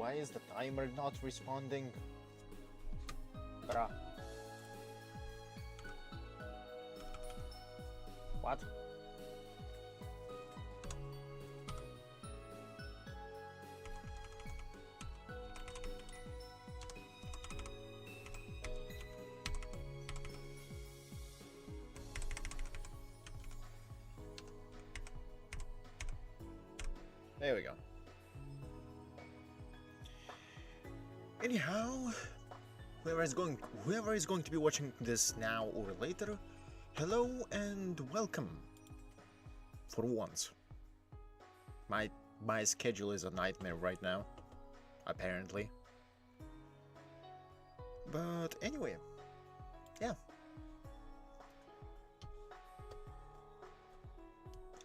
why is the timer not responding? Bruh. What? There we go. Anyhow, whoever is going to be watching this now or later, hello and welcome. For once. My schedule is a nightmare right now, apparently. But anyway, yeah.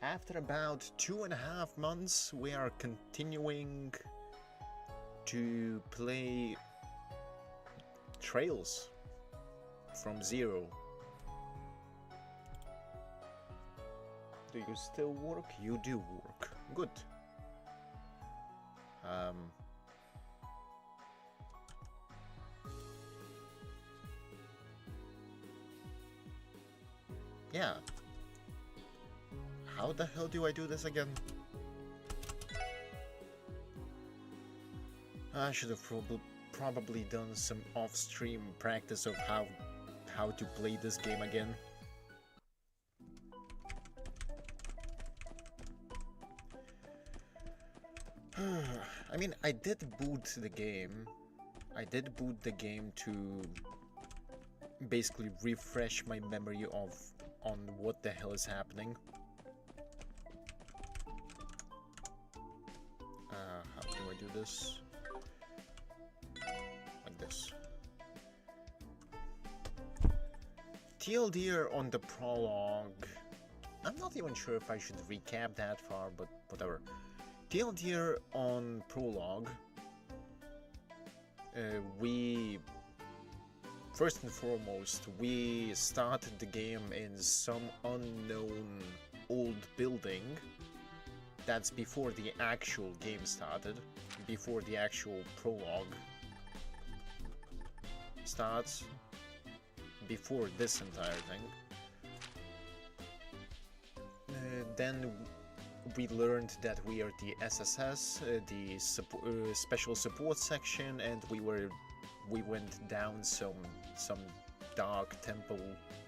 After about 2.5 months, we are continuing to play Trails from Zero. Do you still work? You do work. Good. Yeah. How the hell do I do this again? I should have probably done some off-stream practice of how to play this game again. I mean, I did boot the game. I did boot the game to basically refresh my memory on what the hell is happening. How do I do this? Like this. TLDR on the prologue. I'm not even sure if I should recap that far, but whatever. TLDR on prologue. We first and foremost, we started the game in some unknown old building. That's before the actual game started, before the actual prologue starts, before this entire thing. Then we learned that we are the SSS, the special support section, and we went down some dark temple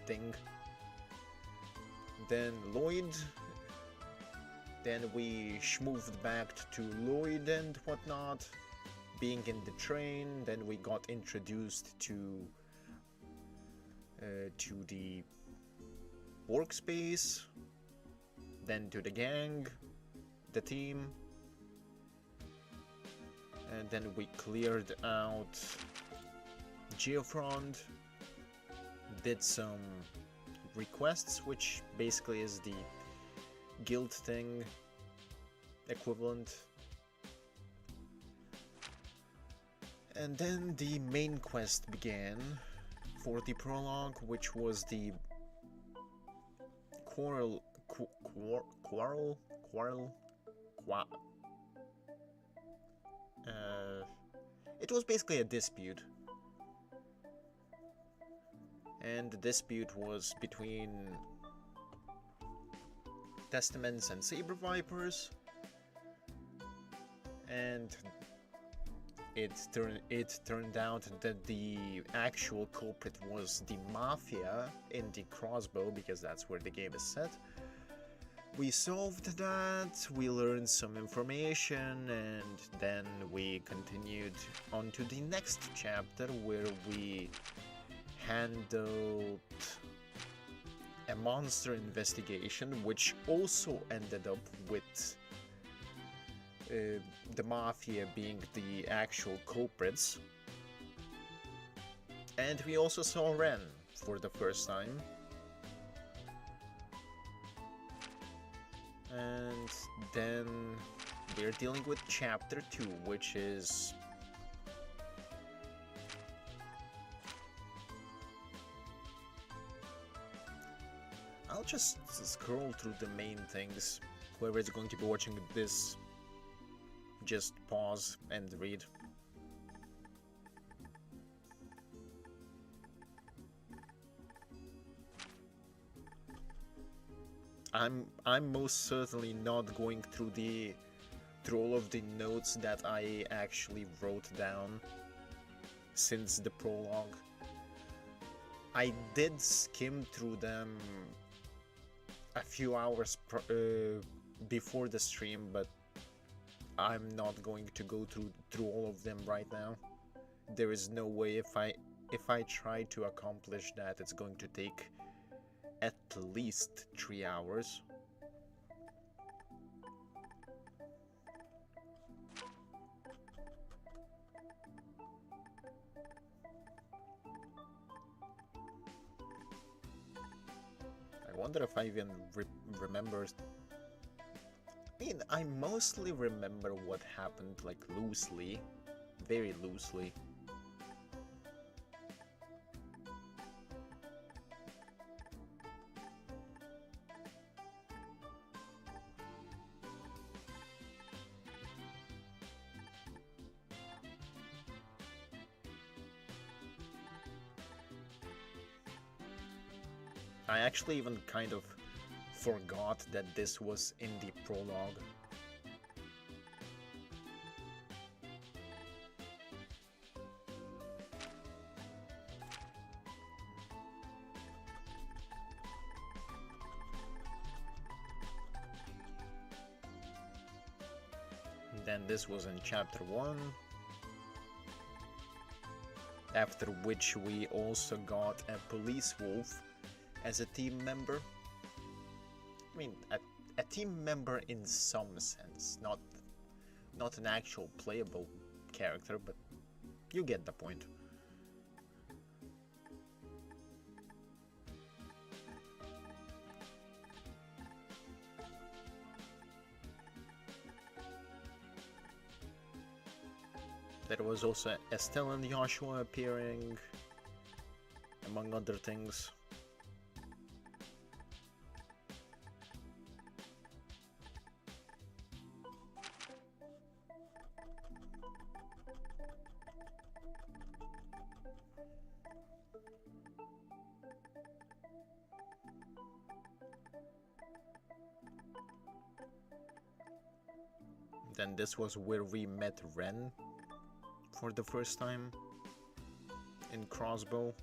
thing. Then Lloyd. Then we schmooved back to Lloyd and whatnot, being in the train. Then we got introduced to the workspace, then to the gang, the team, and then we cleared out Geofront, did some requests, which basically is the guild thing equivalent, and then the main quest began for the prologue, which was the quarrel. It was basically a dispute, and the dispute was between Testaments and Saber Vipers, and it turned out that the actual culprit was the Mafia in the Crossbow, because that's where the game is set. We solved that, we learned some information, and then we continued on to the next chapter, where we handled a monster investigation, which also ended up with the Mafia being the actual culprits. And we also saw Ren for the first time. And then we're dealing with Chapter 2, which is... I'll just scroll through the main things. Whoever is going to be watching this, just pause and read. I'm most certainly not going through all of the notes that I actually wrote down since the prologue. I did skim through them a few hours before the stream, but I'm not going to go through all of them right now. There is no way if I try to accomplish that, it's going to take at least 3 hours. I wonder if I even remember. I mean, I mostly remember what happened, like, loosely, very loosely. I actually even kind of forgot that this was in the prologue. Then this was in chapter 1, after which we also got a police wolf as a team member. I mean, a team member in some sense, not an actual playable character, but you get the point. There was also Estelle and Joshua appearing, among other things. Then this was where we met Ren for the first time in Crossbow.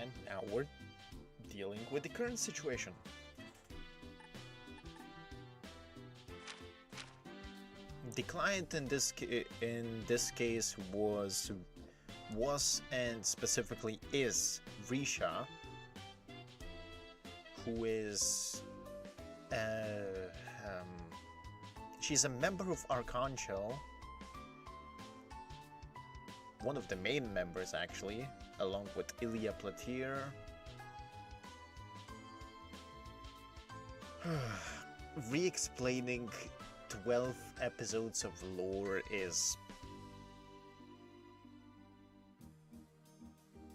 And now we're dealing with the current situation. The client in this case was and specifically is Risha, who is she's a member of Archangel, one of the main members actually, along with Ilya Platir. Re-explaining 12 episodes of lore is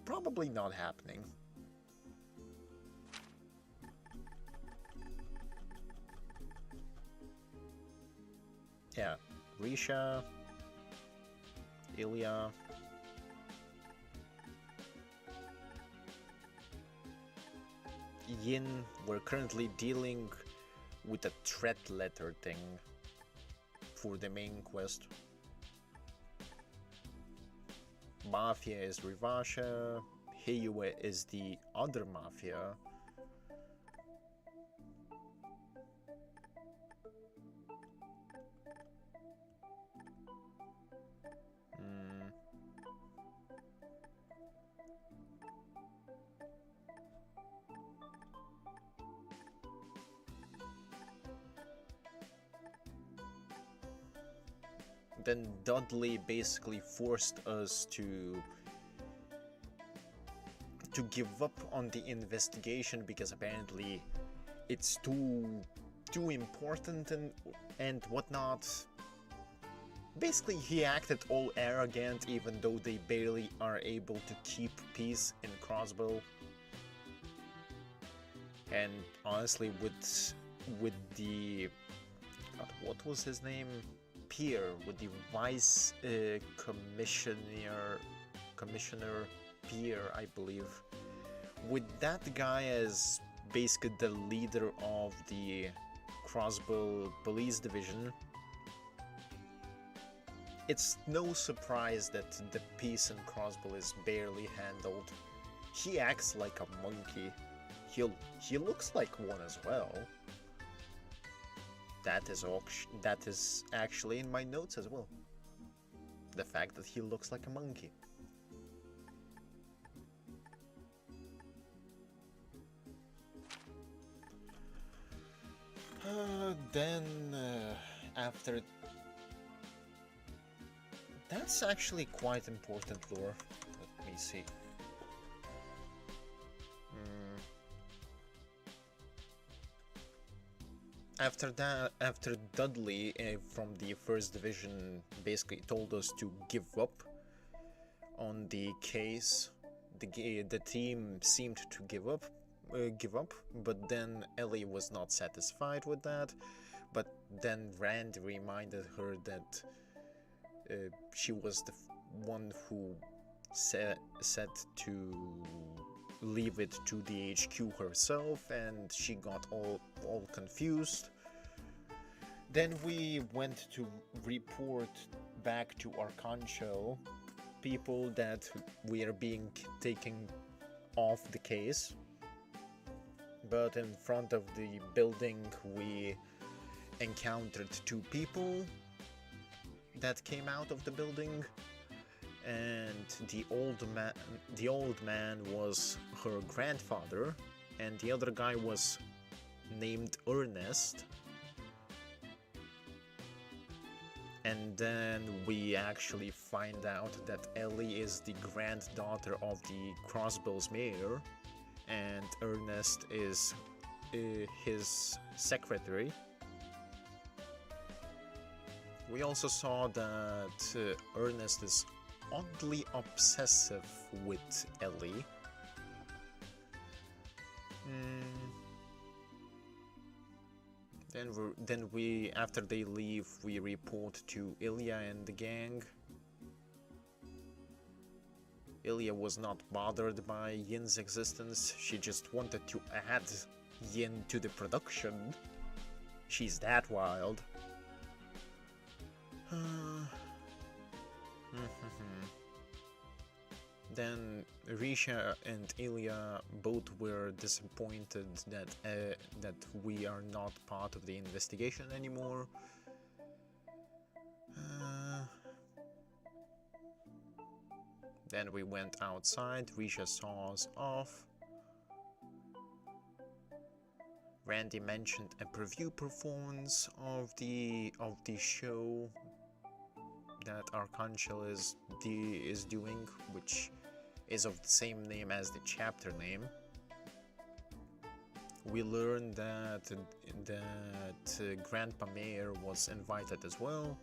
probably not happening. Yeah, Risha, Ilya, Yin, we're currently dealing with a threat letter thing for the main quest. Mafia is Rivasha, Hiyue is the other Mafia. Then Dudley basically forced us to give up on the investigation because apparently it's too important and whatnot. Basically, he acted all arrogant even though they barely are able to keep peace in Crossbow. And honestly, with the what was his name? Pierre, with the vice commissioner Pierre, I believe. With that guy as basically the leader of the Crossbow Police Division, it's no surprise that the peace in Crossbow is barely handled. He acts like a monkey. He looks like one as well. That is actually in my notes as well. The fact that he looks like a monkey. After... That's actually quite important lore. Let me see. After that, after Dudley from the First Division basically told us to give up on the case, the team seemed to give up, but then Ellie was not satisfied with that. But then Randy reminded her that she was the one who said to leave it to the HQ herself, and she got all confused. Then we went to report back to Archangel people that we are being taken off the case. But in front of the building we encountered two people that came out of the building, and the old man was her grandfather, and the other guy was named Ernest. And then we actually find out that Ellie is the granddaughter of the Crossbows mayor, and Ernest is his secretary. We also saw that Ernest is oddly obsessive with Ellie. Then we, after they leave, we report to Ilya and the gang. Ilya was not bothered by Yin's existence. She just wanted to add Yin to the production. She's that wild. Then Risha and Ilya both were disappointed that we are not part of the investigation anymore. Then we went outside. Risha saw us off. Randy mentioned a preview performance of the show that Archangel is doing, which is of the same name as the chapter name. We learned that Grandpa Mayer was invited as well.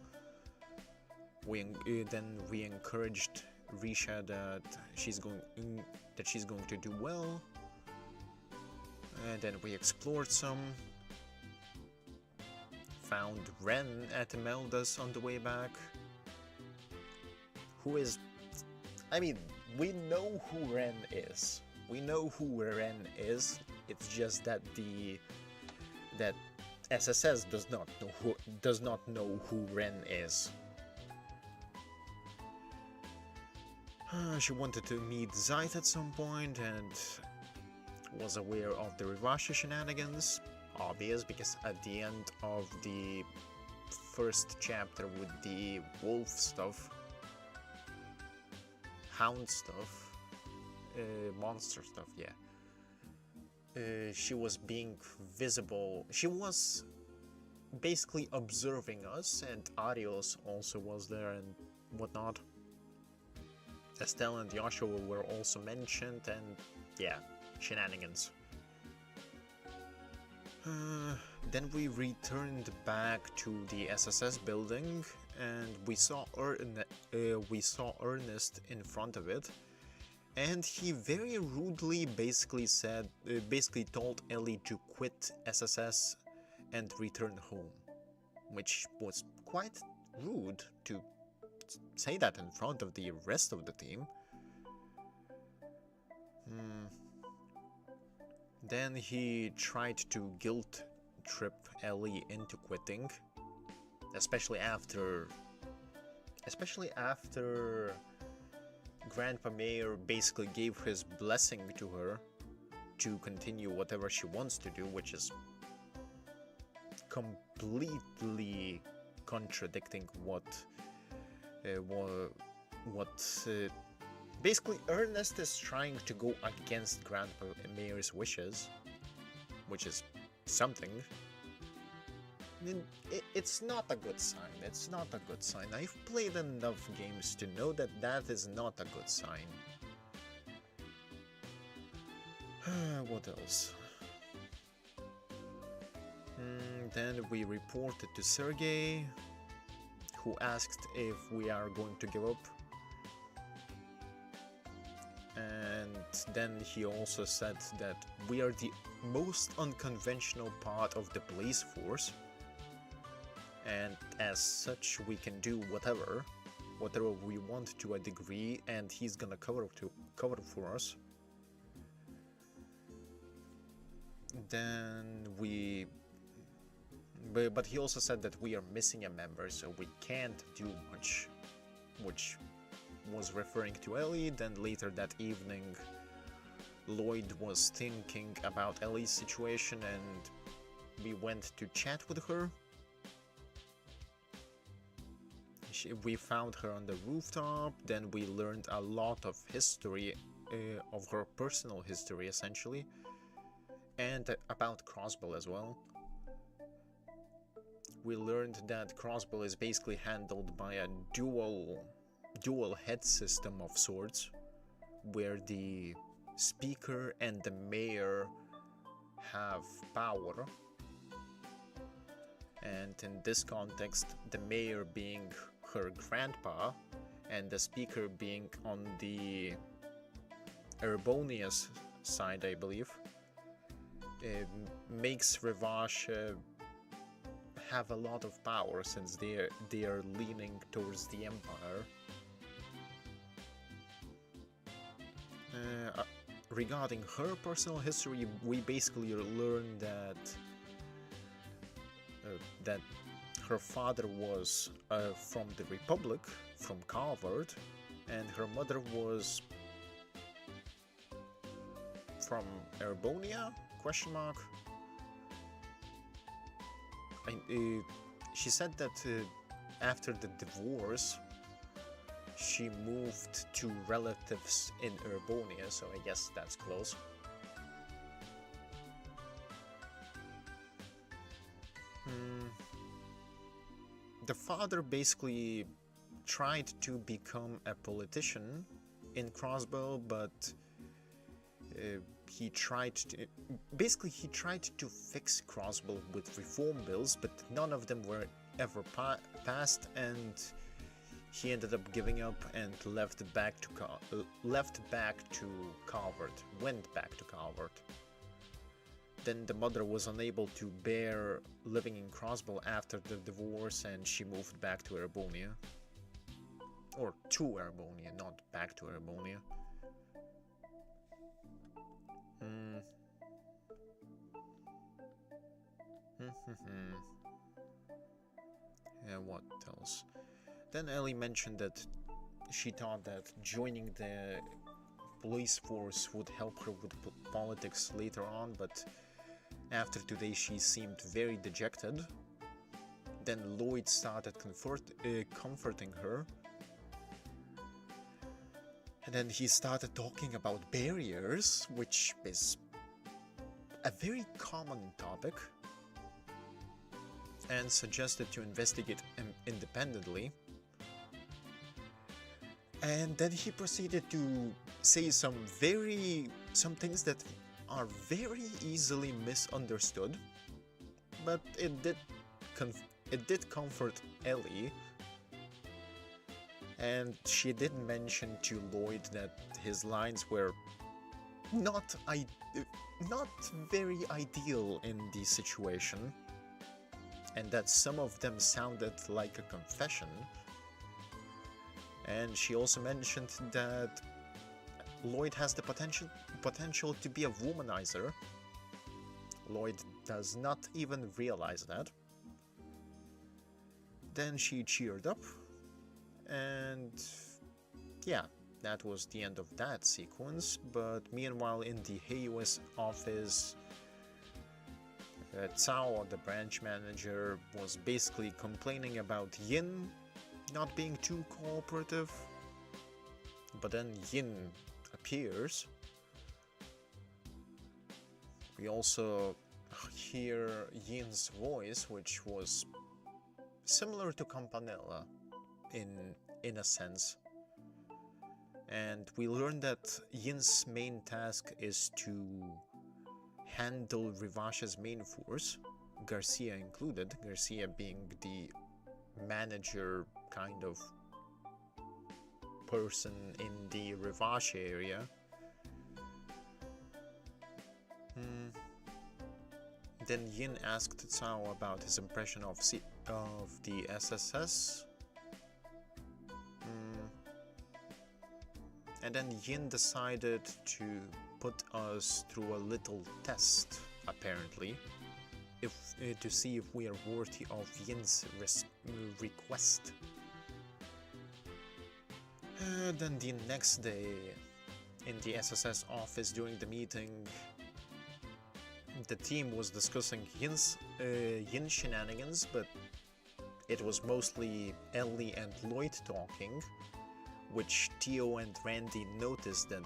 Then we encouraged Risha that she's going to do well. And then we explored some. Found Ren at Imelda's on the way back. Who is... I mean, we know who Ren is. We know who Ren is. It's just that that SSS does not know who Ren is. She wanted to meet Zeit at some point and was aware of the Rivasha shenanigans. Obvious, because at the end of the first chapter with the wolf stuff, hound stuff, monster stuff, yeah. She was being visible. She was basically observing us, and Arios also was there and whatnot. Estelle and Joshua were also mentioned, and yeah, shenanigans. Then we returned back to the SSS building and we saw Ernest in front of it, and he very rudely basically told Ellie to quit SSS and return home, which was quite rude to say that in front of the rest of the team. Then he tried to guilt trip Ellie into quitting, especially after Grandpa Mayer basically gave his blessing to her to continue whatever she wants to do, which is completely contradicting what basically Ernest is trying to go against Grandpa Mayer's wishes, which is something. It's not a good sign. It's not a good sign. I've played enough games to know that that is not a good sign. What else? Then we reported to Sergey, who asked if we are going to give up. And then he also said that we are the most unconventional part of the police force, and as such we can do whatever we want to a degree, and he's gonna cover for us. Then but he also said that we are missing a member, so we can't do much, which was referring to Ellie. Then later that evening, Lloyd was thinking about Ellie's situation, and we went to chat with her. We found her on the rooftop. Then we learned a lot of history, of her personal history essentially, and about Crossbow as well. We learned that Crossbow is basically handled by a dual head system of sorts, where the speaker and the mayor have power, and in this context the mayor being her grandpa and the speaker being on the Erbonia's side, I believe, makes Rivage have a lot of power, since they are leaning towards the Empire. Regarding her personal history, we basically learned that her father was from the Republic, from Calvard, and her mother was from Erbonia? ? She said that after the divorce, she moved to relatives in Erbonia, so I guess that's close. The father basically tried to become a politician in Crossbow, but he tried to fix Crossbow with reform bills, but none of them were ever passed, and he ended up giving up and went back to Calvard. Then the mother was unable to bear living in Crossbow after the divorce, and she moved back to Erbonia. Or to Erbonia, not back to Erbonia. And what else? Then Ellie mentioned that she thought that joining the police force would help her with politics later on, but after today she seemed very dejected. Then Lloyd started comforting her. And then he started talking about barriers, which is a very common topic, and suggested to investigate independently. And then he proceeded to say some things that are very easily misunderstood, but it did comfort Ellie And she did mention to Lloyd that his lines were not very ideal in the situation, and that some of them sounded like a confession. And she also mentioned that Lloyd has the potential to be a womanizer. Lloyd does not even realize that. Then she cheered up, and yeah, that was the end of that sequence. But meanwhile, in the Heios office, Cao, the branch manager, was basically complaining about Yin not being too cooperative. But then Yin appears. We also hear Yin's voice, which was similar to Campanella in a sense. And we learn that Yin's main task is to handle Rivash's main force, Garcia included, Garcia being the manager kind of person in the Rivash area. Then Yin asked Cao about his impression of the SSS. And then Yin decided to put us through a little test, apparently, to see if we are worthy of Yin's request. Then the next day, in the SSS office during the meeting, the team was discussing Yin shenanigans, but it was mostly Ellie and Lloyd talking, which Theo and Randy noticed that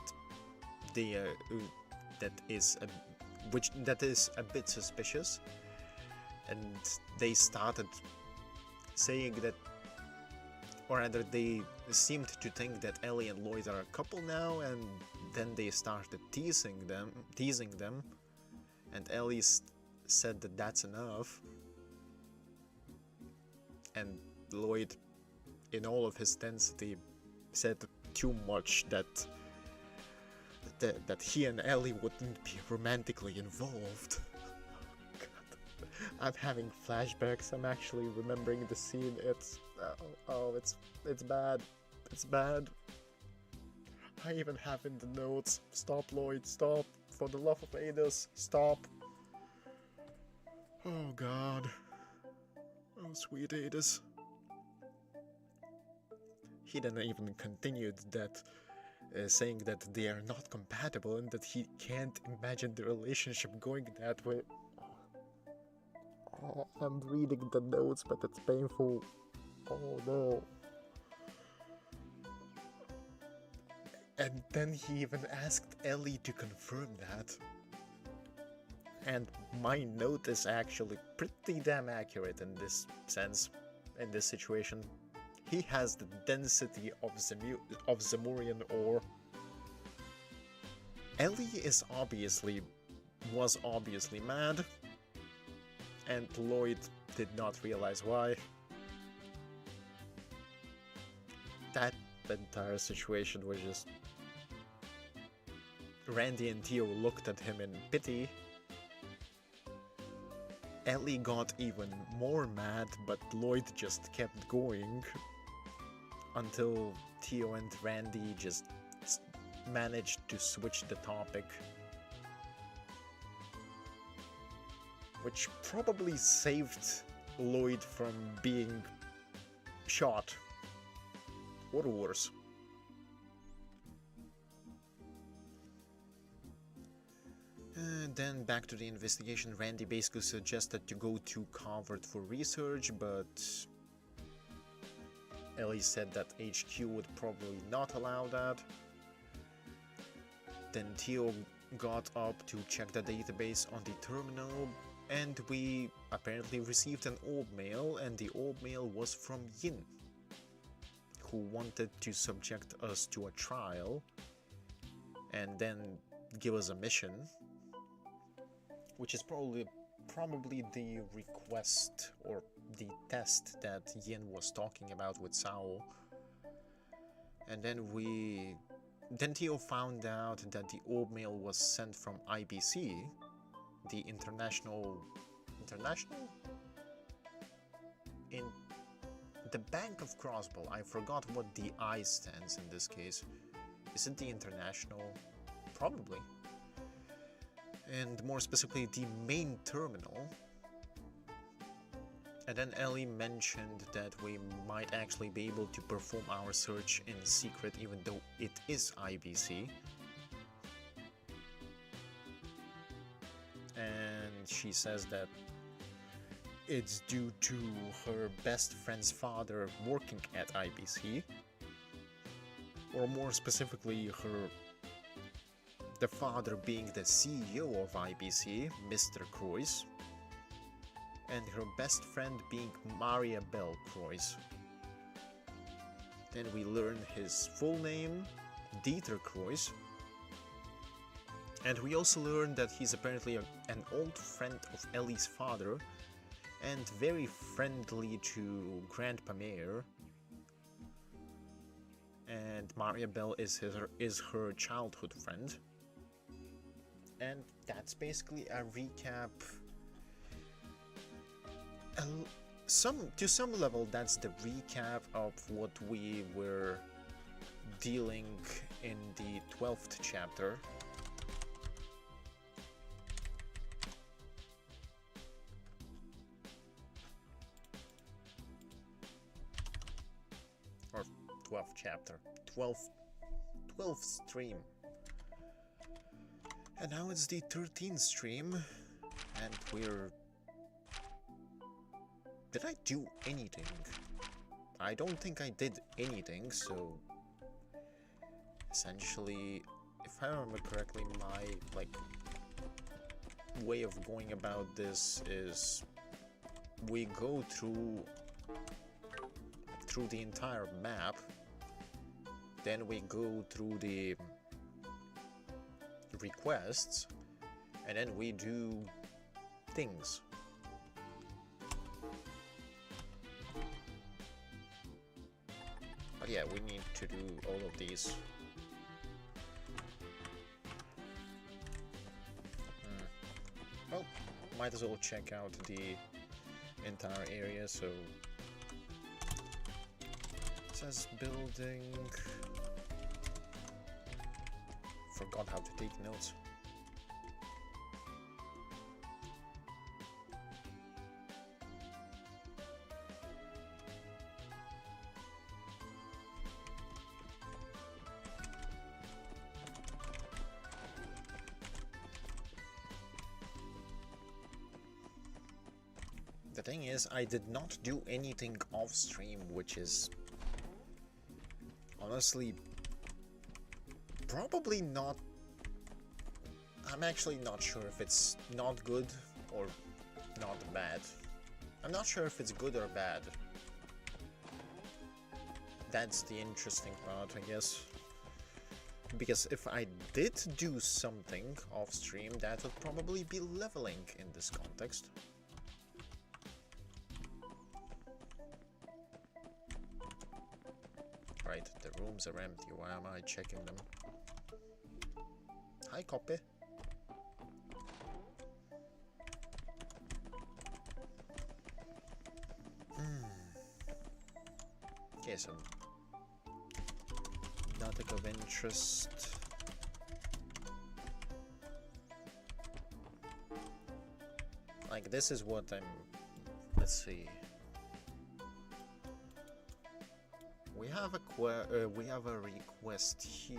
that is a bit suspicious, and they started saying that, or rather they seemed to think that Ellie and Lloyd are a couple now, and then they started teasing them, and Ellie said that that's enough, and Lloyd, in all of his density, said too much that he and Ellie wouldn't be romantically involved. God. I'm having flashbacks. I'm actually remembering the scene. It's bad. It's bad. I even have in the notes, stop Lloyd, stop, for the love of Adus, stop. Oh God. Oh sweet Adus. He then even continued that, saying that they are not compatible and that he can't imagine the relationship going that way. Oh, I'm reading the notes, but it's painful. Oh no. And then he even asked Ellie to confirm that. And my note is actually pretty damn accurate in this sense, in this situation. He has the density of Zemurian ore. Ellie was obviously mad, and Lloyd did not realize why. That entire situation was just... Randy and Theo looked at him in pity. Ellie got even more mad, but Lloyd just kept going until Theo and Randy just managed to switch the topic, which probably saved Lloyd from being shot or worse. And then back to the investigation, Randy basically suggested to go to Covert for research, but Ellie said that HQ would probably not allow that. Then Theo got up to check the database on the terminal, and we apparently received an old mail, and the old mail was from Yin, who wanted to subject us to a trial and then give us a mission, which is probably the request or the test that Yin was talking about with Sao. And then Theo found out that the orb mail was sent from IBC, the international in the Bank of Crossbow. I forgot what the I stands in this case. Is it the international? Probably. And more specifically, the main terminal. And then Ellie mentioned that we might actually be able to perform our search in secret even though it is IBC. And she says that it's due to her best friend's father working at IBC. Or more specifically, the father being the CEO of IBC, Mr. Croix. And her best friend being Maria Bell Croix. Then we learn his full name, Dieter Croix. And we also learn that he's apparently an old friend of Ellie's father and very friendly to Grandpa Mayer. And Maria Bell is her childhood friend. And that's basically a recap. To some level, that's the recap of what we were dealing in the 12th chapter. Or 12th chapter. 12th stream. And now it's the 13th stream, and we're... Did I do anything? I don't think I did anything, so... Essentially, if I remember correctly, my, way of going about this is... We go through the entire map, then we go through the requests, and then we do things. But yeah, we need to do all of these. Well, might as well check out the entire area, so... It says building... Forgot how to take notes. The thing is, I did not do anything off stream, which is honestly probably not. I'm actually not sure if it's not good or not bad. I'm not sure if it's good or bad. That's the interesting part, I guess. Because if I did do something off stream, that would probably be leveling in this context. Right, the rooms are empty. Why am I checking them? Hi, copy. Okay, so nothing of interest. Like, this is what I'm... Let's see. We have a request here.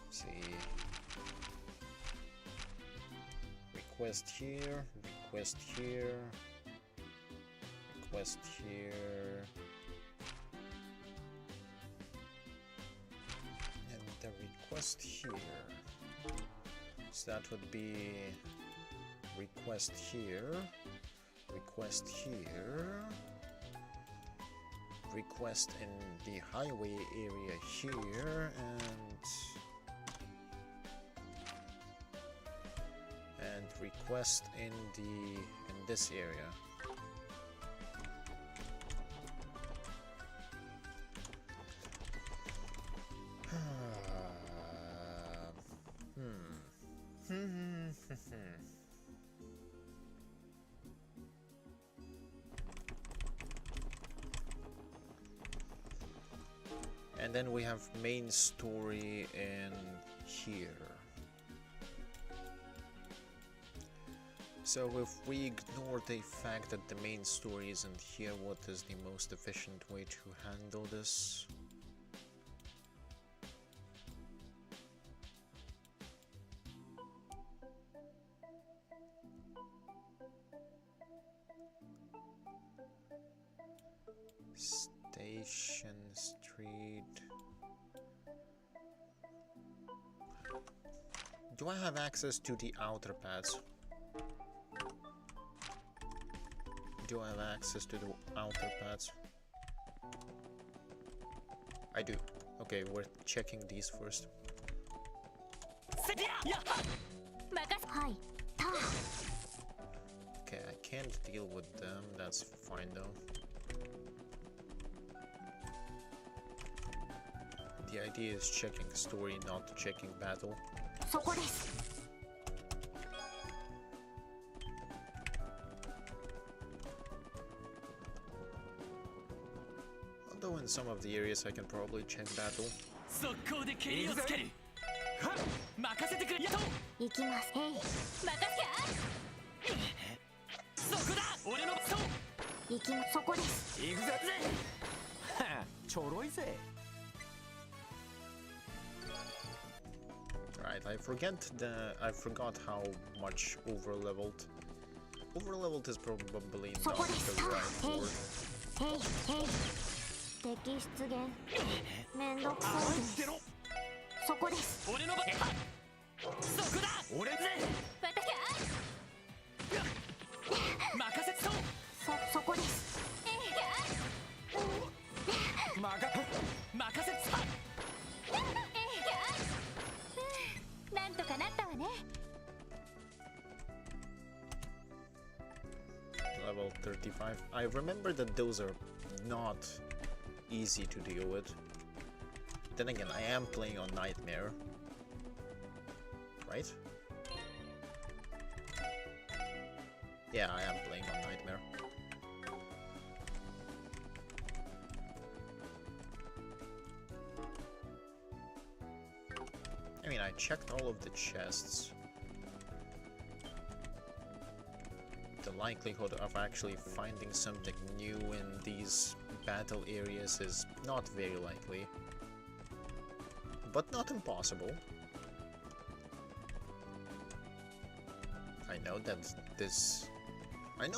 Let's see. Request here, request here, request here. And the request here. So that would be request here, request here. Request in the highway area here, and request in this area. And then we have main story in here. So if we ignore the fact that the main story isn't here, what is the most efficient way to handle this? Station Street. Do I have access to the outer paths? Do I have access to the outer paths? I do. Okay, we're checking these first. Okay, I can't deal with them, that's fine though. The idea is checking story, not checking battle. Although in some of the areas I can probably check battle. Right, I forgot how much overleveled. Overleveled is probably not the right word. Level 35. I remember that those are not easy to deal with. Then again, I am playing on Nightmare. Right? Yeah, I am playing on Nightmare. I mean, I checked all of the chests. The likelihood of actually finding something new in these battle areas is not very likely. But not impossible. I know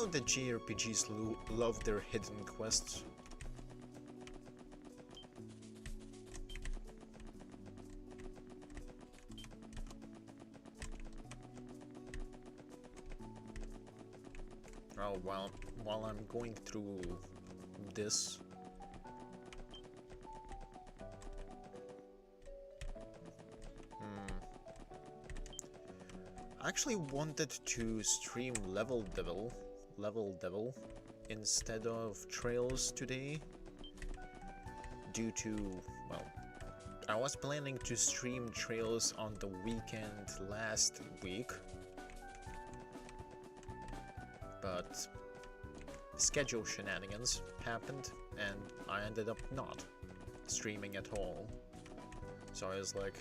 that JRPGs love their hidden quests. Oh, while I'm going through this, I actually wanted to stream Level Devil instead of Trails today due to, well, I was planning to stream Trails on the weekend last week, but schedule shenanigans happened and I ended up not streaming at all. So I was like,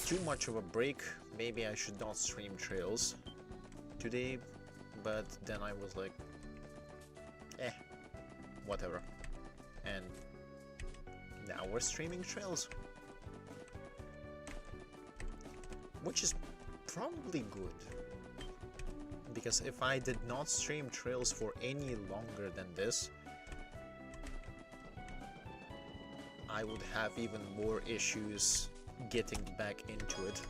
too much of a break, maybe I should not stream Trails today, but then I was like, whatever. And now we're streaming Trails, which is probably good. Because if I did not stream Trails for any longer than this, I would have even more issues getting back into it.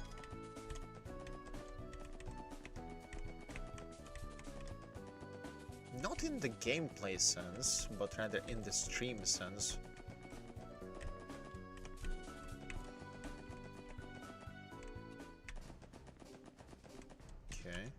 Not in the gameplay sense, but rather in the stream sense. Okay.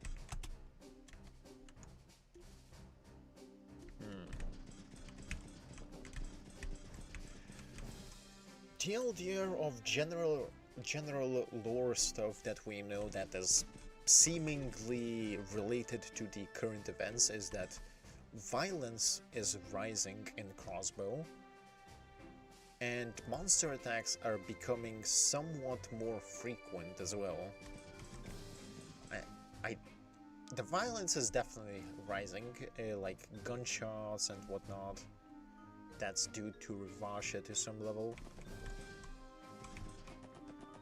TLDR of General general lore stuff that we know that is seemingly related to the current events is that violence is rising in Crossbow, and monster attacks are becoming somewhat more frequent as well. The violence is definitely rising, like gunshots and whatnot. That's due to Rivasha to some level.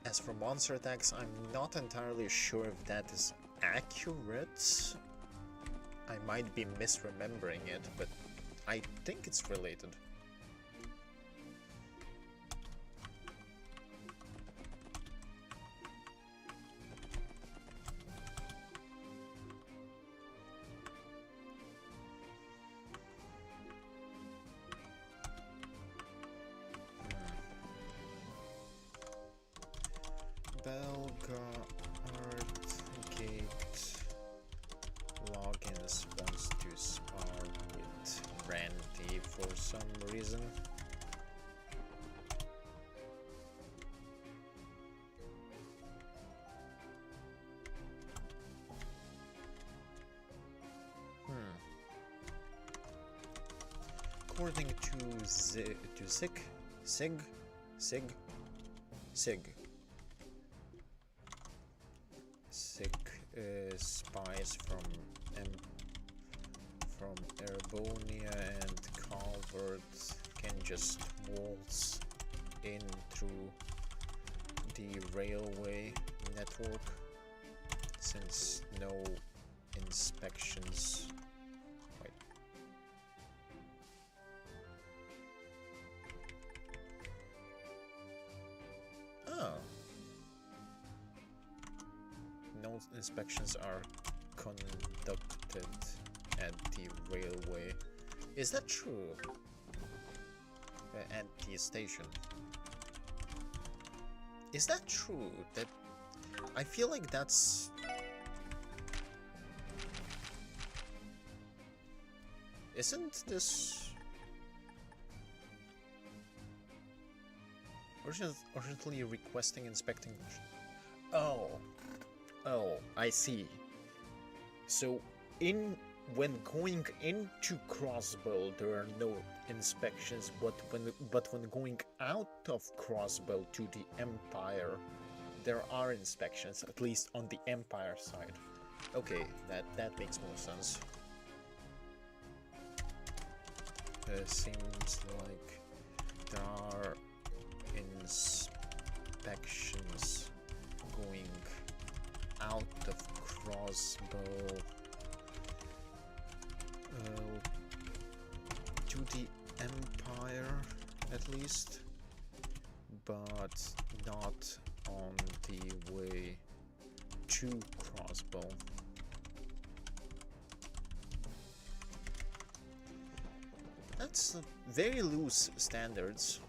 As for monster attacks, I'm not entirely sure if that is accurate. I might be misremembering it, but I think it's related. Logins wants to spar with Randy for some reason. According to Sig spies from Erebonia and Calvert can just waltz in through the railway network since no inspections. Wait. Oh. No inspections are conducted at the railway. Is that true? At the station. Is that true? That I feel like that's... Isn't this... urgently requesting inspecting... Oh, I see. So, when going into Crossbow, there are no inspections, but when going out of Crossbow to the Empire, there are inspections, at least on the Empire side. Okay, that makes more sense. Seems like there are inspections going out of Crossbow to the Empire, at least, but not on the way to Crossbow. That's very loose standards.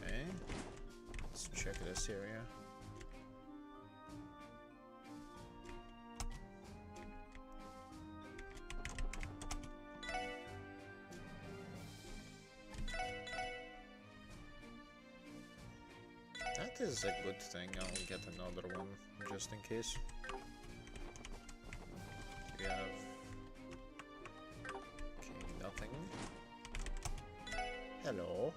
Okay, let's check this area. That is a good thing. I'll get another one just in case. We have... okay, nothing. Hello.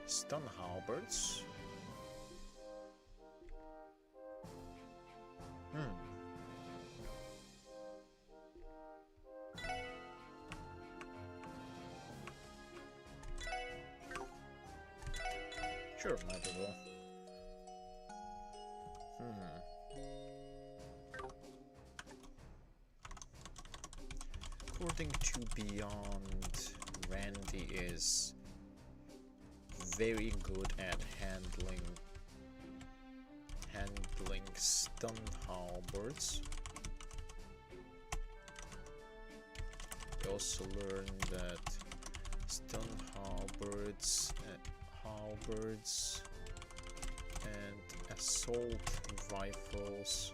Stun halberds. Sure, might as well. According to Beyond, Randy is very good at handling stun halberds. We also learned that stun halberds and assault rifles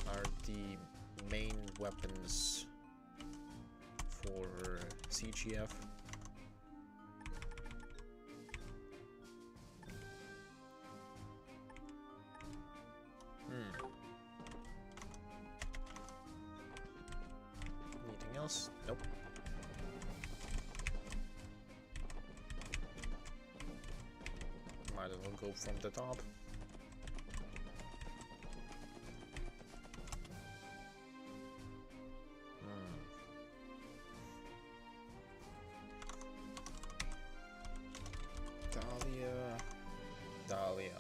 are the main weapons for CGF. Anything else? Nope. Might as well go from the top. Dahlia.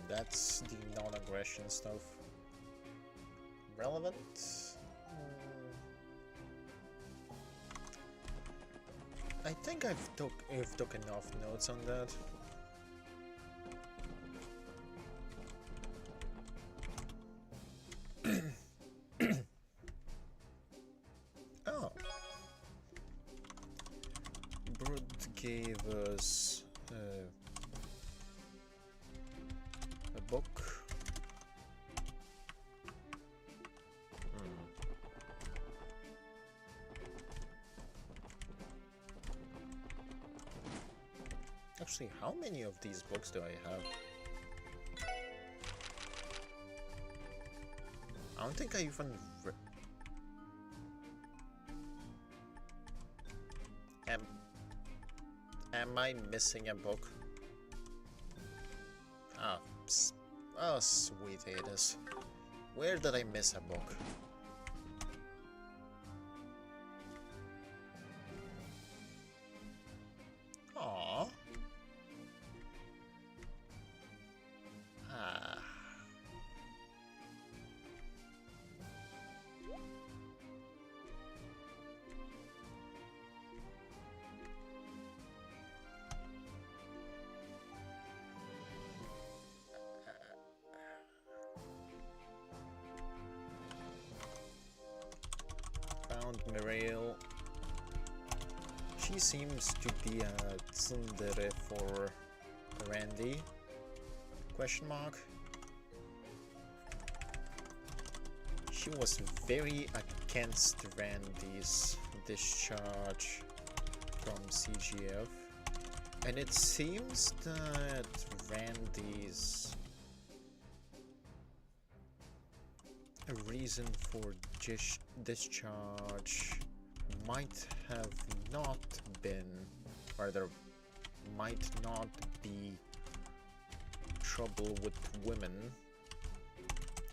That's the non-aggression stuff. Relevant? I think I've took enough notes on that. Oh. Brood gave us a book. Actually, how many of these books do I have? I don't think I even Am I missing a book? Ah, oh, sweet it is. Where did I miss a book? Aww. Ah. Found Mirail. She seems to be a tsundere for Randy. Question mark. She was very against Randy's discharge from CGF, and it seems that Randy's reason for discharge might have not been, rather, might not be trouble with women,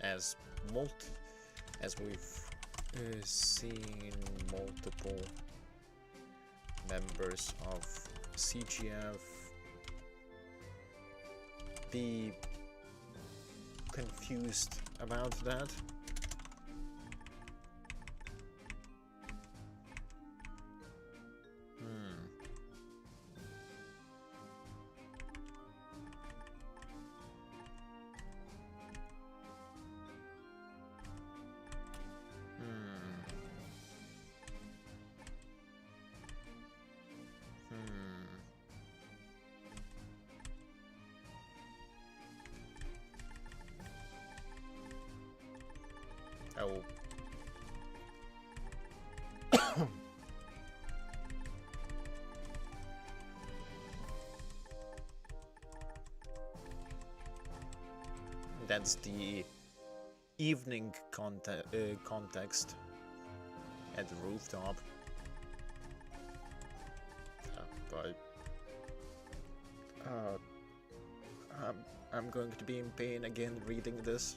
as we've seen multiple members of CGF be confused about that. Oh. That's the evening context at the rooftop. But I'm going to be in pain again reading this.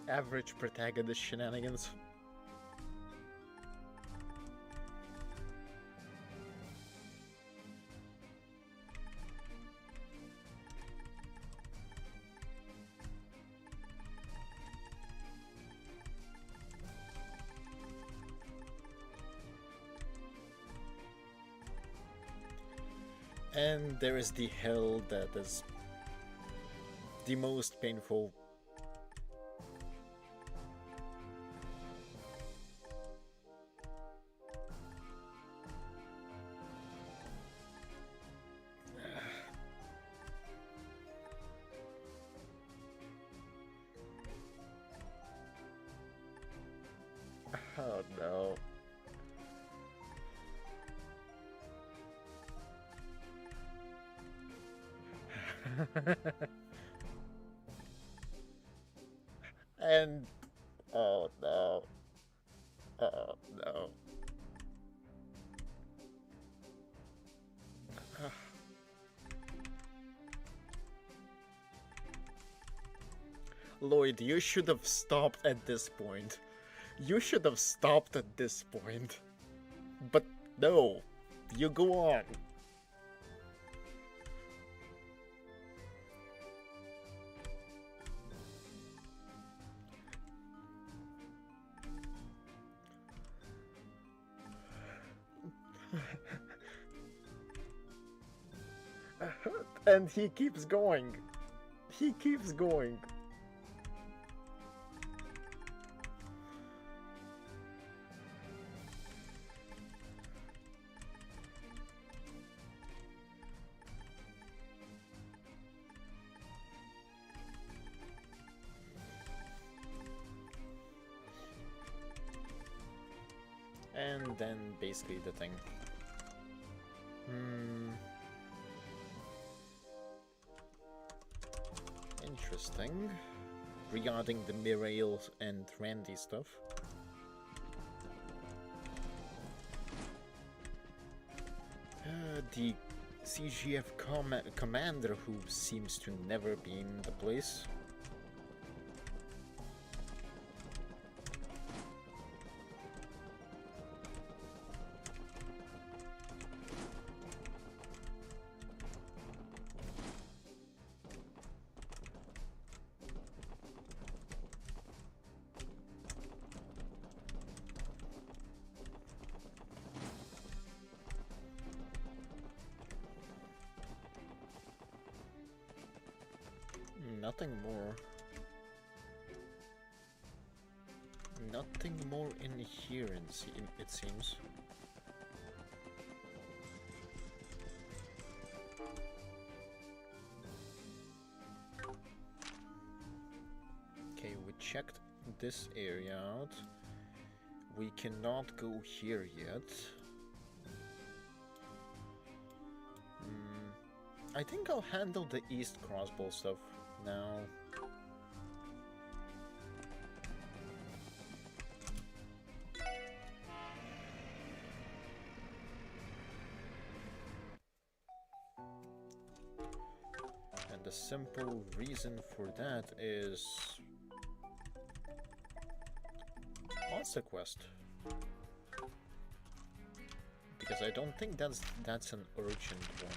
Average protagonist shenanigans. And there is the hell that is the most painful. Oh no. And oh no. Oh no. Lloyd, you should have stopped at this point. You should have stopped at this point. But no, you go on. And he keeps going. He keeps going. And then basically the thing. Interesting. Regarding the Mirail and Randy stuff. The CGF commander who seems to never be in the place. Nothing more. Nothing more in here, it seems. Okay, we checked this area out. We cannot go here yet. I think I'll handle the east crossbow stuff now. And the simple reason for that is Monster Quest. Because I don't think that's an urgent one.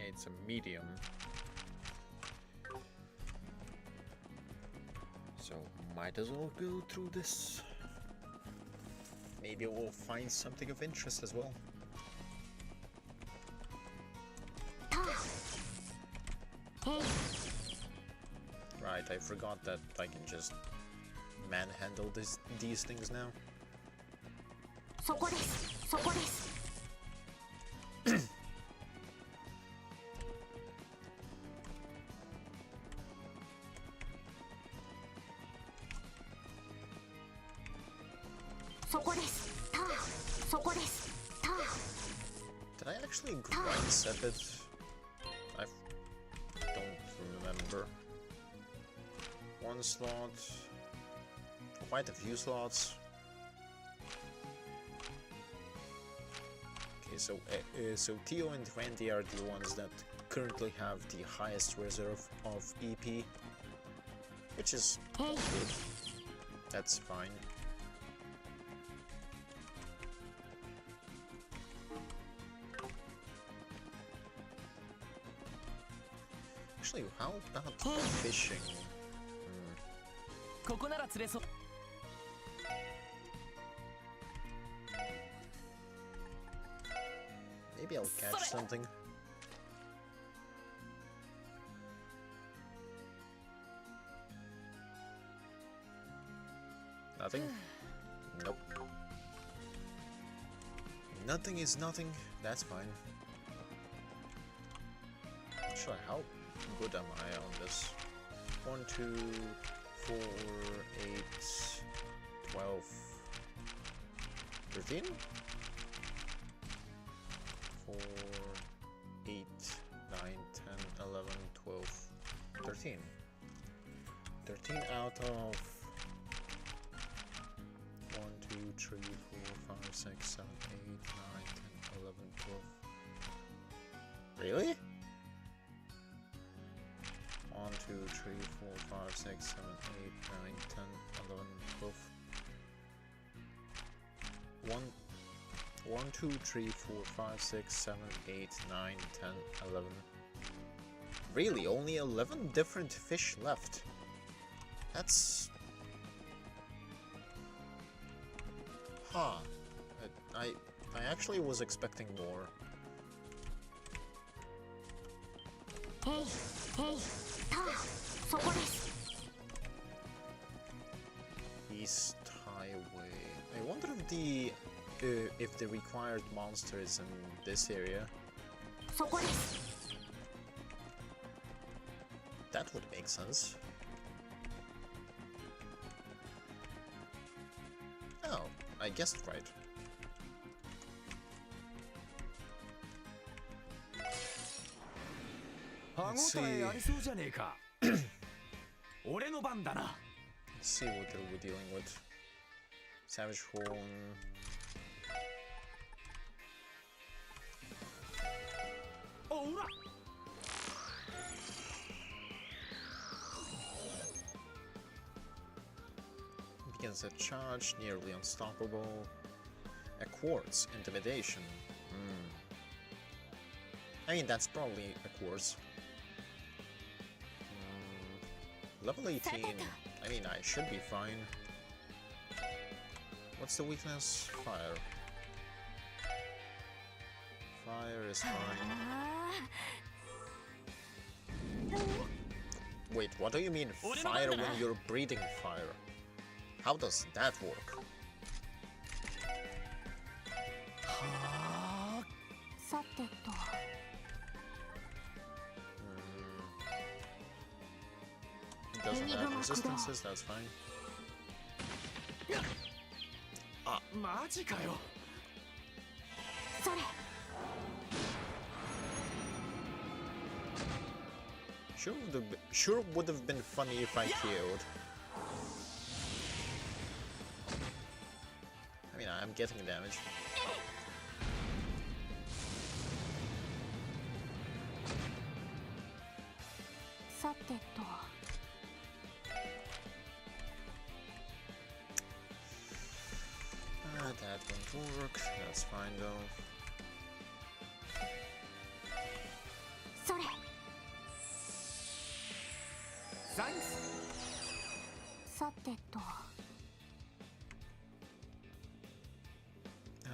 It's a medium. So might as well go through this. Maybe we'll find something of interest as well. Right, I forgot that I can just manhandle these things now. Did I actually grind set it? I don't remember. One slot, quite a few slots. Okay, so Tio and Randy are the ones that currently have the highest reserve of EP, which is good. That's fine. Actually, how about fishing? Maybe I'll catch something. Nothing? Nope. Nothing is nothing. That's fine. Actually, how good am I on this? 1, 2, 4, 8, 12, 13? 4, 8, 9, 10, 11, 12, 13. 13 out of 1, 2, 3, 4, 5, 6, 7, 8, 9, 10, 11, 12. Really? 1, 2, 3, 4, 5, 6, 7, 8, 9, 10, 11, 12. 1, 2, 3, 4, 5, 6, 7, 8, 9, 10, 11. Really? Only 11 different fish left? That's... Huh. I actually was expecting more. Hey, hey, East Highway. I wonder if the required monster is in this area. That would make sense. Oh, I guessed right. Let's see. Let's see what we're dealing with. Savage Horn. Begins a charge, nearly unstoppable. A quartz, intimidation. I mean, that's probably a quartz. Level 18. I mean, I should be fine. What's the weakness? Fire. Fire is fine. Wait, what do you mean fire when you're breathing fire? How does that work? Doesn't have resistances, that's fine. Ah. Sure would have been funny if I killed. I mean, I'm getting damage. That won't work. That's fine though.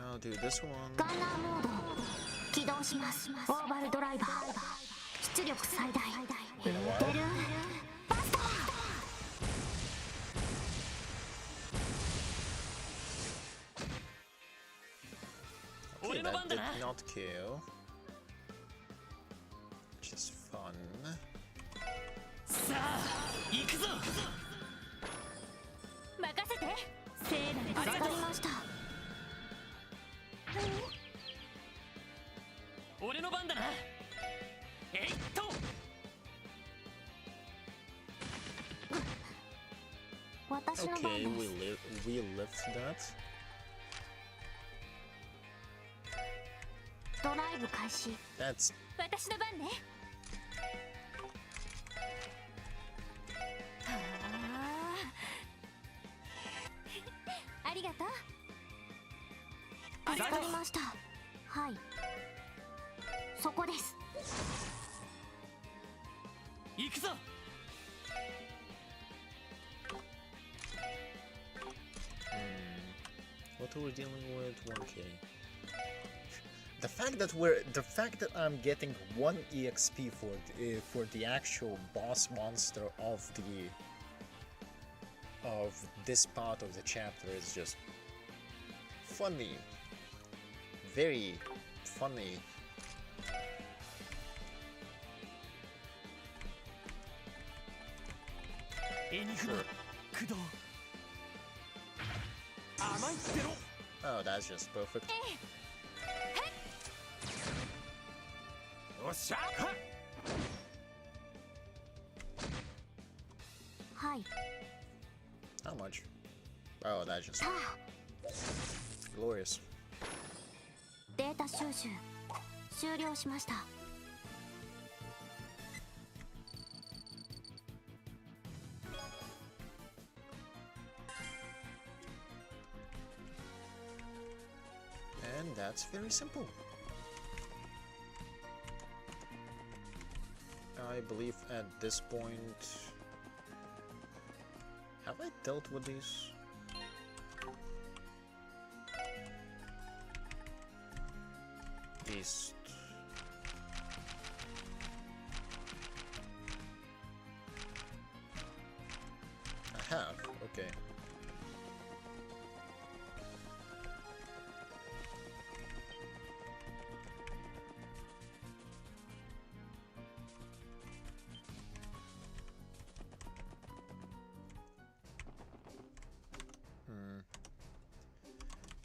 I'll do this one. Okay, that did not kill, which is fun. Okay, we lift that. That's ありがとう。助かりました。はい、そこです。行くぞ。What are we dealing with? 1k. The fact that I'm getting 1 EXP for the actual boss monster of this part of the chapter is just funny. Very funny. Sure. Oh, that's just perfect. Hi. How much? Oh, that's just glorious. データ収集終了しました。And that's very simple. I believe at this point... Have I dealt with these? East. I have, okay.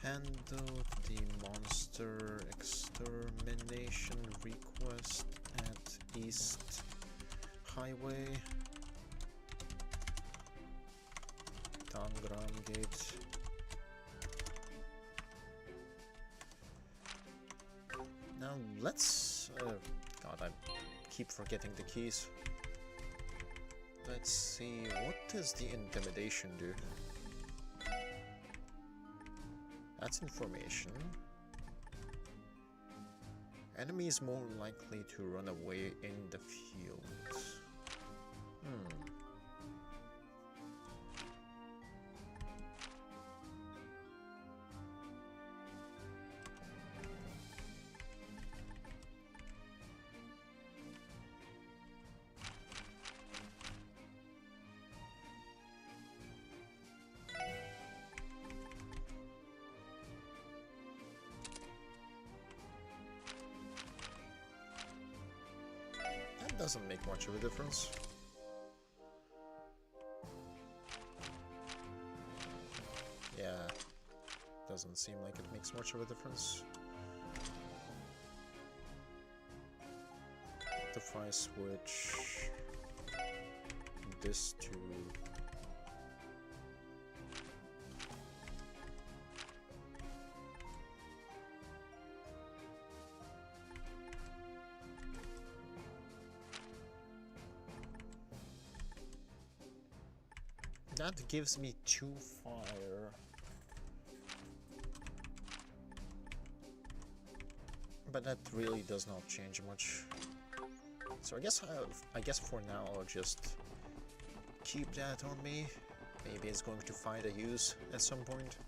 Handle the monster extermination request at East Highway. Tangram Gate. Now let's... God, I keep forgetting the keys. Let's see, what does the intimidation do? That's information. Enemy is more likely to run away in the field. Doesn't make much of a difference. Yeah, doesn't seem like it makes much of a difference. If I switch this to that gives me 2 fire. But that really does not change much. So I guess for now I'll just keep that on me. Maybe it's going to find a use at some point.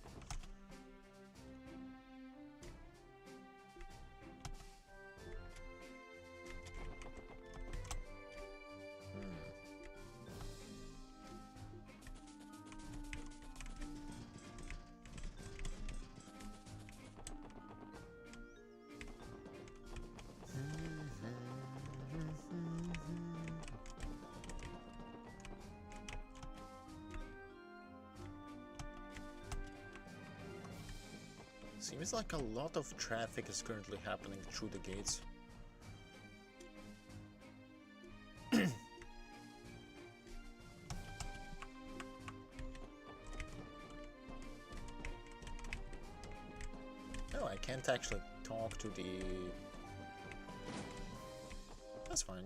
Seems like a lot of traffic is currently happening through the gates. No, I can't actually talk to the... That's fine.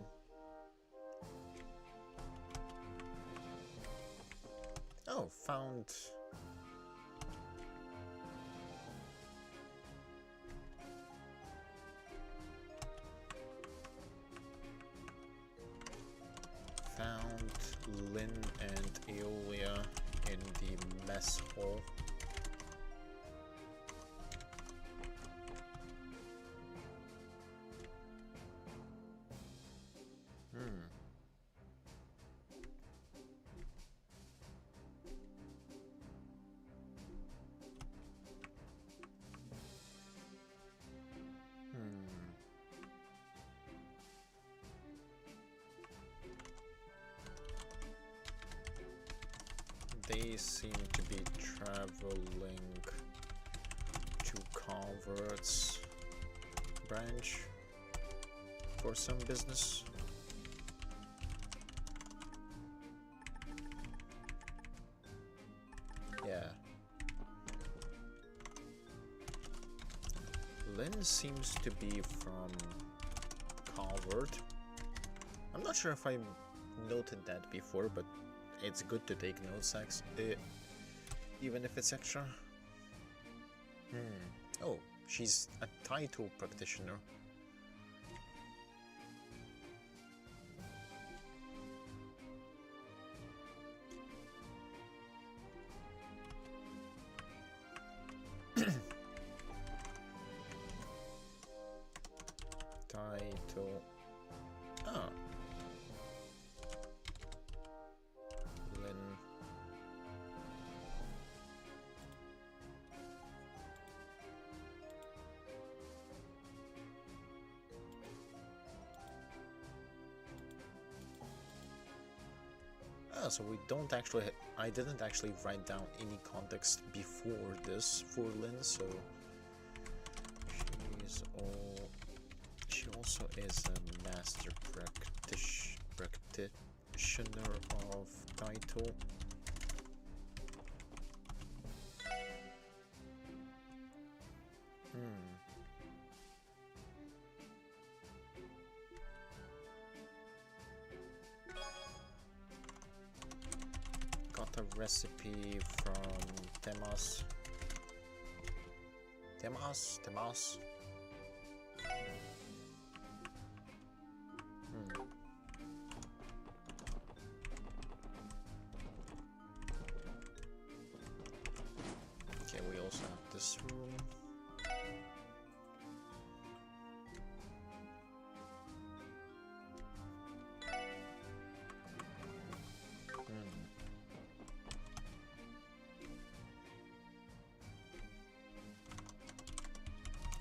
Oh, found... Found Lynn and Aeolia in the mess hall. They seem to be traveling to Convert's branch for some business. Yeah. Lynn seems to be from Convert. I'm not sure if I noted that before, but it's good to take notes, even if it's extra. Oh, she's a title practitioner. Title. Ah. So we don't actually, I didn't actually write down any context before this for Lynn, so she also is a master practitioner of title. A recipe from Temas. Okay, we also have this room.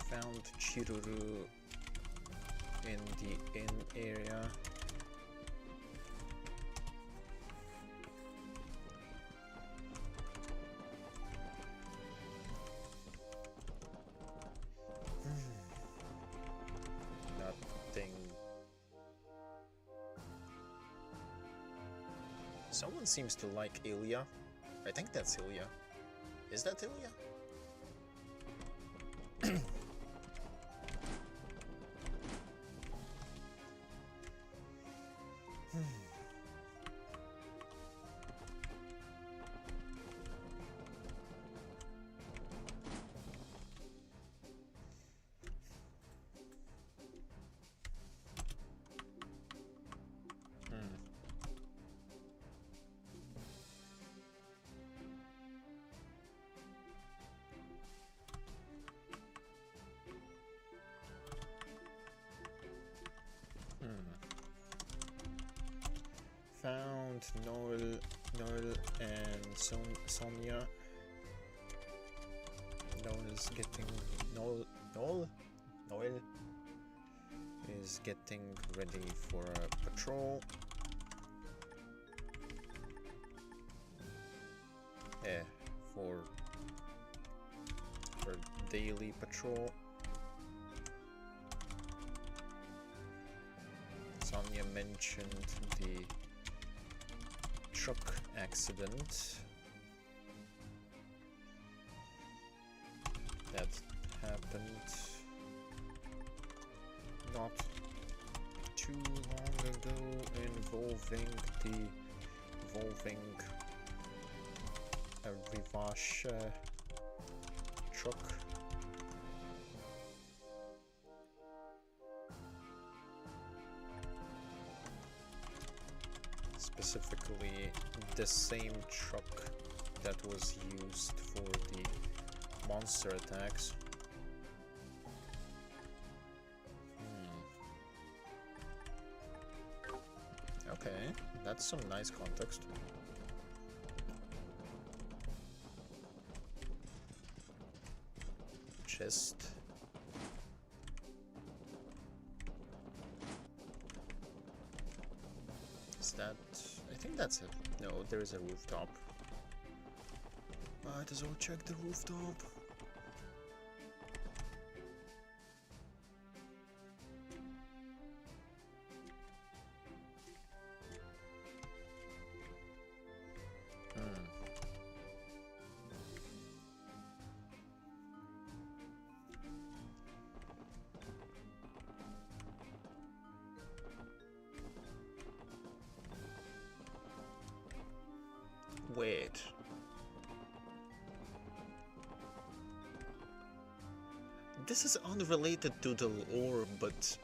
Found Chiruru in the inn area. Nothing. Someone seems to like Ilya. I think that's Ilya. Is that Ilya? Found Noel and Sonia. Noel is getting ready for a patrol. Yeah, for daily patrol. Sonia mentioned the truck accident that happened not too long ago involving a Rivash truck. Specifically, the same truck that was used for the monster attacks. Okay, that's some nice context. Chest. Is that... I think that's it. No, there is a rooftop. Might as well check the rooftop. Wait. This is unrelated to the lore, but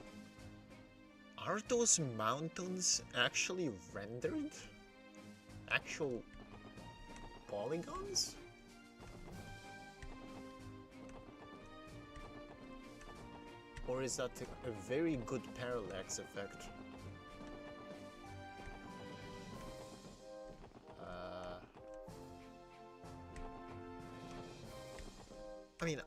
are those mountains actually rendered? Actual polygons? Or is that a very good parallax effect? I mean,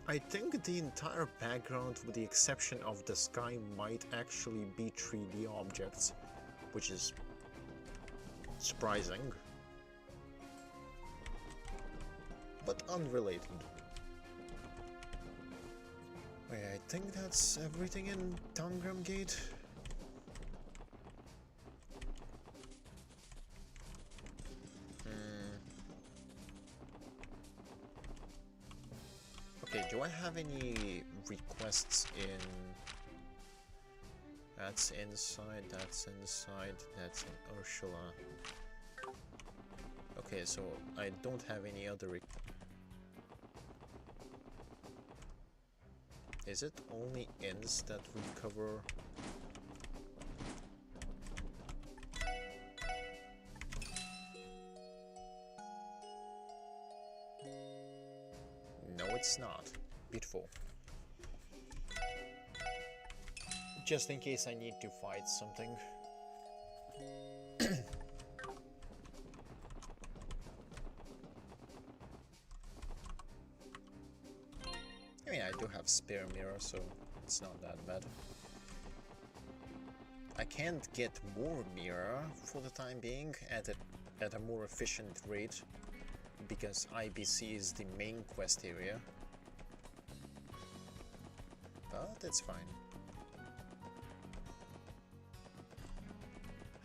I think the entire background, with the exception of the sky, might actually be 3D objects, which is surprising, but unrelated. Wait, I think that's everything in Tangram Gate. Okay, do I have any requests in... That's inside, that's inside, that's in Ursula. Okay, so I don't have any other... Is it only inns that recover? No, it's not. Beautiful. Just in case I need to fight something. I mean, I do have spare mirror, so it's not that bad. I can't get more mirror for the time being at a more efficient rate, because IBC is the main quest area. But it's fine.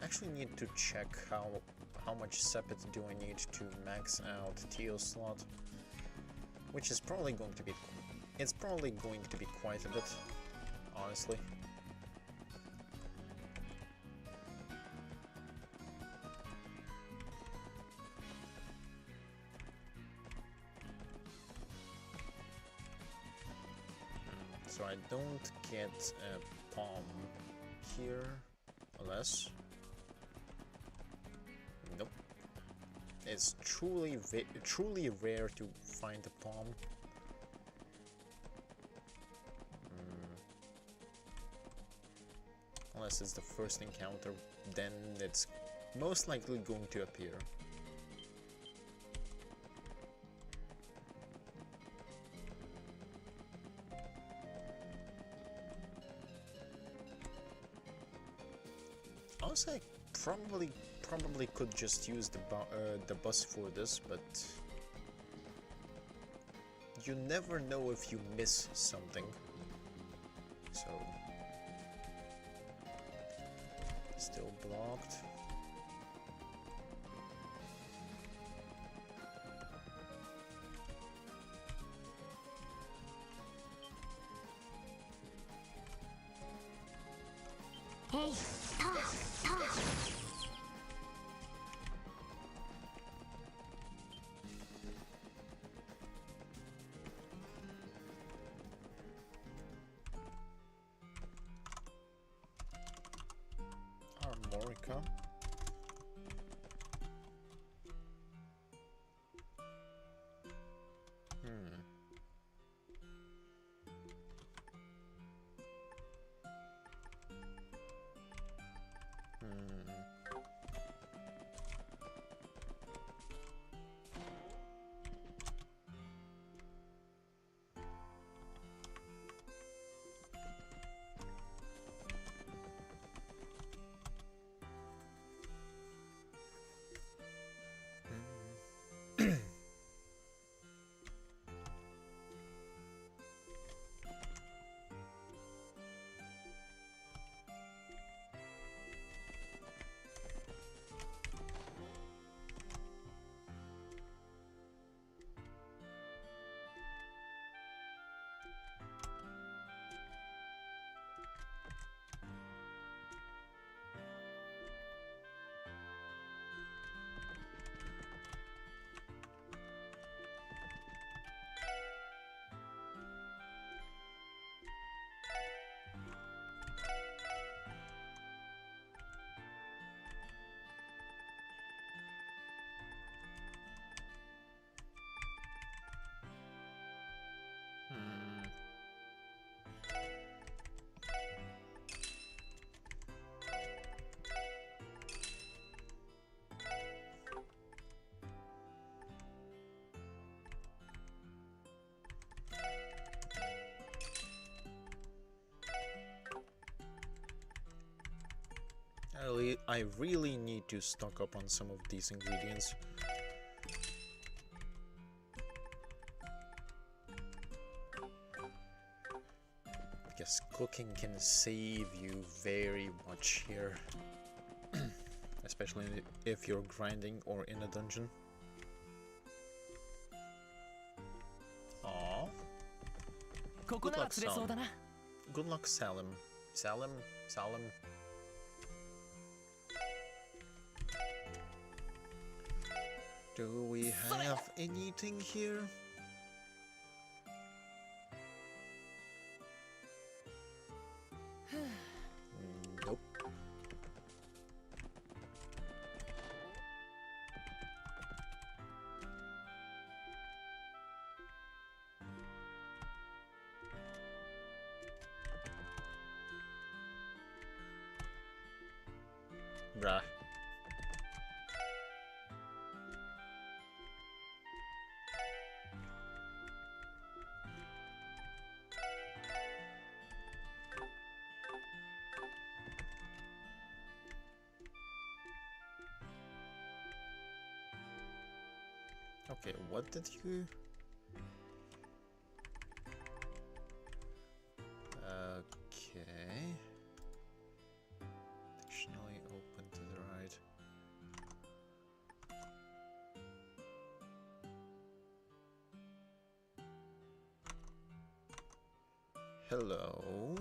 I actually need to check how much Sepet do I need to max out Teo slot, which is probably going to be... It's probably going to be quite a bit, honestly. So I don't get a palm here, unless... Nope. It's truly rare to find a palm. Unless it's the first encounter, then it's most likely going to appear. Honestly, I probably could just use the bus for this, but you never know if you miss something. So still blocked. Hey, ta, ta. vodka. I really need to stock up on some of these ingredients. Because cooking can save you very much here. Especially if you're grinding or in a dungeon. Aww. Good luck, Salim. Good luck, Salim. Salim? Salim? Do we have anything here? Nope. Bruh. Okay, what did you... Okay... Dictionary open to the right. Hello?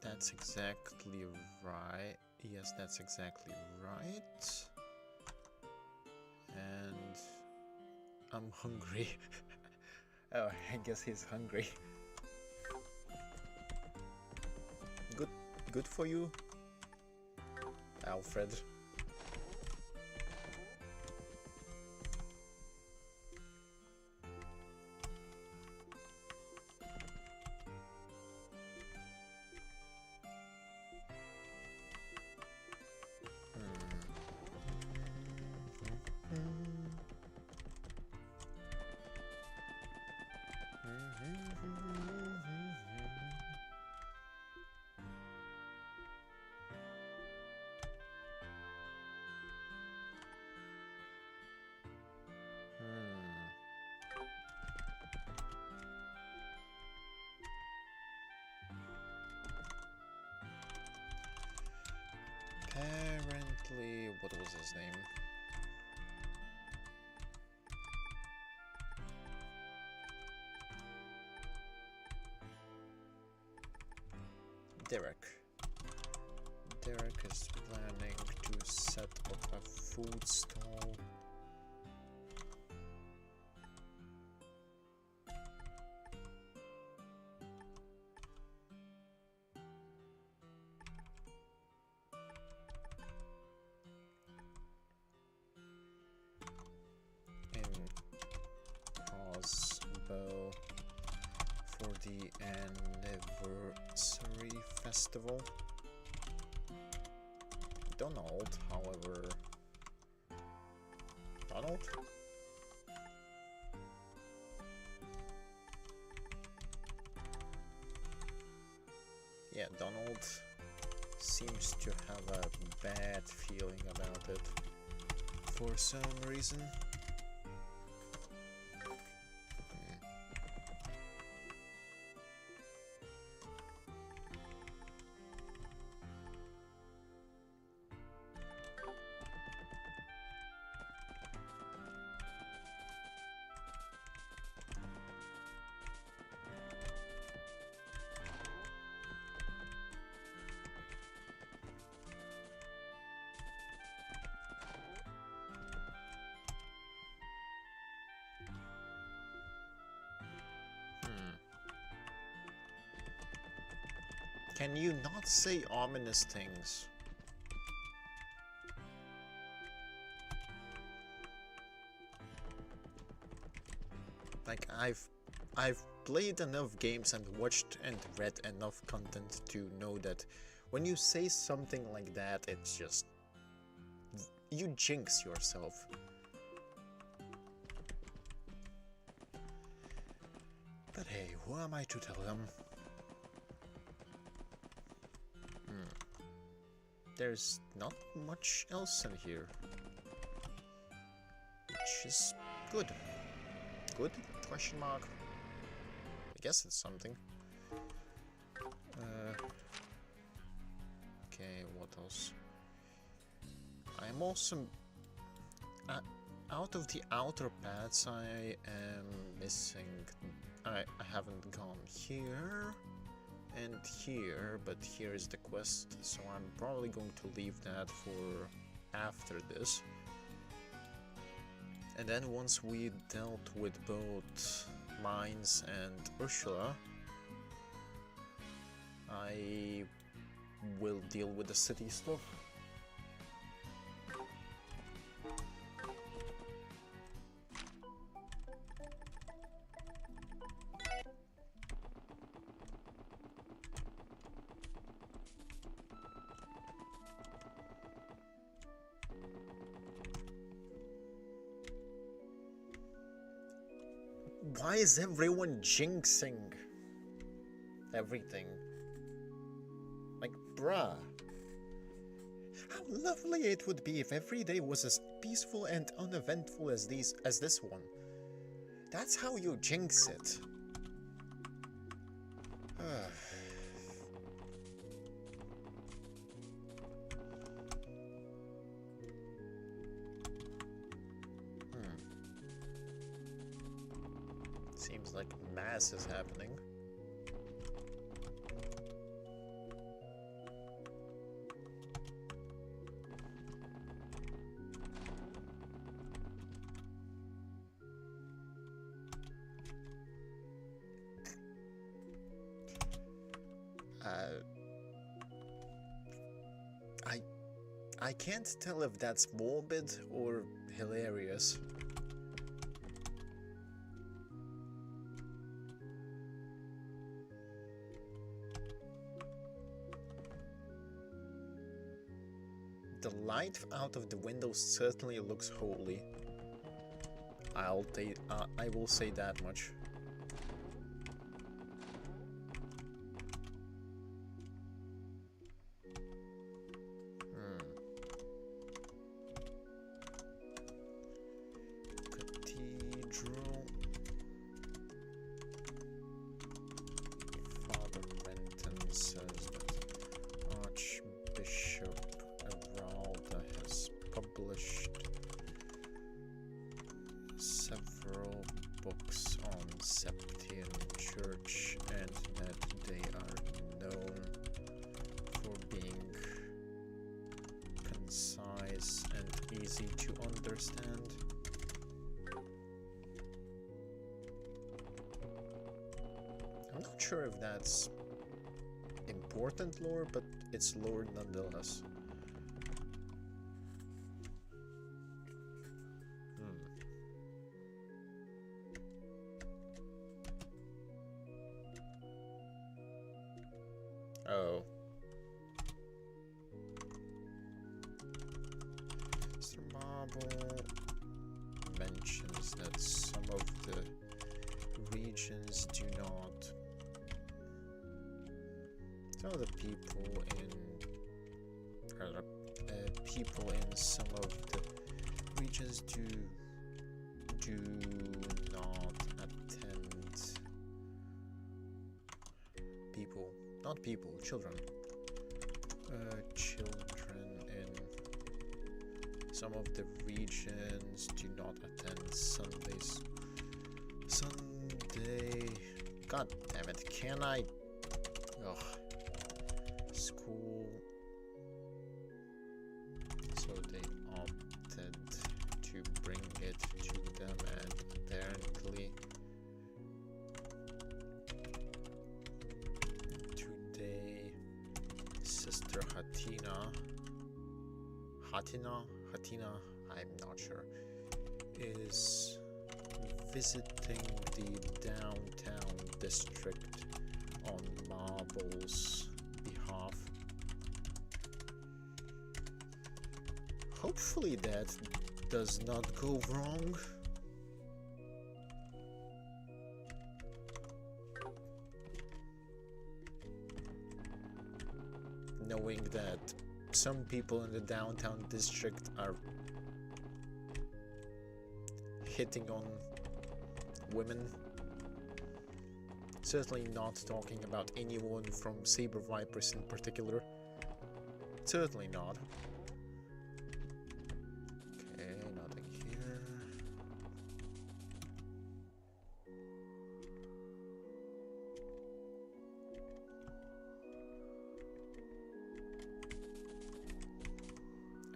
That's exactly right. Yes, that's exactly right. And I'm hungry. Oh, I guess he's hungry. Good for you, Alfred. Apparently, what was his name? Derek. Derek is planning to set up a food stall. for the anniversary festival. Donald, however... Donald? Yeah, Donald seems to have a bad feeling about it for some reason. Can you not say ominous things? Like, I've played enough games and watched and read enough content to know that when you say something like that, it's just... you jinx yourself. But hey, who am I to tell them? There's not much else in here, which is good. Good? Question mark. I guess it's something. Okay, what else? I'm also... out of the outer paths, I am missing... I haven't gone here and here, but here is the quest, so I'm probably going to leave that for after this. And then once we dealt with both Mines and Ursula, I will deal with the city stuff. Why is everyone jinxing everything? Like, bruh. How lovely it would be if every day was as peaceful and uneventful as this one. That's how you jinx it. Seems like mass is happening. I can't tell if that's morbid or hilarious. The light out of the window certainly looks holy. I will say that much. Cathedral. Father Renton says that Archbishop has published several books on Septian Church and that they are known for being concise and easy to understand. I'm not sure if that's important lore, but it's lore nonetheless. So, Mr. Marble mentions that some of the regions do not. Some of the people in some of the regions do not attend. Children. Children in some of the regions do not attend Sundays. Sunday. God damn it! Can I? Ugh. School. So they opted to bring it to them, and apparently today Sister Hatina, I'm not sure, is visiting the downtown district on Marble's behalf. Hopefully that does not go wrong. Knowing that some people in the downtown district are hitting on women. Certainly not talking about anyone from Saber Vipers in particular. Certainly not. Okay, nothing here.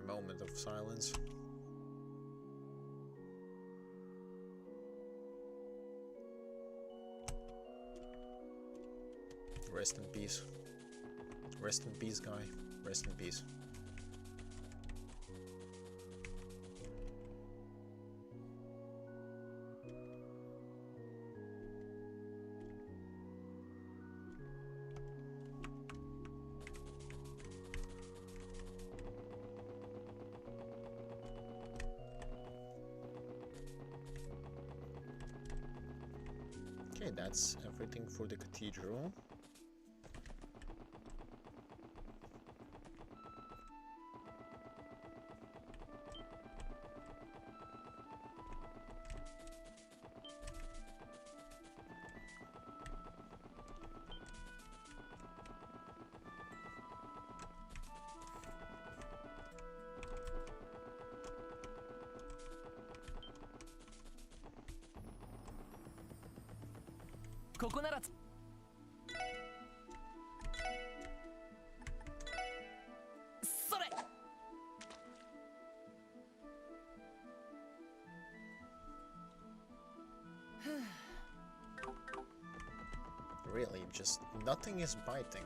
A moment of silence. Rest in peace. Rest in peace, guy. Rest in peace. Okay, that's everything for the cathedral. Really, just nothing is biting.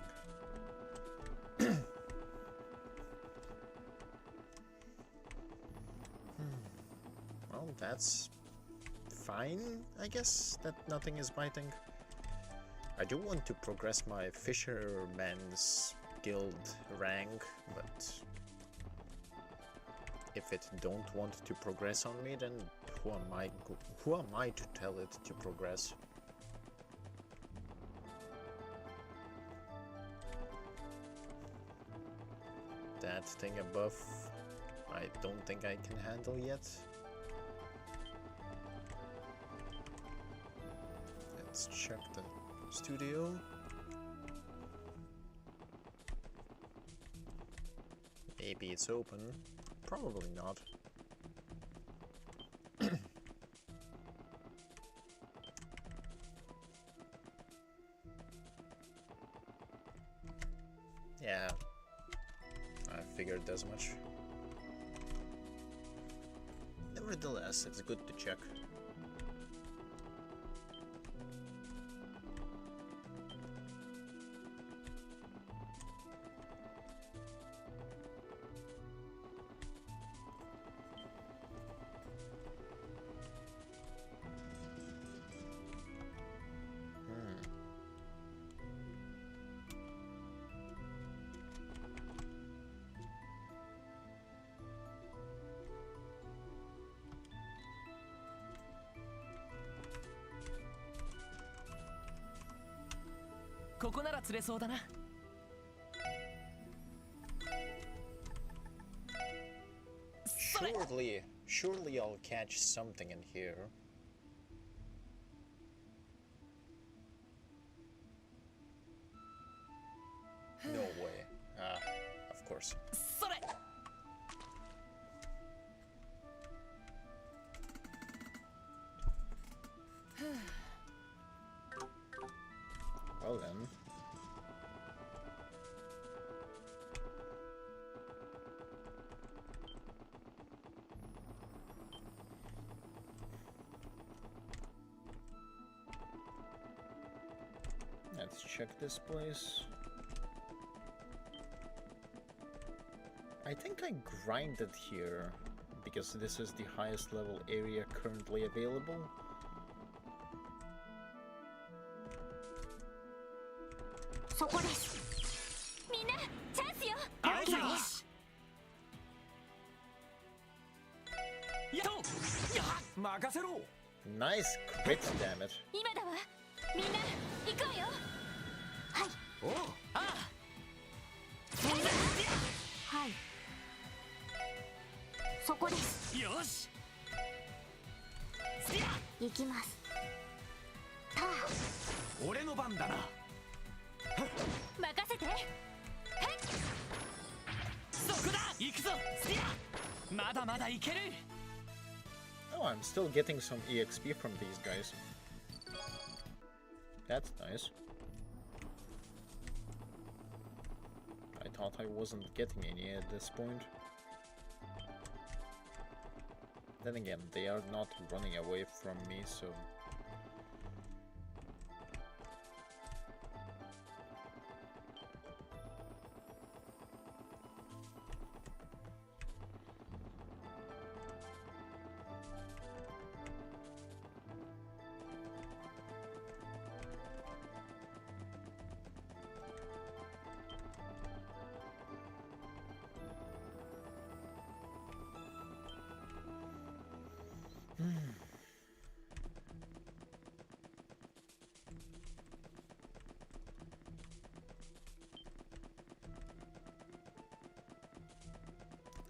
Well, that's fine, I guess, that nothing is biting. I do want to progress my Fisherman's Guild rank, but if it don't want to progress on me, then who am I to tell it to progress? That thing above, I don't think I can handle yet. Let's check the studio. Maybe it's open. Probably not. Yeah, I figured as much. Nevertheless, it's good to check. ここなら釣れそうだな。Surely I'll catch something in here. No way. Ah, of course. それ。Well then. Let's check this place. I think I grinded here because this is the highest level area currently available. Nice crit, damn it. 今だわ。みんな行くわよ。はい。おう。ああ。はい。そこです。よし。行きます。たあ。俺の番だな。任せて。はい。そこだ。行くぞ。まだまだいける。Oh, I'm still getting some EXP from these guys. That's nice. I thought I wasn't getting any at this point. Then again, they are not running away from me, so...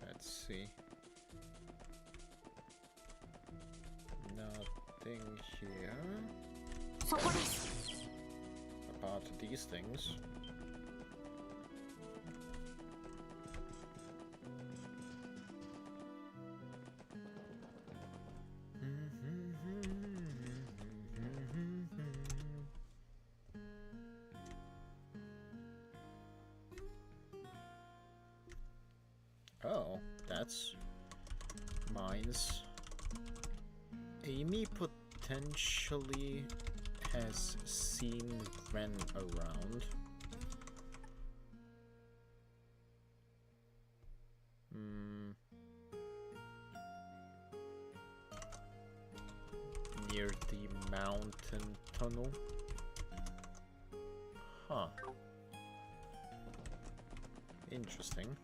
Let's see. Nothing here. About these things. Oh, that's mines. Amy potentially has seen Ren around. Near the mountain tunnel. Huh. Interesting.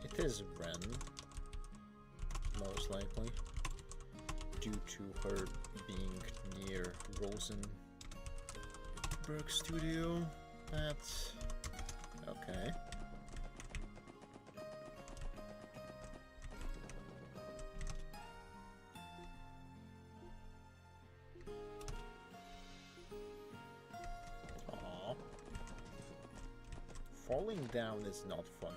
It is Ren, most likely, due to her being near Rosenberg Studio. That's okay. Aww. Falling down is not fun.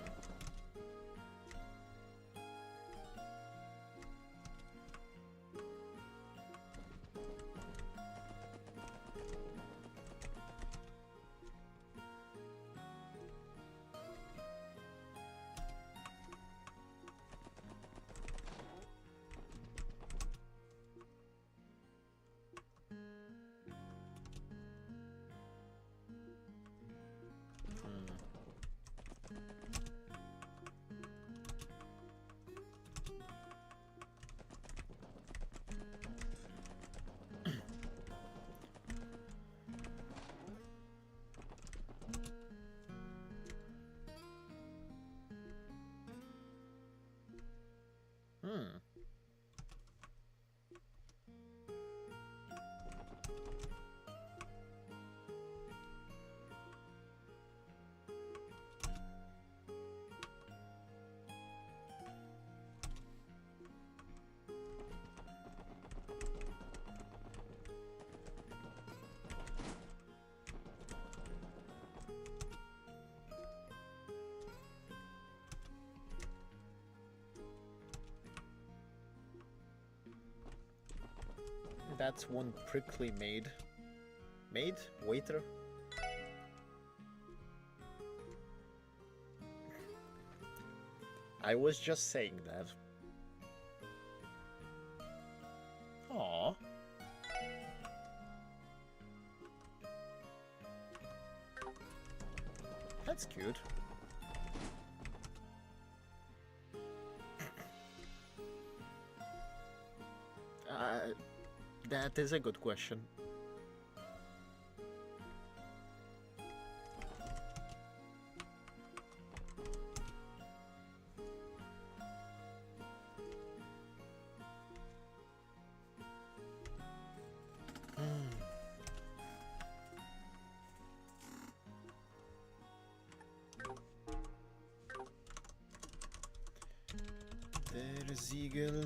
That's one prickly maid. Maid? Waiter? I was just saying that. Aww. That's cute. That is a good question. There's Eagle.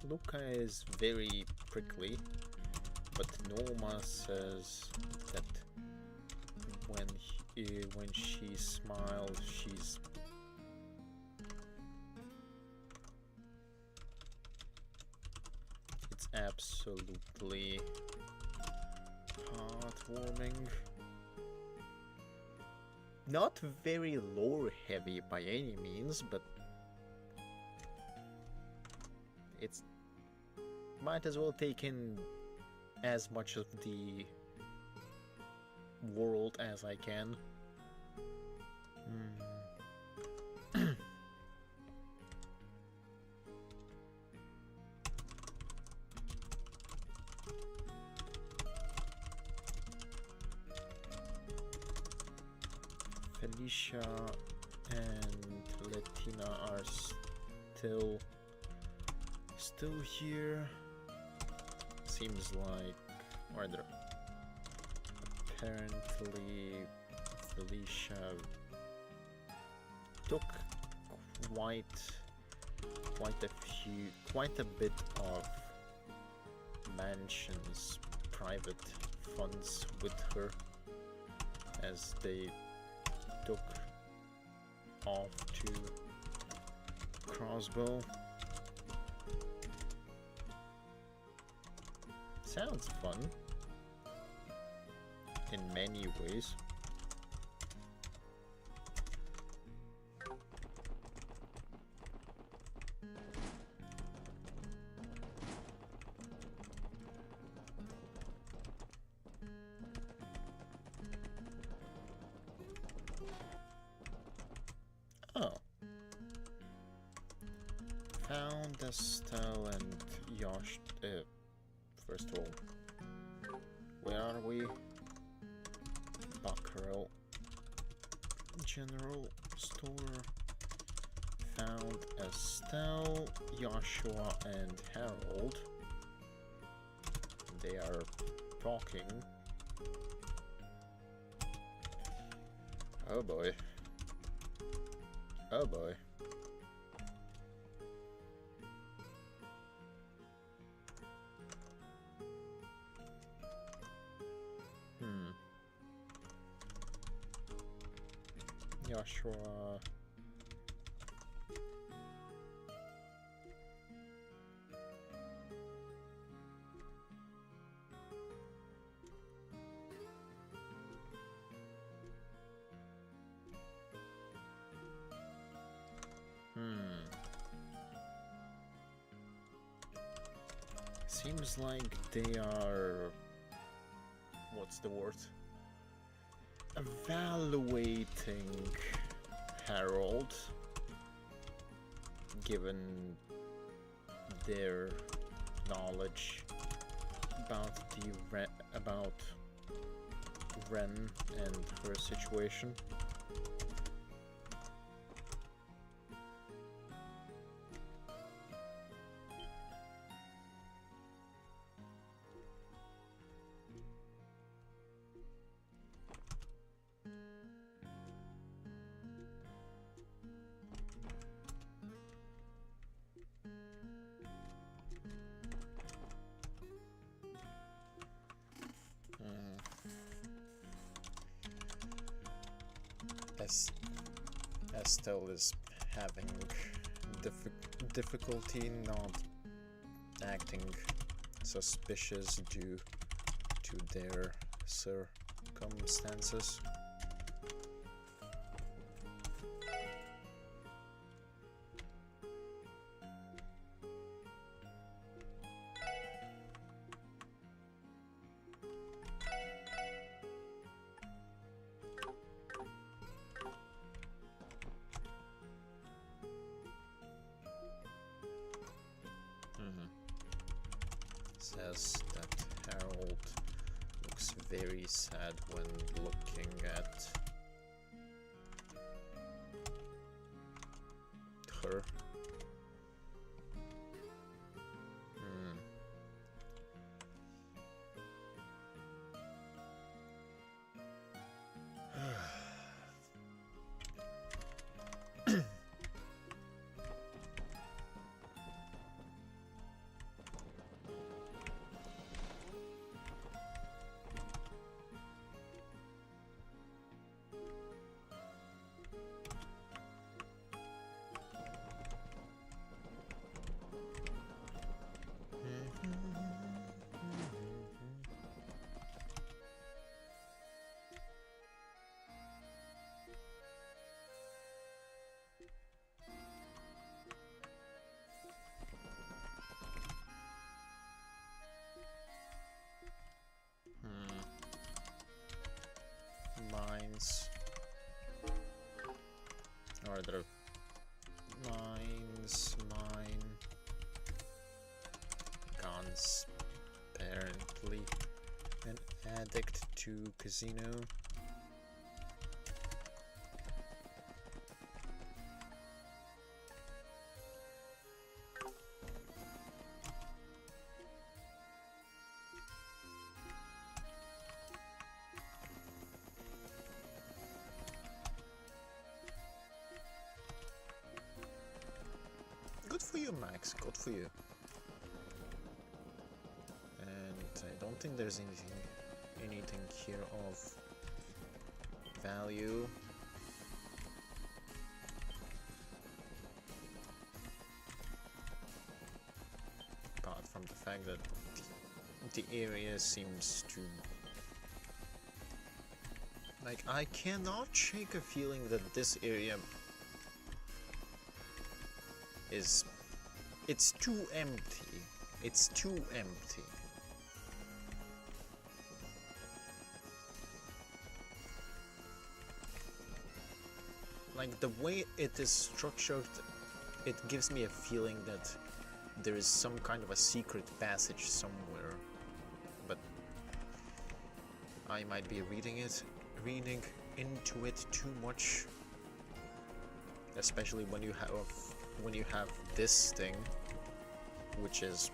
Luca is very prickly, but Norma says that when she smiles, it's absolutely heartwarming. Not very lore heavy by any means, but it's might as well take in as much of the world as I can. Felicia and Latina are still here. Seems like, or they're apparently Felicia took quite a bit of Mansion's private funds with her as they took off to Crossbow. Sounds fun in many ways. Oh. Found Estelle and Yosh. First of all, where are we? Buckarel General Store. Found Estelle, Joshua, and Harold. They are talking. Oh boy. Oh boy. Joshua. Seems like they are... what's the word? Evaluating Harold, given their knowledge about about Ren and her situation. Estelle is having difficulty not acting suspicious due to their circumstances. Says that Harold looks very sad when looking at her. Mines. Are there mines? Mine. Guns. Apparently. An addict to casino. Good for you, Max. Good for you. And I don't think there's anything here of value. Apart from the fact that the area seems to... Like, I cannot shake a feeling that this area is... It's too empty. It's too empty. Like, the way it is structured, it gives me a feeling that there is some kind of a secret passage somewhere. But I might be reading into it too much. Especially when you have this thing, which is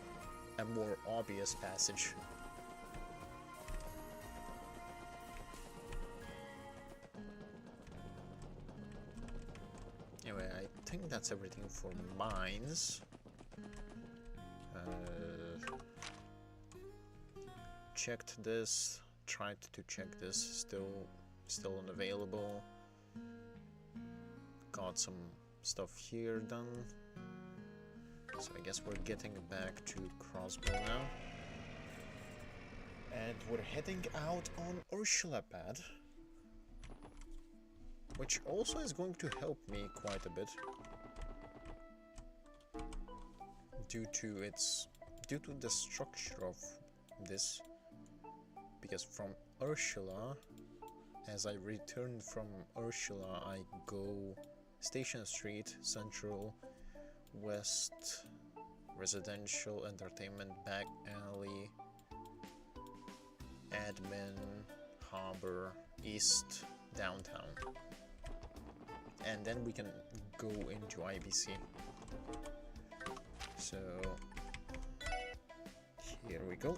a more obvious passage. Anyway, I think that's everything for mines. Checked this, tried to check this, still unavailable. Got some stuff here done. So I guess we're getting back to Crossbow now. And we're heading out on Ursula-Pad, which also is going to help me quite a bit. Due to the structure of this. Because from Ursula, as I return from Ursula, I go Station Street, Central, West, Residential, Entertainment, Back Alley, Admin, Harbor, East, Downtown. And then we can go into IBC. So, here we go.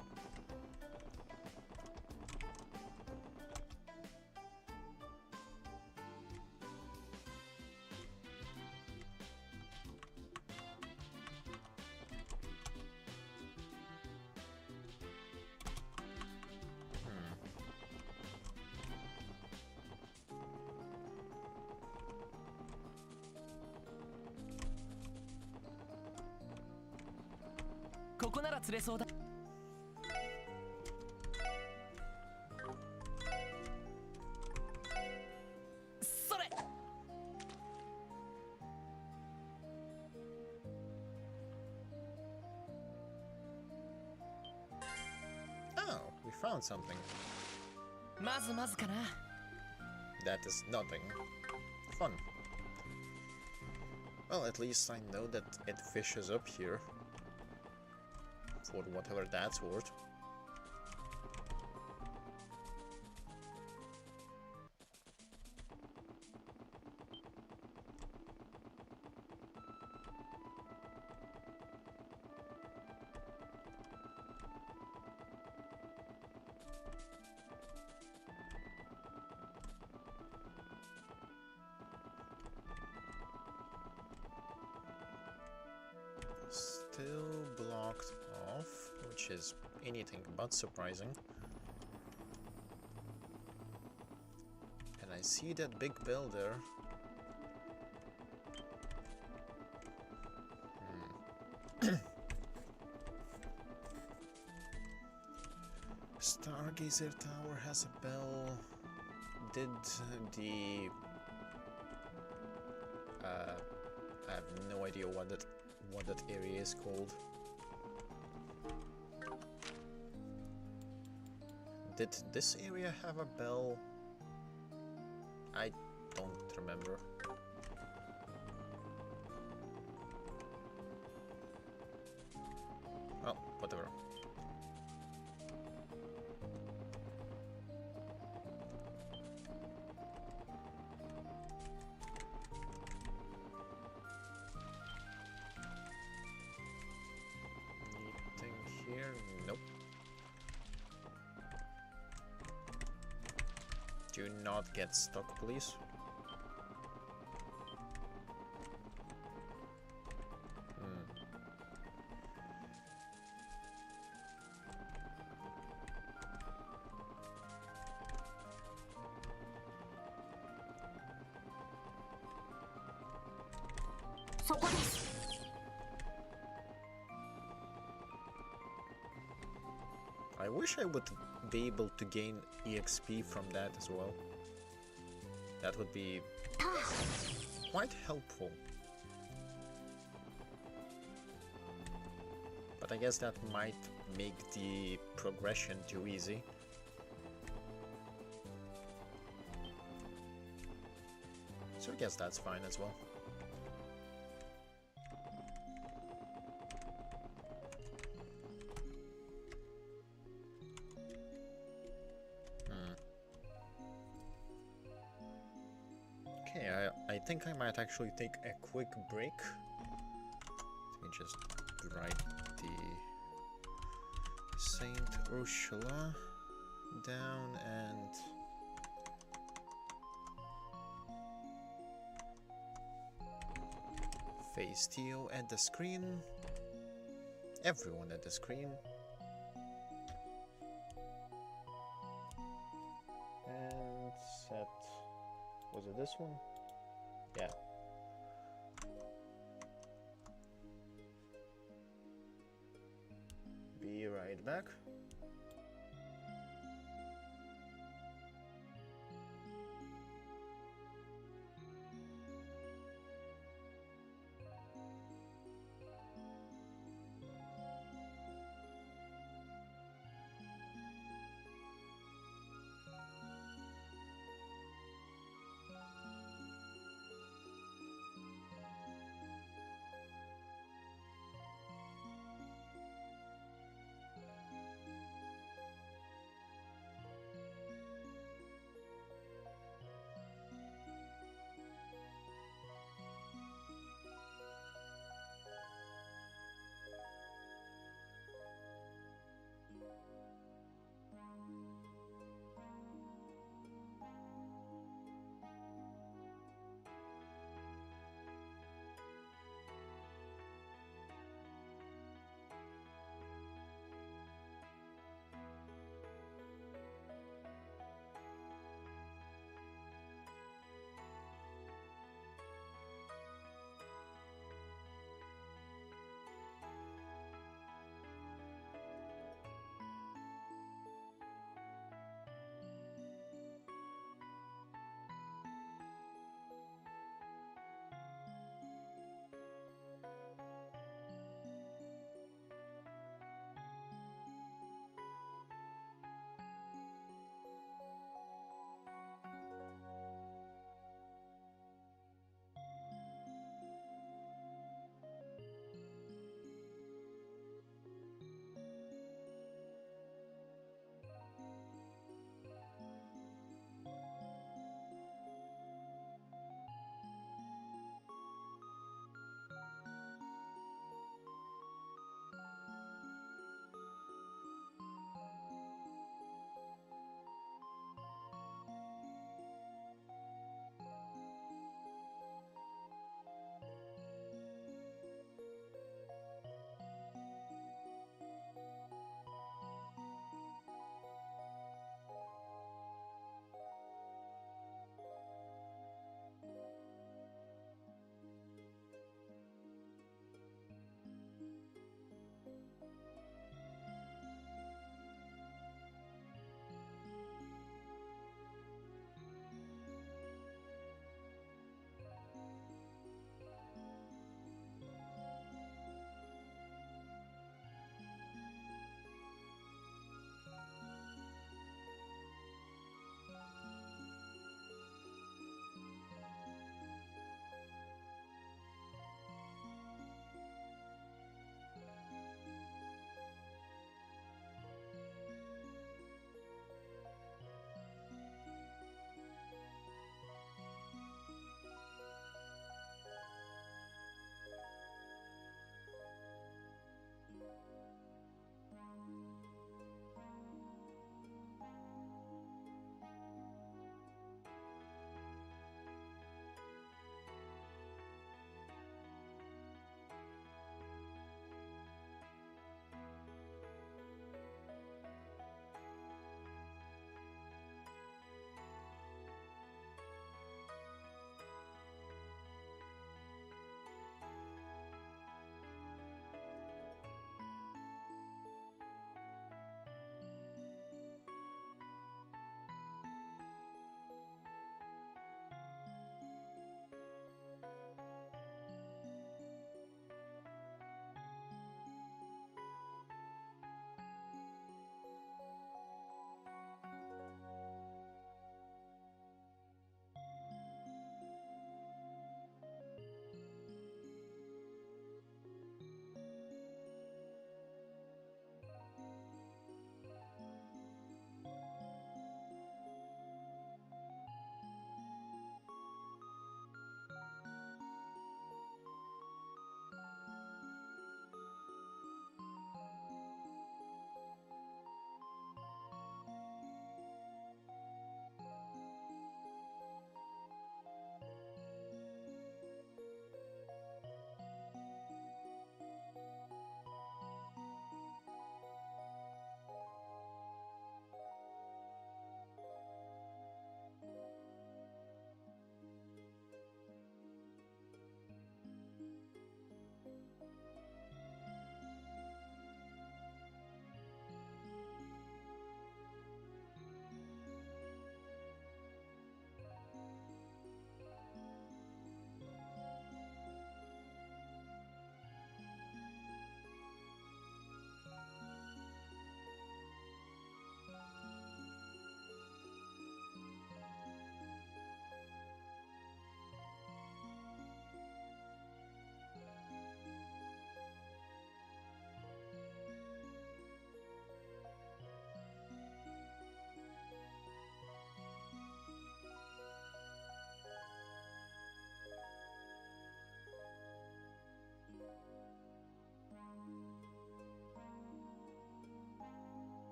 こなら釣れそうだ。それ。Oh, we found something. まずまずかな。 That is nothing. Fun. Well, at least I know that it fishes up here. For whatever that's worth. Still blocked off, which is anything but surprising. And I see that big builder. Stargazer Tower has a bell. Did the... I have no idea what that area is called. Did this area have a bell? I don't remember. Well, whatever. Here? Nope. Do not get stuck, please. I wish I would be able to gain EXP from that as well. That would be quite helpful. But I guess that might make the progression too easy. So I guess that's fine as well. I think I might actually take a quick break. Let me just write the Saint Ursula down and face Theo at the screen. Everyone at the screen. And set... was it this one? Yeah. Be right back.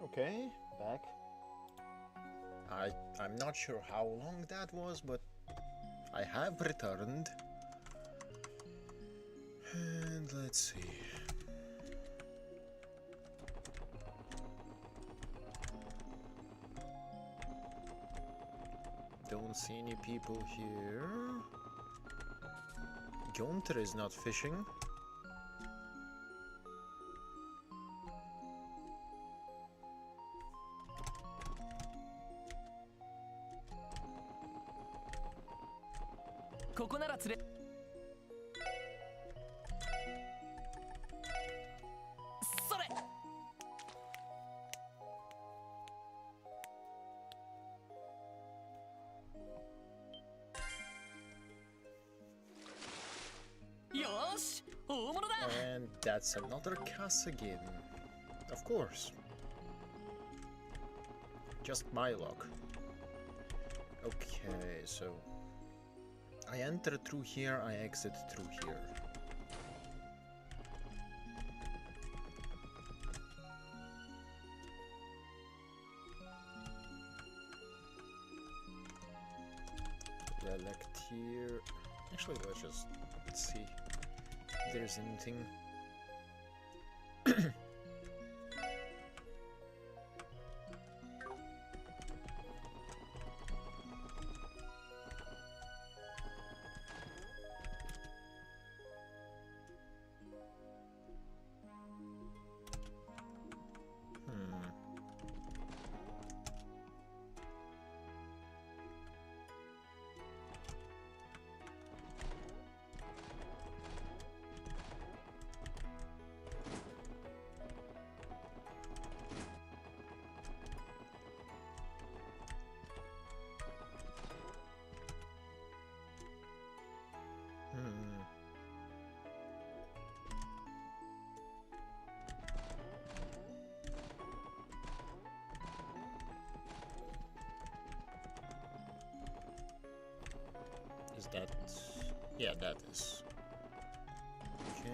Okay, back. I'm not sure how long that was, but I have returned. And let's see. Don't see any people here. Gunther is not fishing. And that's another Kasagin. Of course. Just my luck. Okay, so I enter through here, I exit through here. Select here. Actually, let's just see if there's anything. Is that... yeah, that is. Okay.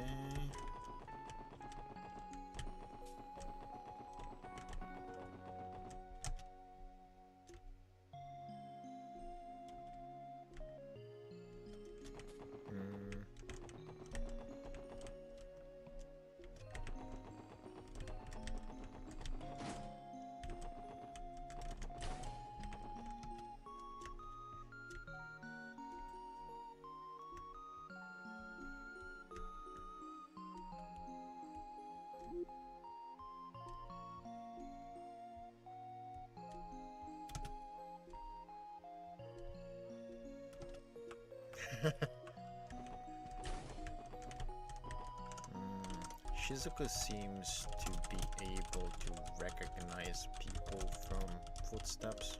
Shizuka seems to be able to recognize people from footsteps.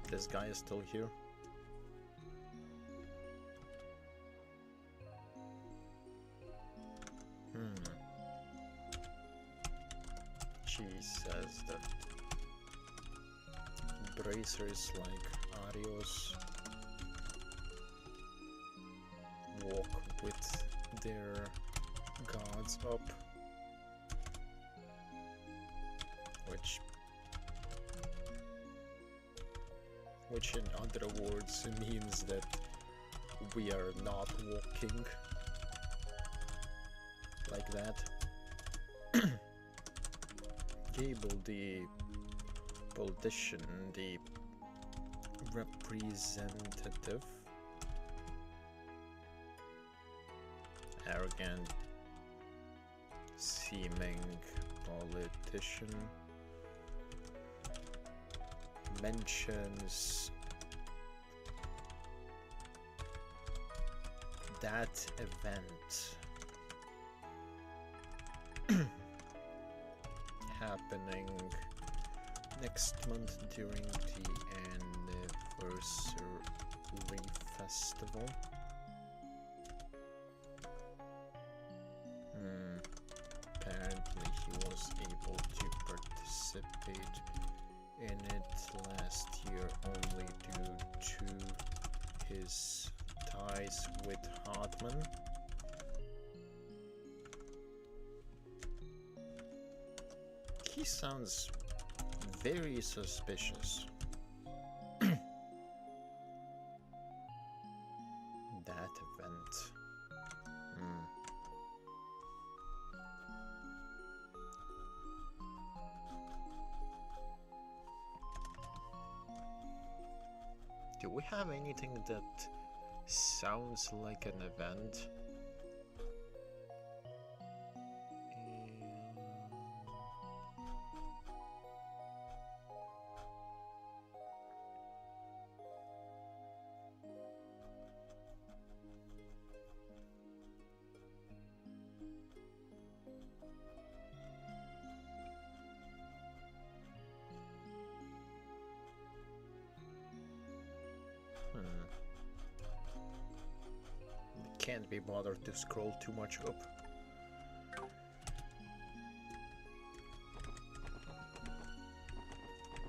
This guy is still here. She says that bracers like Arios walk with their guards up, which in other words means that we are not walking like that. Gable, the politician, the representative, arrogant seeming politician, mentions that event happening next month during the anniversary festival. Apparently he was able to participate in it last year only due to his ties with Hartman. He sounds very suspicious. That event. Do we have anything that sounds like an event? Can't be bothered to scroll too much up.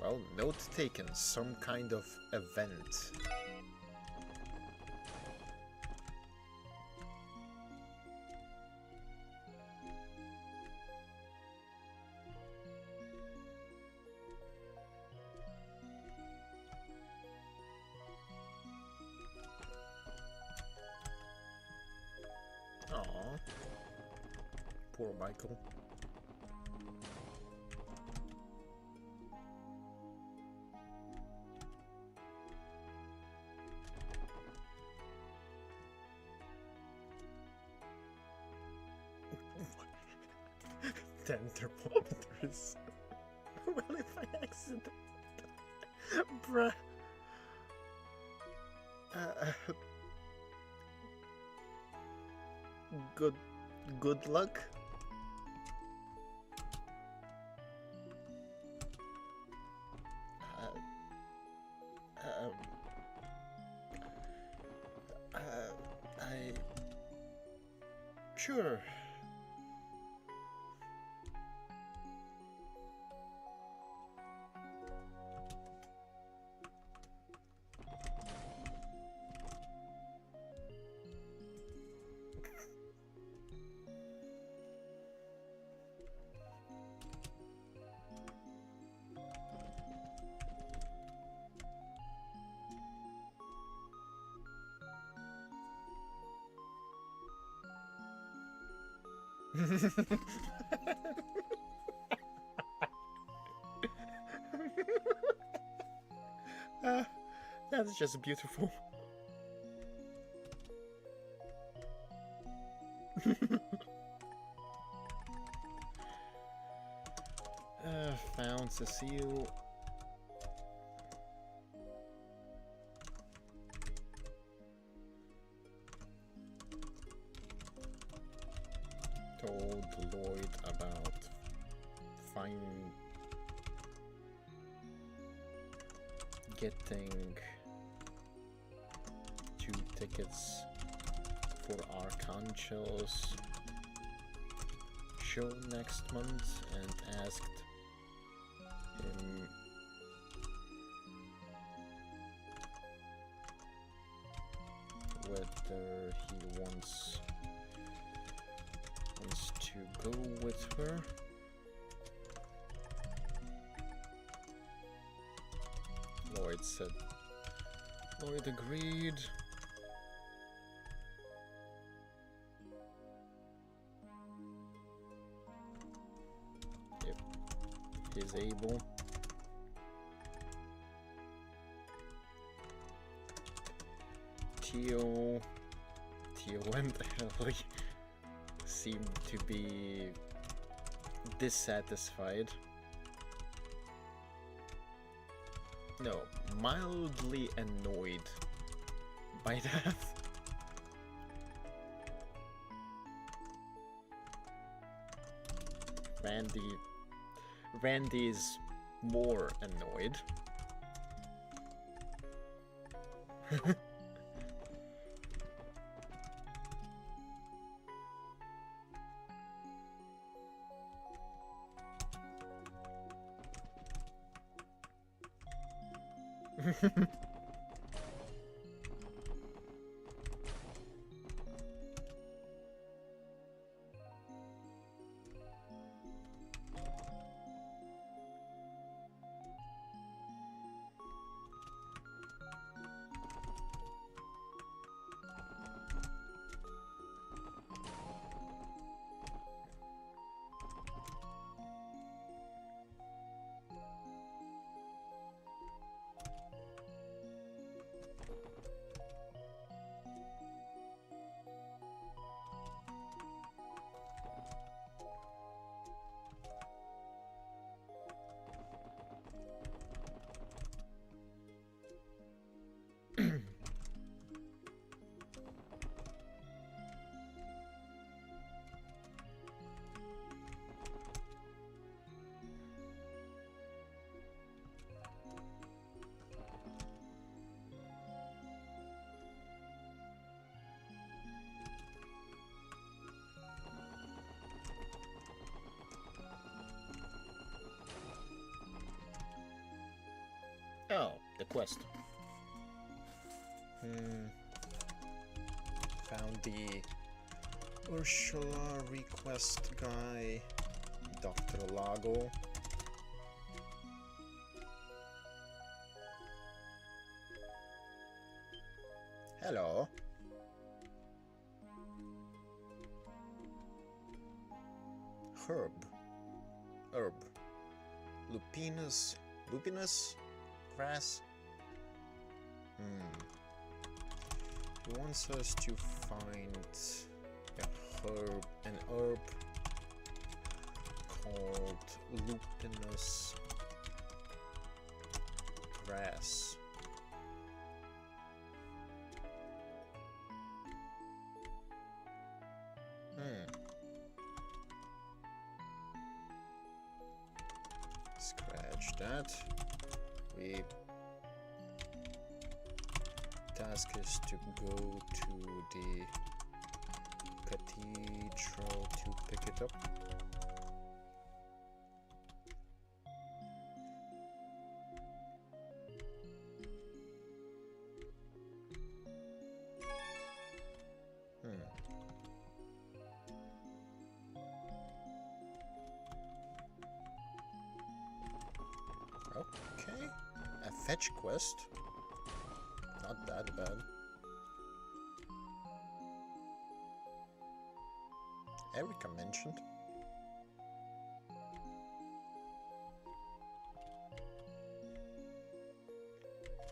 Well, note taken, some kind of event. Aww. Poor Michael. Tenderpopters. Well, if I accident. Bruh. Good luck. Sure. That's just beautiful. Found Cecile. Told Lloyd about getting 2 tickets for Archangel's show next month and asked him whether he wants to go with her. Lloyd agreed. If he's able. Theo and Ellie seem to be dissatisfied. No, mildly annoyed by that. Randy is more annoyed. the quest. Found the Ursula request guy, Dr. Lago. Hello. Herb. Lupinus grass. He wants us to find an herb called Lupinus grass. Scratch that. Task is to go to the cathedral to pick it up. Okay, a fetch quest. Not that bad. Erica mentioned.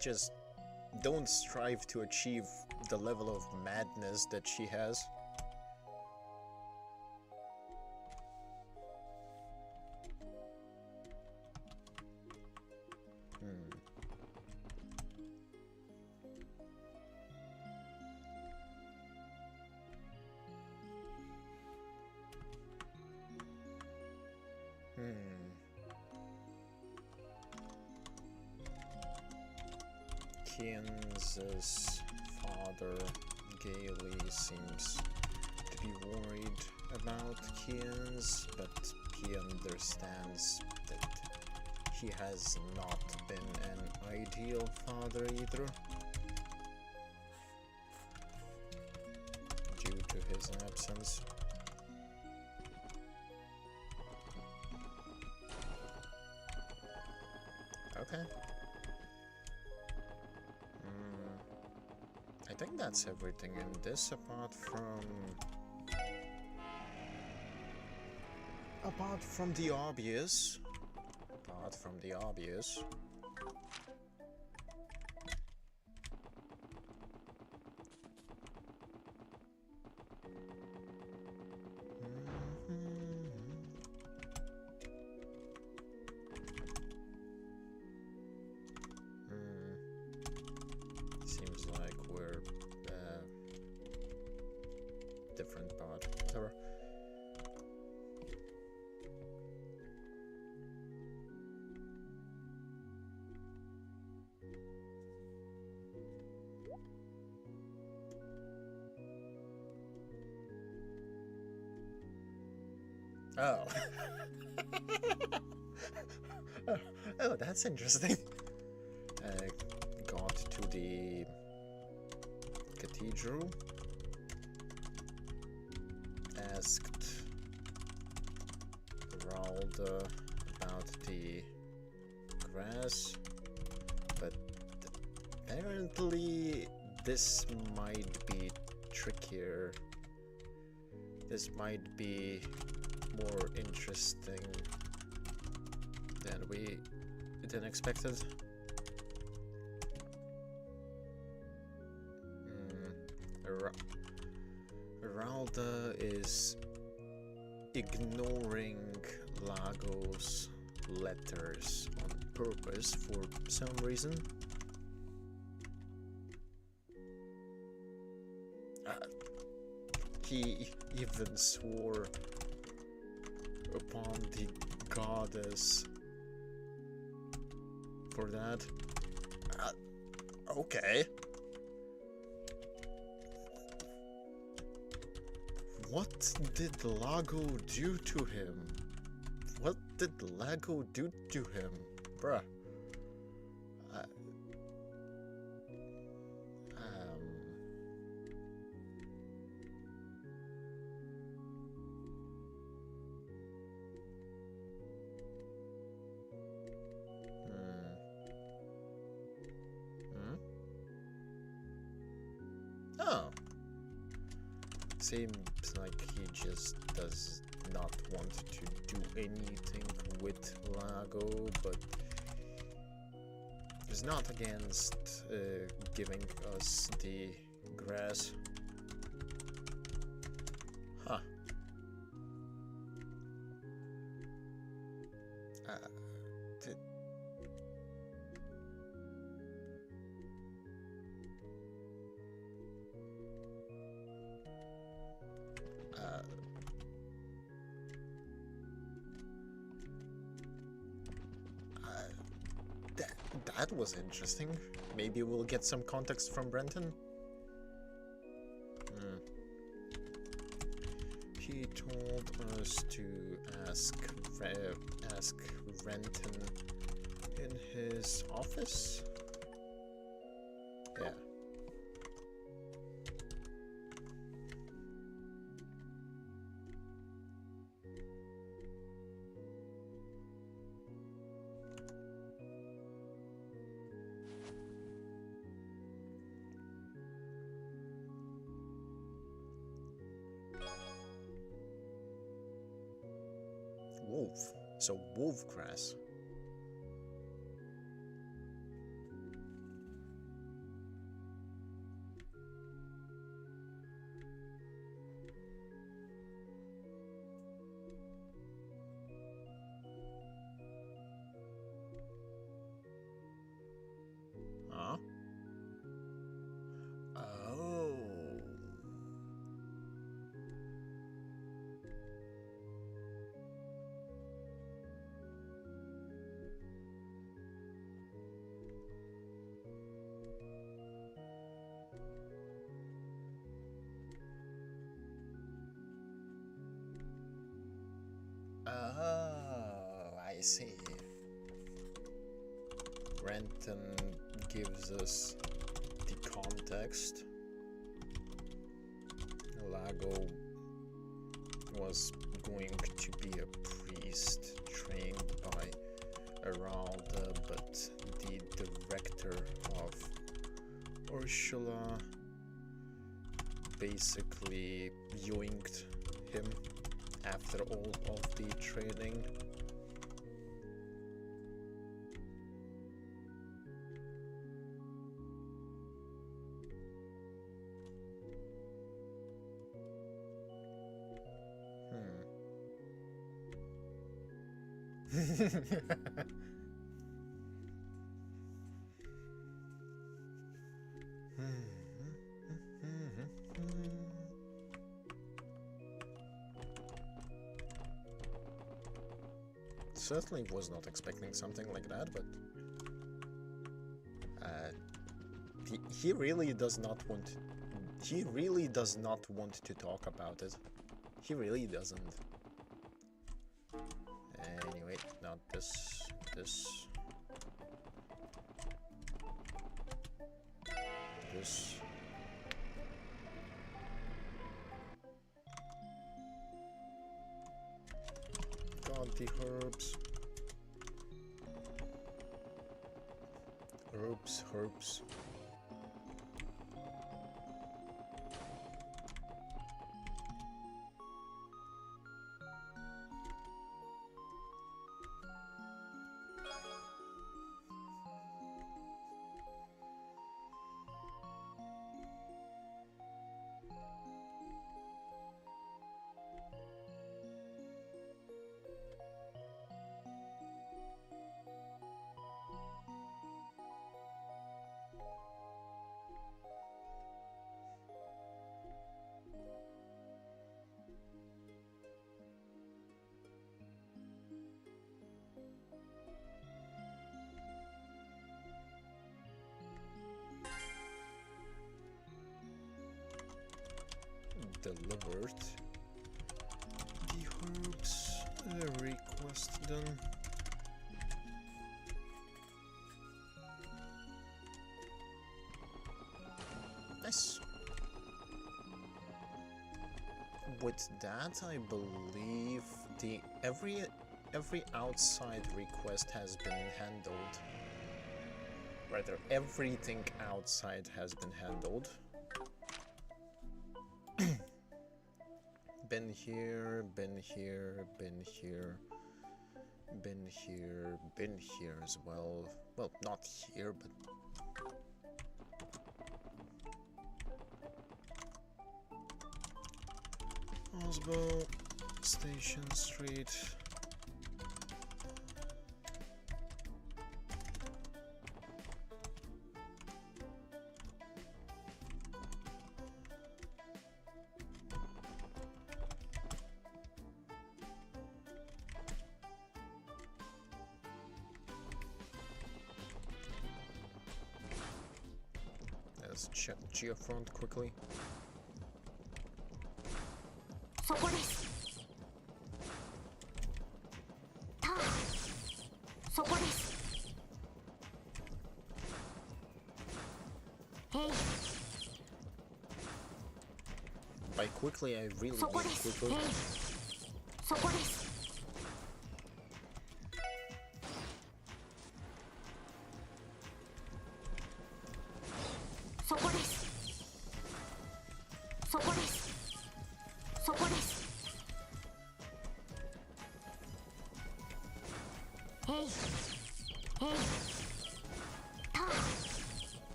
Just don't strive to achieve the level of madness that she has. Kian's father, Gailey, seems to be worried about Kian's, but he understands that he has not been an ideal father either, due to his absence. Okay. I think that's everything in this, apart from the obvious. Seems like we're different, but whatever. Oh. Oh, that's interesting. Got to the cathedral, asked Ralda about the grass, but apparently this might be trickier. This might be more interesting than expected. Ralda is ignoring Lago's letters on purpose for some reason. He even swore upon the goddess for that. Okay. What did Lago do to him? What did Lago do to him? Bruh. Oh. Seems like he just does not want to do anything with Lago, but is not against giving us the grass. Huh. Did... That was interesting. Maybe we'll get some context from Brenton. He told us to ask Renton in his office. Yeah. Wolf. So wolf grass. Huh? Oh. Oh, I see. Renton gives us the context. Lago was going to be a priest trained by Aralda, but the director of Ursula basically yoinked him after all of the training. Certainly was not expecting something like that, but he really does not want. He really does not want to talk about it. He really doesn't. Anyway, not this. This. This. Got the herbs. Herbs. Delivered the herbs request done. Nice. With that, I believe the every outside request has been handled. Rather, everything outside has been handled. been here, been here, been here, been here, been here as well. Well, not here, but... Osbo, Station Street. Let's check Geofront quickly. そこです。ターン。そこです。ヘイ。 By quickly, I really そこ mean です。 quickly. ヘイ。そこです。そこです。そこです。そこです。ヘイ。ヘイ。ターン。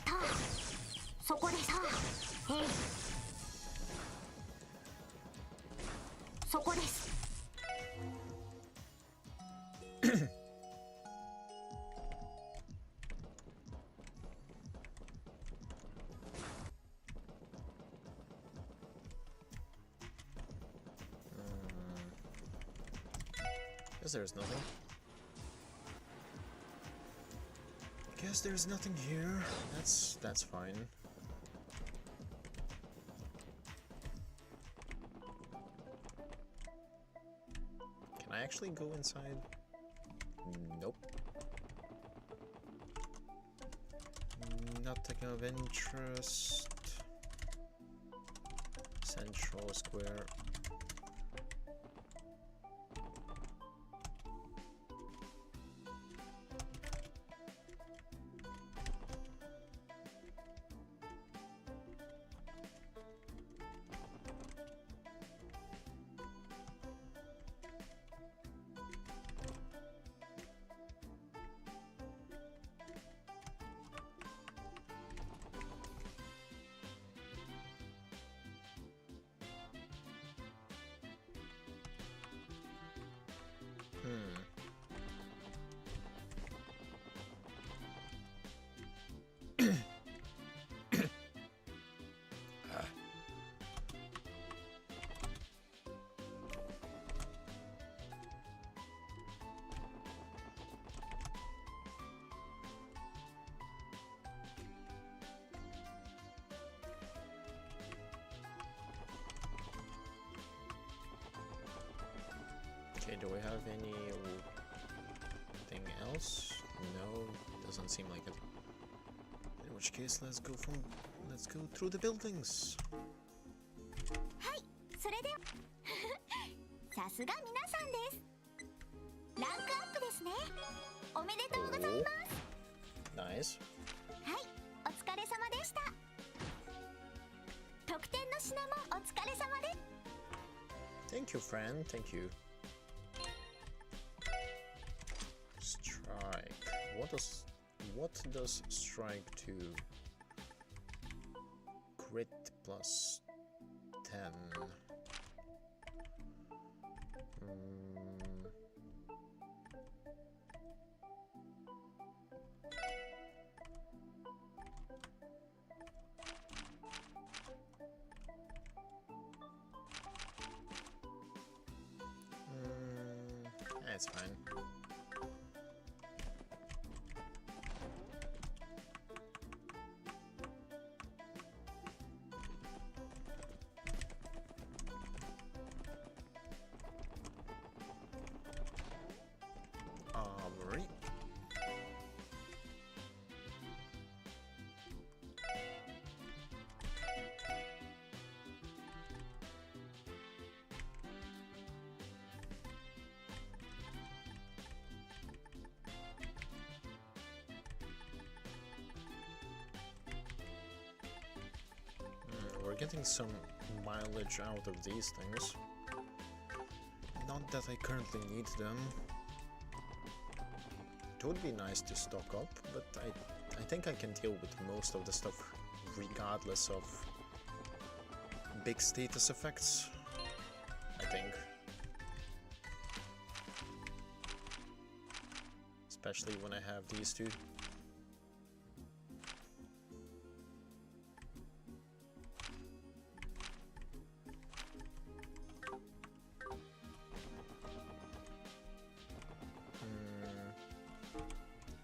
ターン。そこです。ターン。ヘイ。そこです。Guess there's nothing. Guess there's nothing here. That's fine. Can I actually go inside? Nope. Nothing of interest. Central Square. Okay, do we have anything else? No, doesn't seem like it. In which case, let's go through the buildings. はい、それではさすが皆さんです。ランクアップですね。おめでとうございます。 Nice. はい、お疲れ様でした。得点の品もお疲れ様で。 Thank you, friend. Thank you. Strike. What does strike to? Crit plus 10. That's fine. Alright. we're getting some mileage out of these things. Not that I currently need them. It would be nice to stock up, but I think I can deal with most of the stuff regardless of big status effects, I think. Especially when I have these two.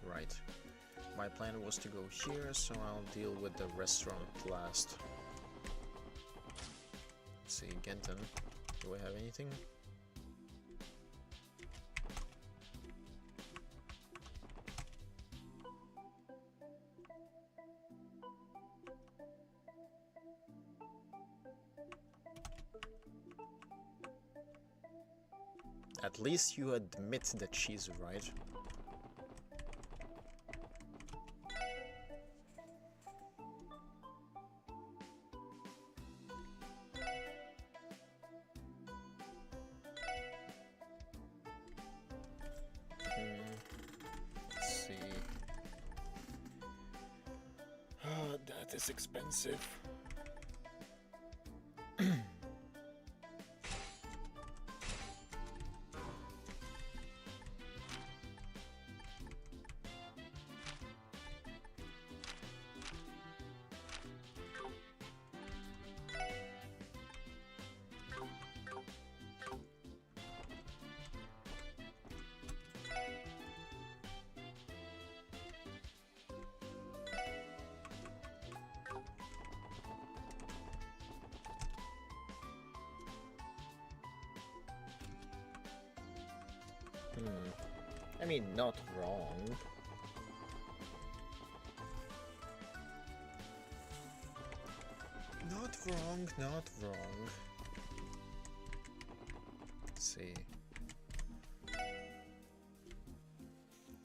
Right. My plan was to go here, so I'll deal with the restaurant last. Let's see, Genton. Do I have anything? At least you admit that she's right. Let's see. Oh, that is expensive. I mean, not wrong. Not wrong, not wrong. Let's see.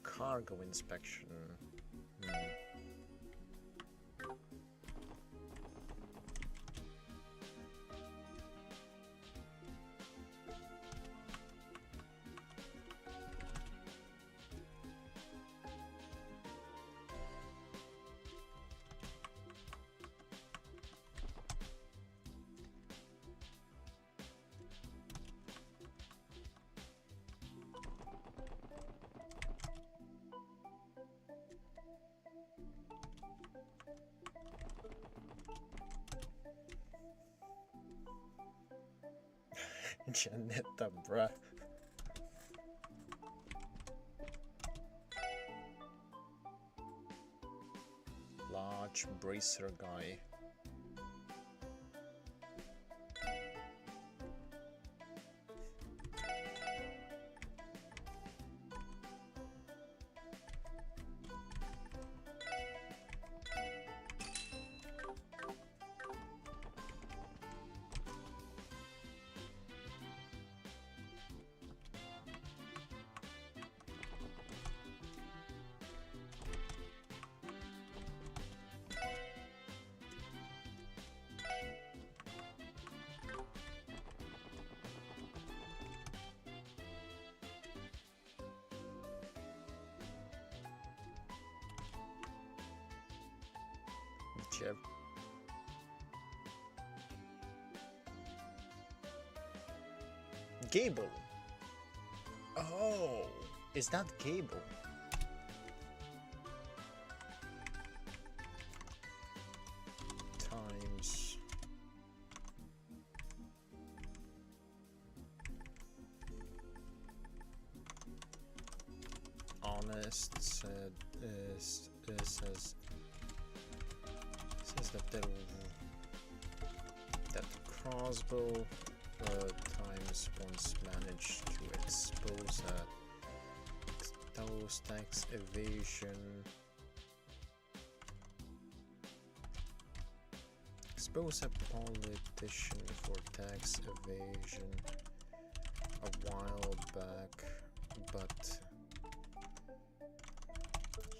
Cargo inspection. Janetta, bruh. Large bracer guy. Jeff. Gable. Oh, is that Gable? Times. Honest said says that crossbow times once managed to expose tax evasion. Expose a politician for tax evasion a while back, but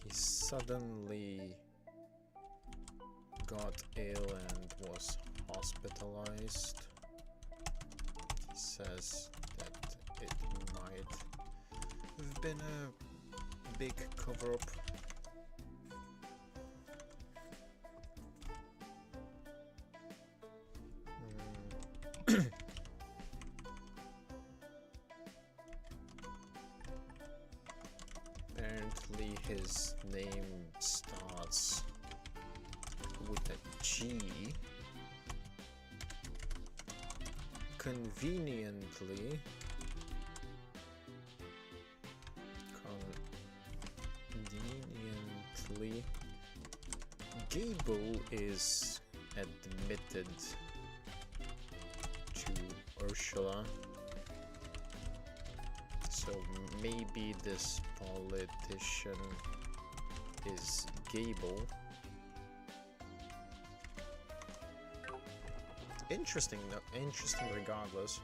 he suddenly got ill and was hospitalized. He says that it might have been a big cover-up. Apparently his name starts with a G. Conveniently, Gable is admitted to Ursula. So maybe this politician is Gable. Interesting regardless.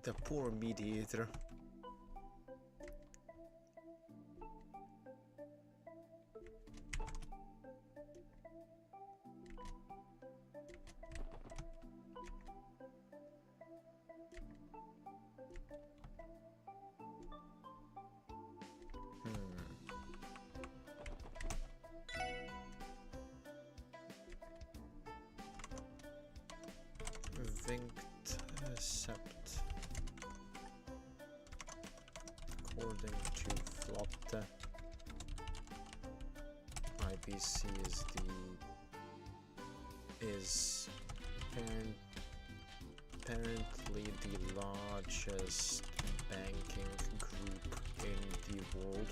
The poor mediator. Vinct-Sept. According to Flotte, IBC is apparently the largest banking group in the world.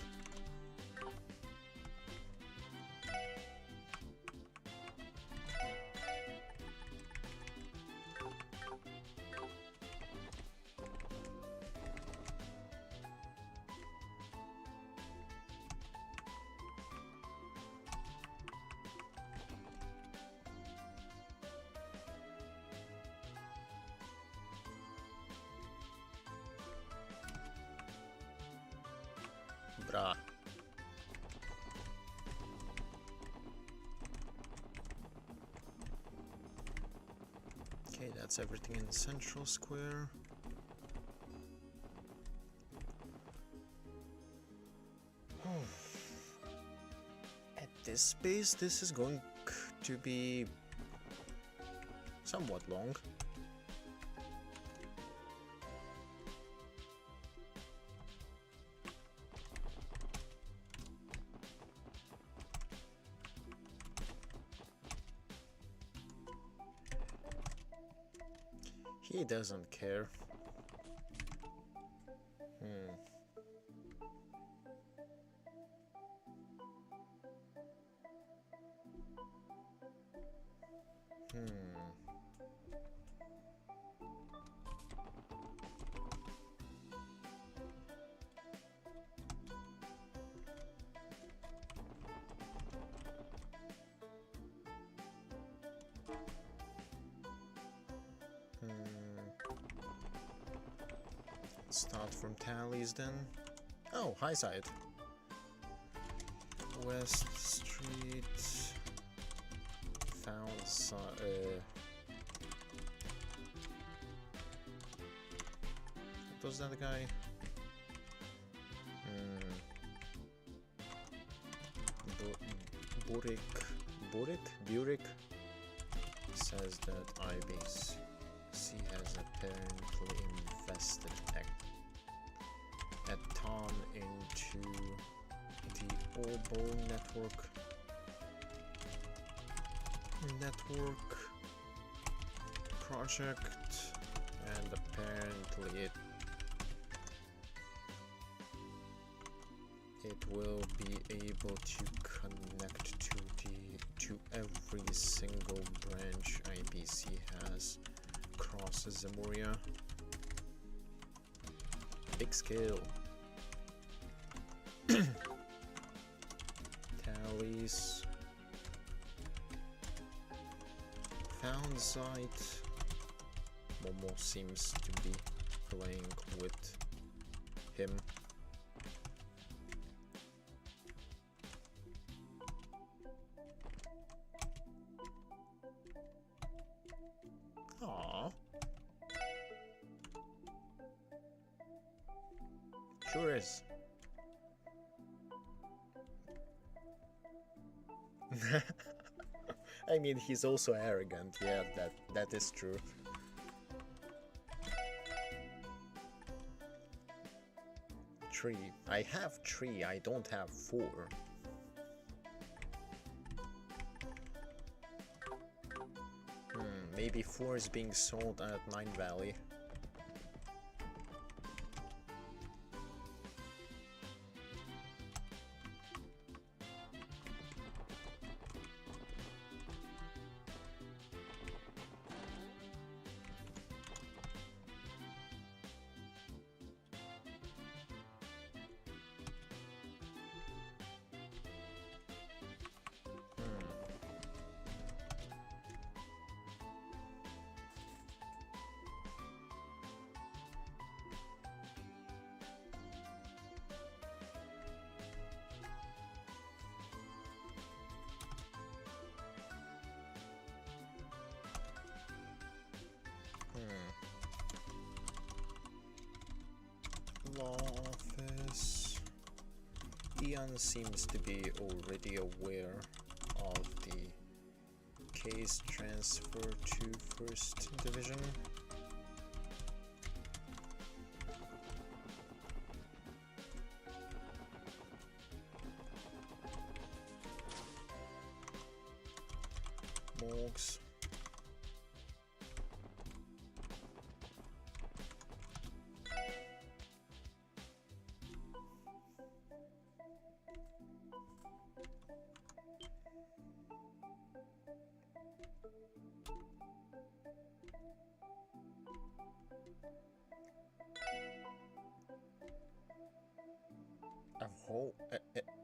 Bruh. Okay, that's everything in Central Square. At this pace, this is going to be somewhat long. He doesn't care. Start from tallies then. Oh, high side. West Street. Found what was that guy? Burik says that IBC has apparently invested a ton into the Orbo network project, and apparently it will be able to connect to every single branch IPC has across Zemuria. Big scale. Tallies. Found site. Momo seems to be playing with him. Aww. Sure is. I mean, he's also arrogant. Yeah, that is true. Three. I have 3. I don't have 4. Maybe 4 is being sold at Nine Valley. Law office. Ian seems to be already aware of the case transfer to 1st Division. Morgs.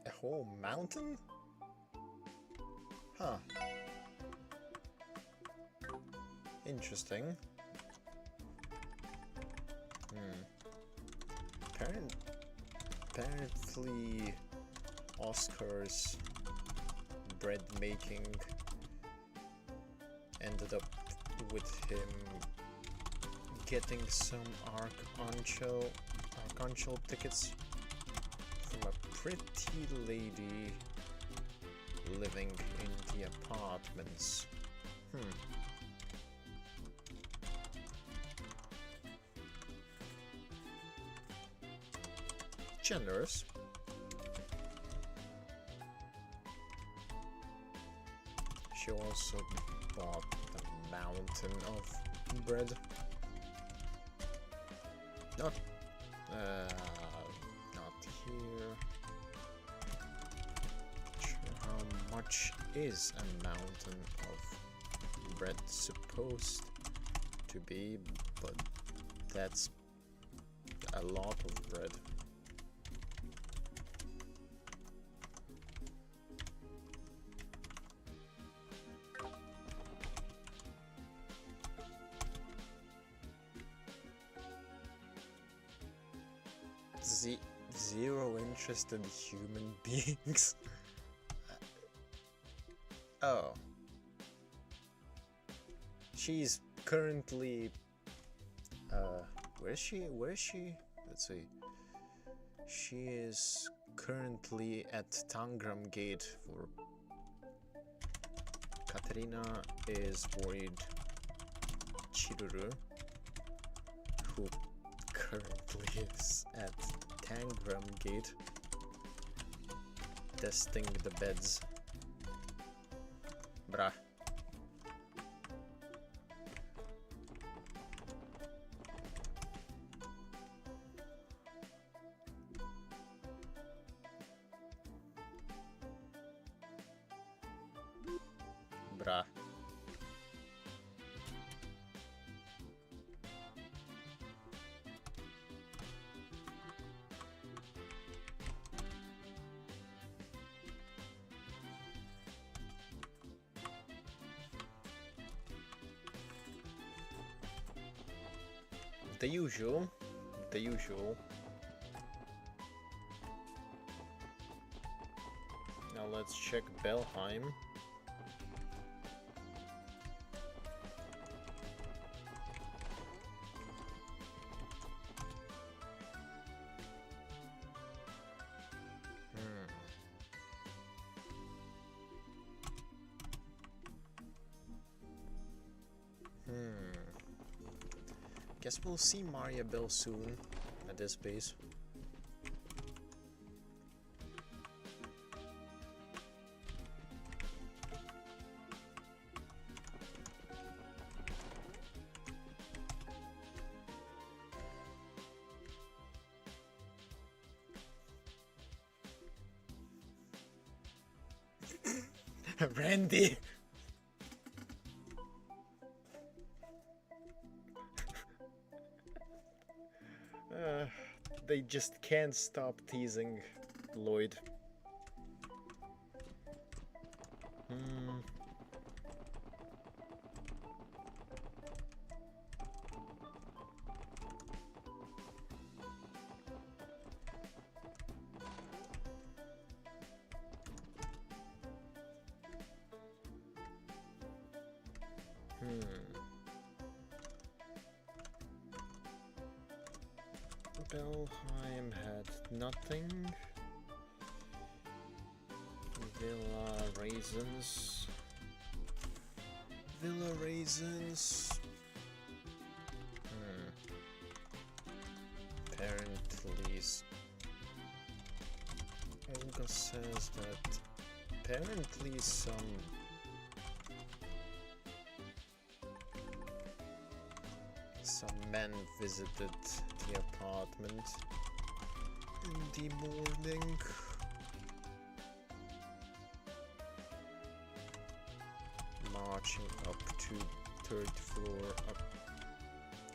A whole mountain? Huh. Interesting. Apparently Oscar's bread making ended up with him getting some Archangel tickets from a pretty lady living in the apartments. Generous. She also bought a mountain of bread. Not here. Not sure how much is a mountain of bread supposed to be, but that's a lot of bread. Zero interest in human beings. Oh. She's currently where is she? Let's see. She is currently at Tangram Gate for Katerina is worried Chiruru, who currently is at Tangram Gate testing the beds. Bruh. the usual. The usual. Now let's check Belheim. Guess we'll see Maria Bell soon at this base. Randy! They just can't stop teasing Lloyd. Belheim had nothing. Villa Raisins. Villa Raisins. Apparently, Olga says that apparently some men visited the apartment in the morning. Marching up to third floor, up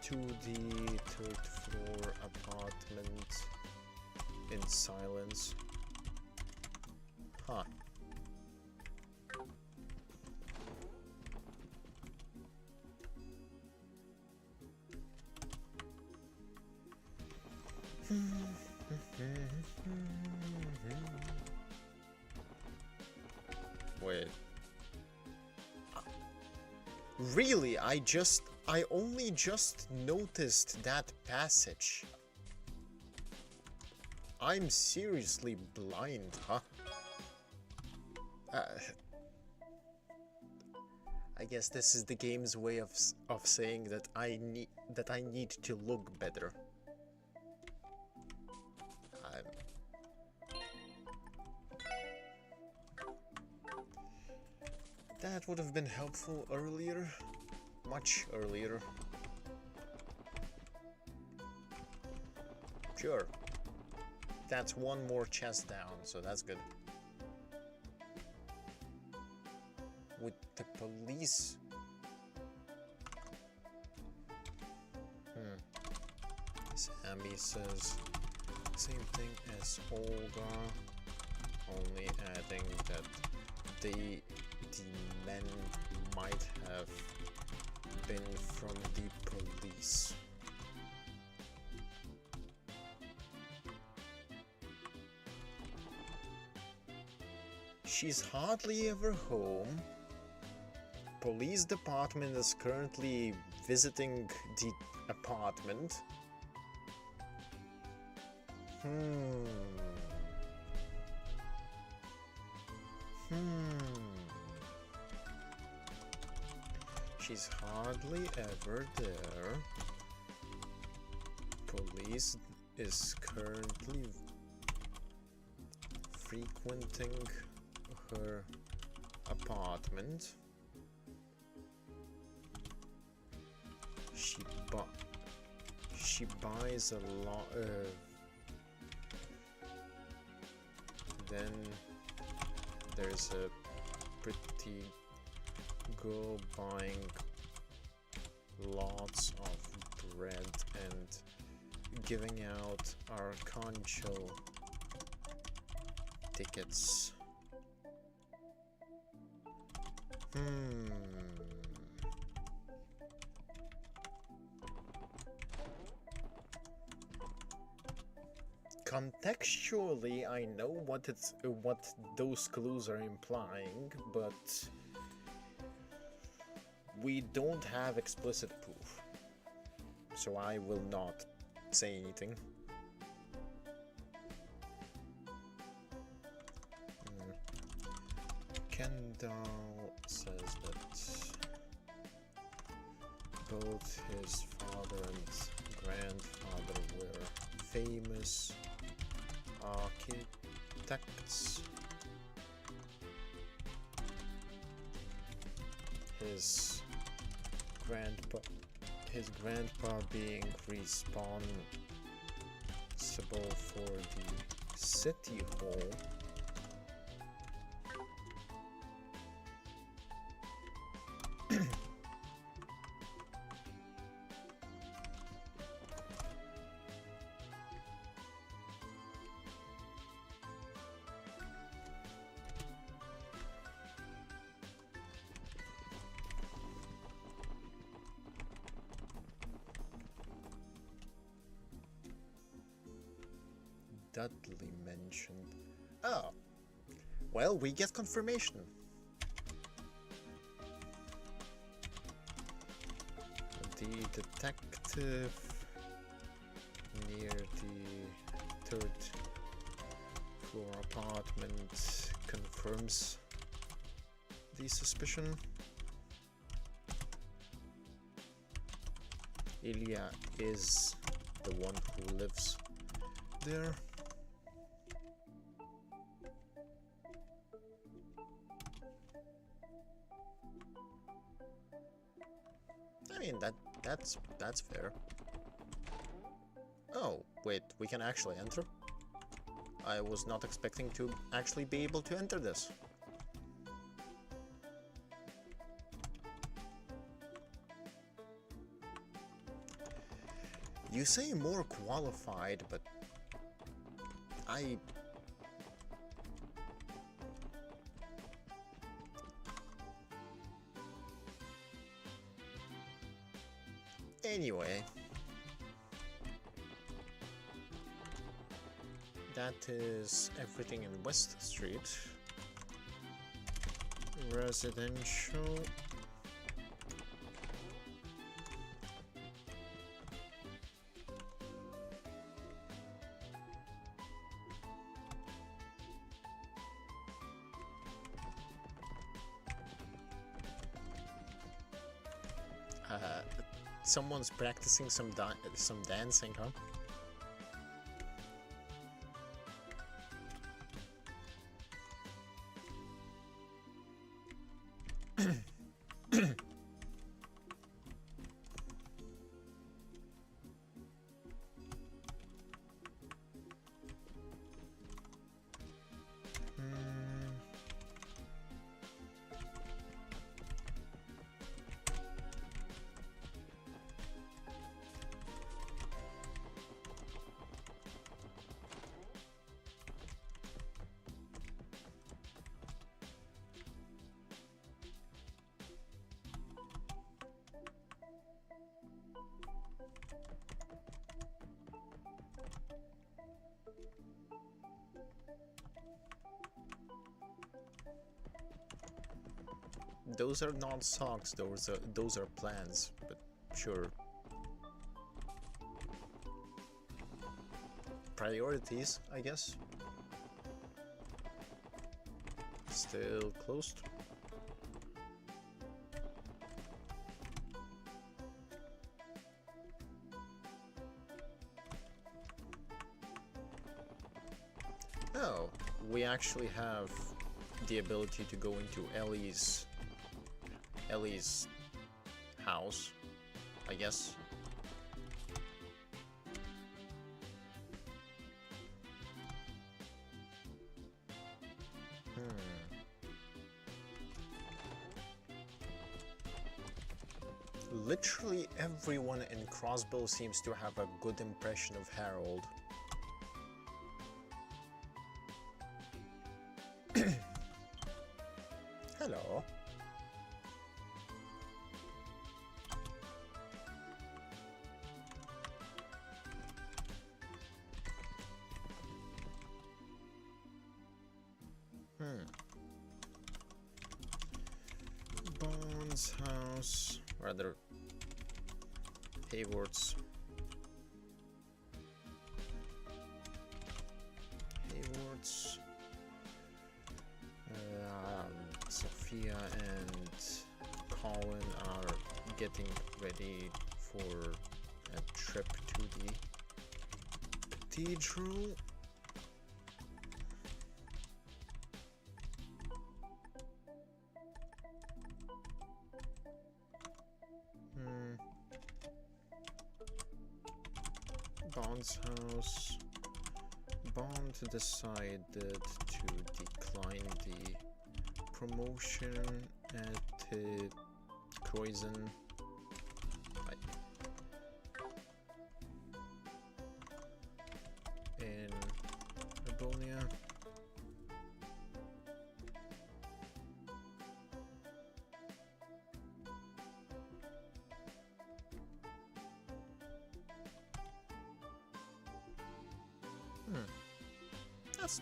to the third floor apartment in silence. Huh. Wait. Really? I only just noticed that passage. I'm seriously blind, huh? I guess this is the game's way of saying that I need to look better. That would have been helpful earlier, much earlier. Sure. That's one more chest down, so that's good. With the police... Sammy says same thing as Olga, only adding that the men might have been from the police. She's hardly ever home. Police department is currently visiting the apartment. She's hardly ever there. Police is currently frequenting her apartment. She buys a lot. Then there's a pretty girl buying lots of bread and giving out Arcangel tickets. Contextually, I know what those clues are implying, but we don't have explicit proof, so I will not say anything. Kendall says that both his father and grandfather were famous architects. His grandpa being responsible for the city hall. Dudley mentioned. Oh, well, we get confirmation. The detective near the third floor apartment confirms the suspicion. Ilya is the one who lives there. I mean, that's fair. Oh, wait, we can actually enter? I was not expecting to actually be able to enter this. You say more qualified, but Anyway, that is everything in West Street. Residential. Someone's practicing some dancing, huh? Those are not socks, those are plans, but sure. Priorities, I guess. Still closed. Oh, we actually have the ability to go into Ellie's house, I guess. Literally everyone in Crossbow seems to have a good impression of Harold. Hello. Bond's house, rather Hayward's. Sophia and Colin are getting ready for a trip to the cathedral. Bond's house. Bond decided to decline the promotion at Croydon. In Erbonia. That's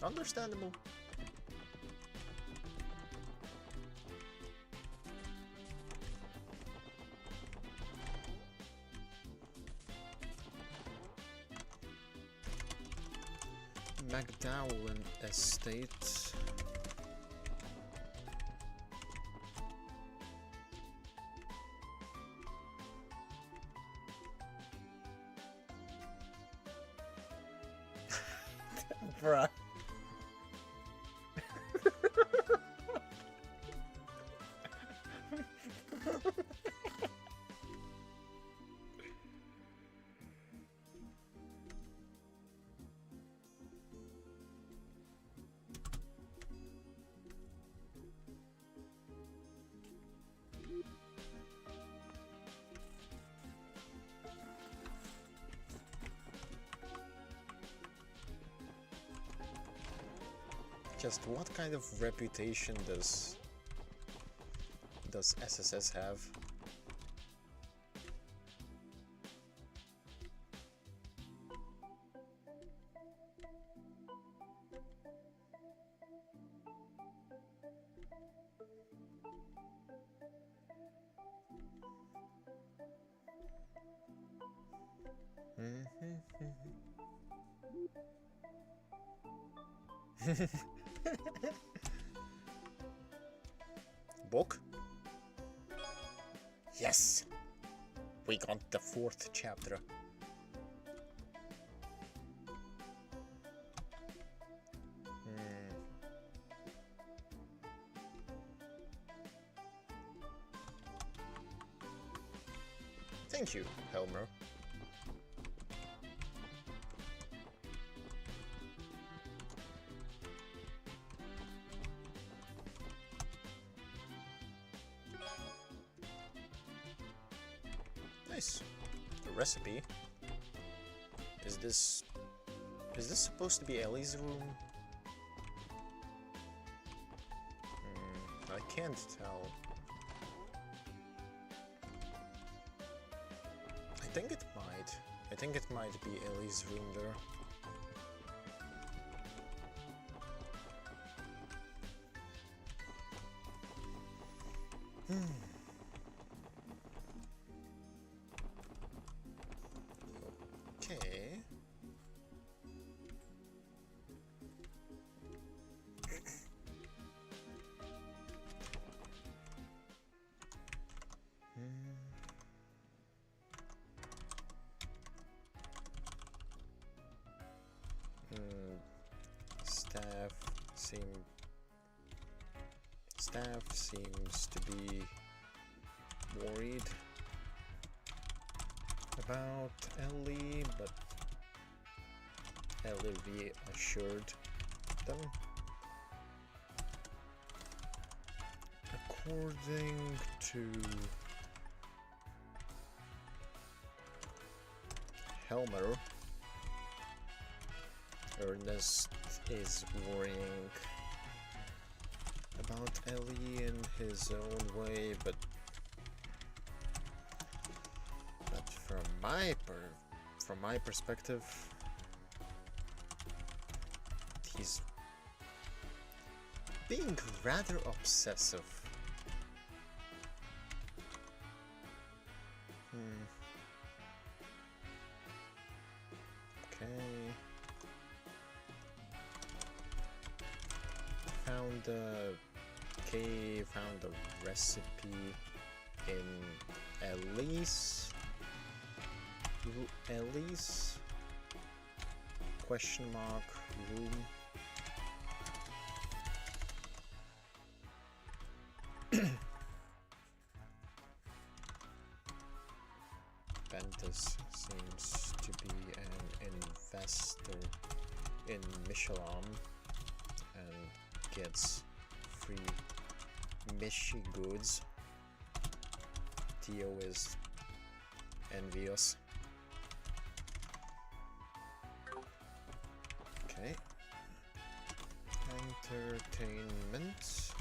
understandable. McDowell Estate. Bruh. Just what kind of reputation does SSS have? Book? Yes! We got the 4th chapter. Thank you, Helmer. Nice. The recipe. Is this supposed to be Ellie's room? I can't tell. I think it might. I think it might be Ellie's room there. Okay. Staff seems to be worried about Ellie, but Ellie reassured them. According to Helmer, Ernest is worrying about Ellie in his own way, but from my perspective, being rather obsessive. Okay. Found found a recipe in Elise. Elise? Question mark room. Ventus seems to be an investor in Michelin and gets free Michi goods. Theo is envious. Okay. Entertainment.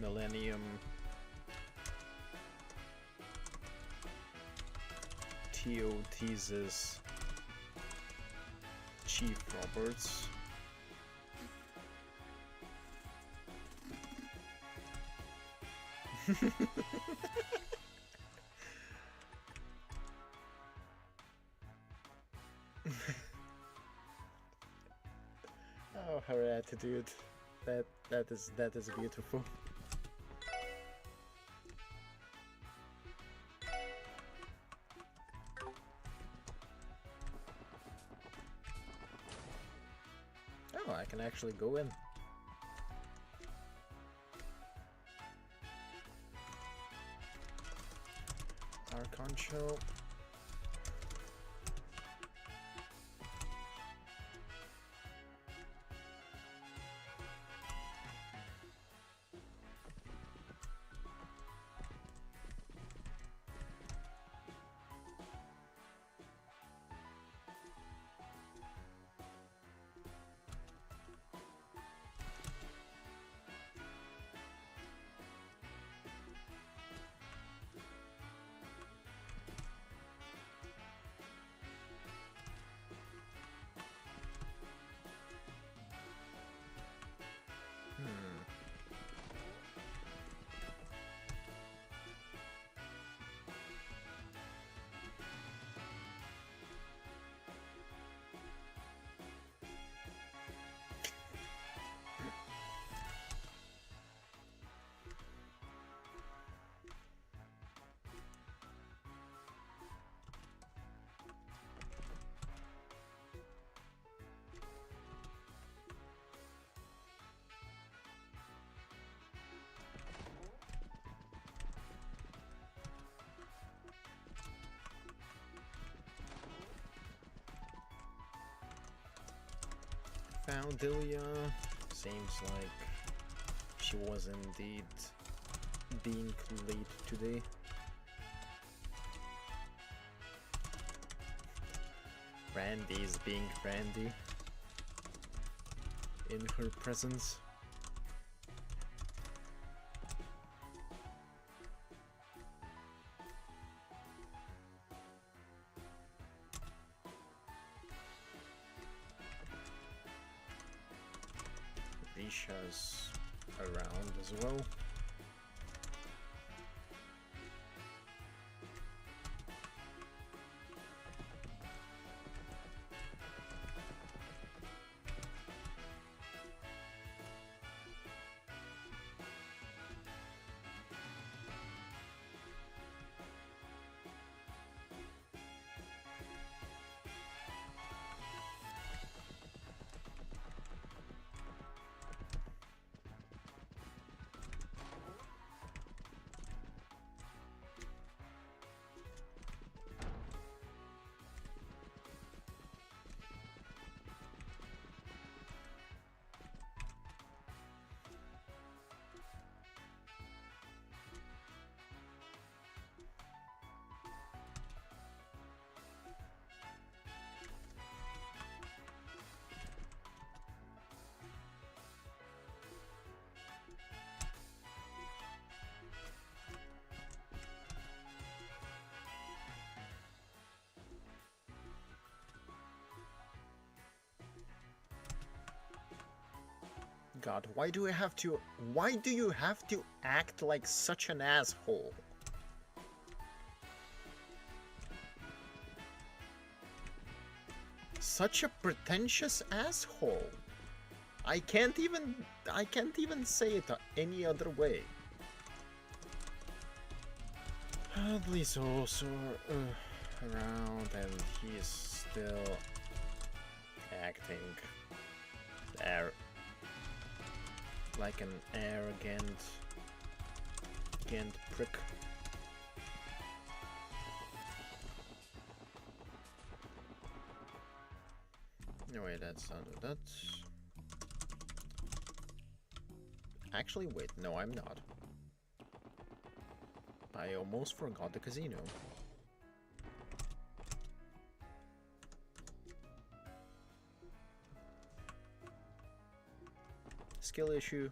Millennium Theo teases Chief Roberts. Oh, her attitude. That is beautiful. Oh, I can actually go in. Archon show. found Ilya. Seems like she was indeed being late today. Randy is being Randy in her presence. Risha's around as well. God, why do you have to act like such an asshole? Such a pretentious asshole. I can't even say it any other way. Hadley's also around, and he's still acting like an arrogant prick. No, wait, that's not that. Actually, wait, no, I'm not. I almost forgot the casino. Skill issue.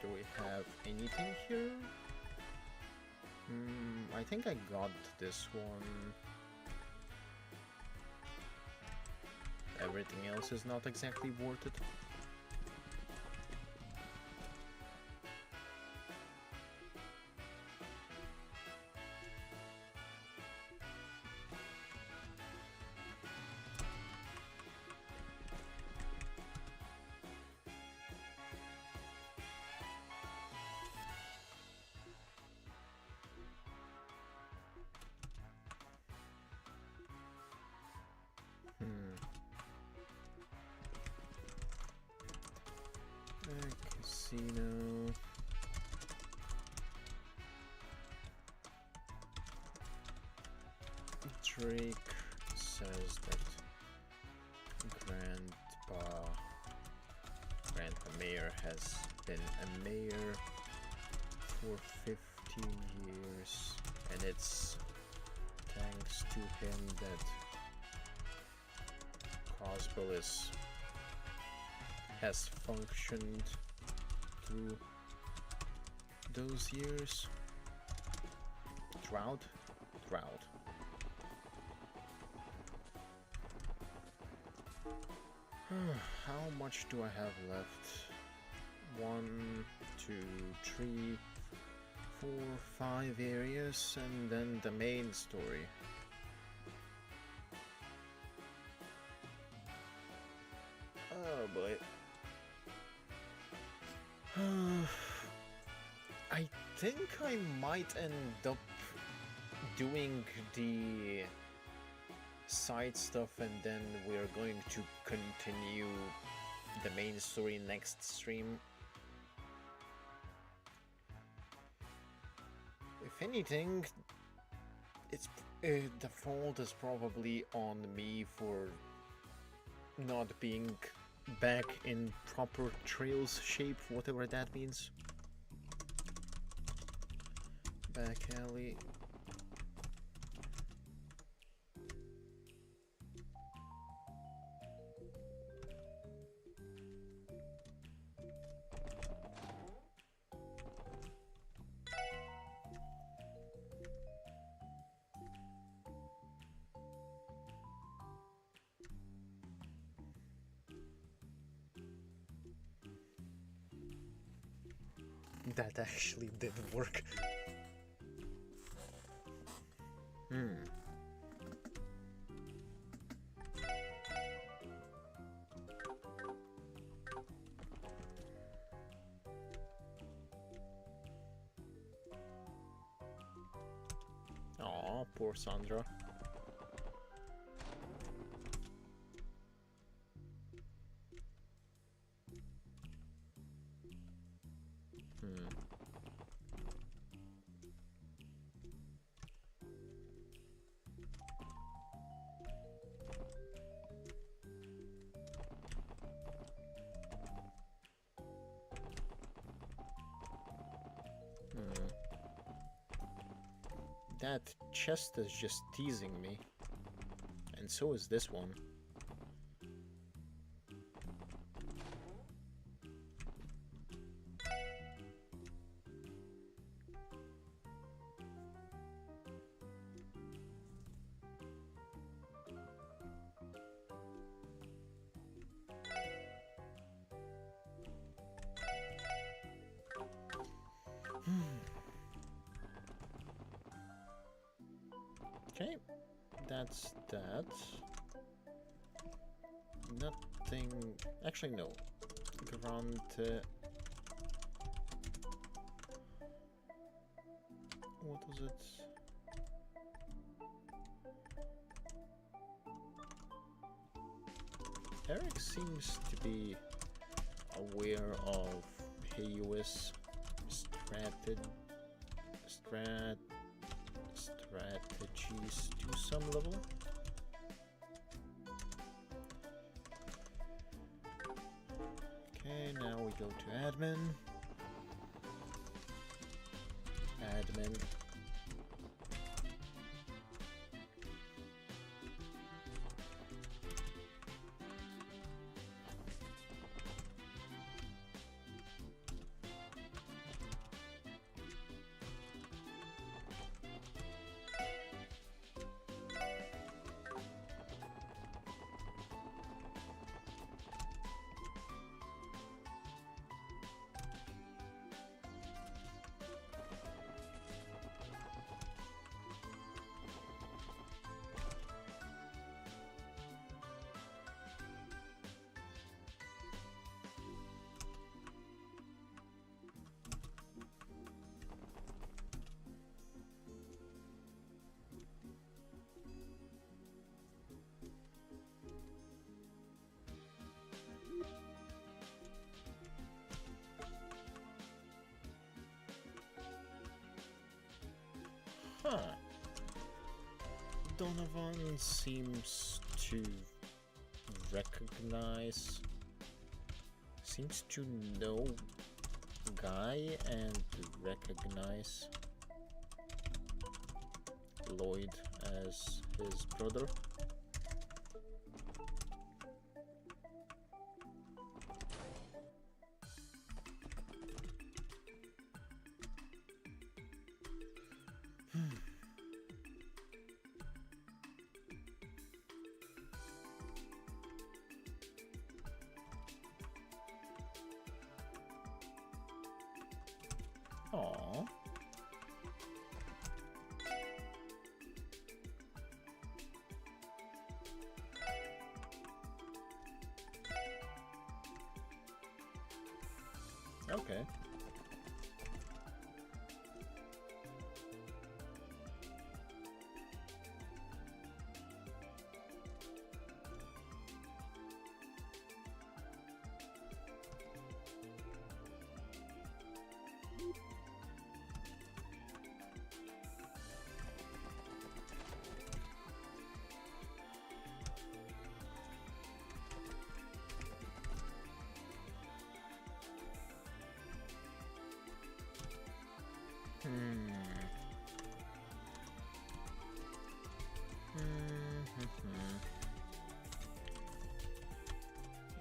Do we have anything here? I think I got this one. Everything else is not exactly worth it. Casino. Drake says that Grandpa Mayor has been a mayor for 15 years, and it's thanks to him that Croswell has functioned through those years. Drought. How much do I have left 1, 2, 3, 4, 5 areas, and then the main story. Oh boy. I think I might end up doing the side stuff, and then we're going to continue the main story next stream. If anything, it's the fault is probably on me for not being back in proper Trails shape, whatever that means. Back alley. That actually did work. Aw, poor Sandra. That chest is just teasing me. And so is this one. Okay, that's that. Nothing. Actually, no. Grant. What was it? Eric seems to be aware of HUS strategies to some level. Okay, now we go to admin. Admin. Huh. Donovan seems to know Guy and recognize Lloyd as his brother. Aww. Okay.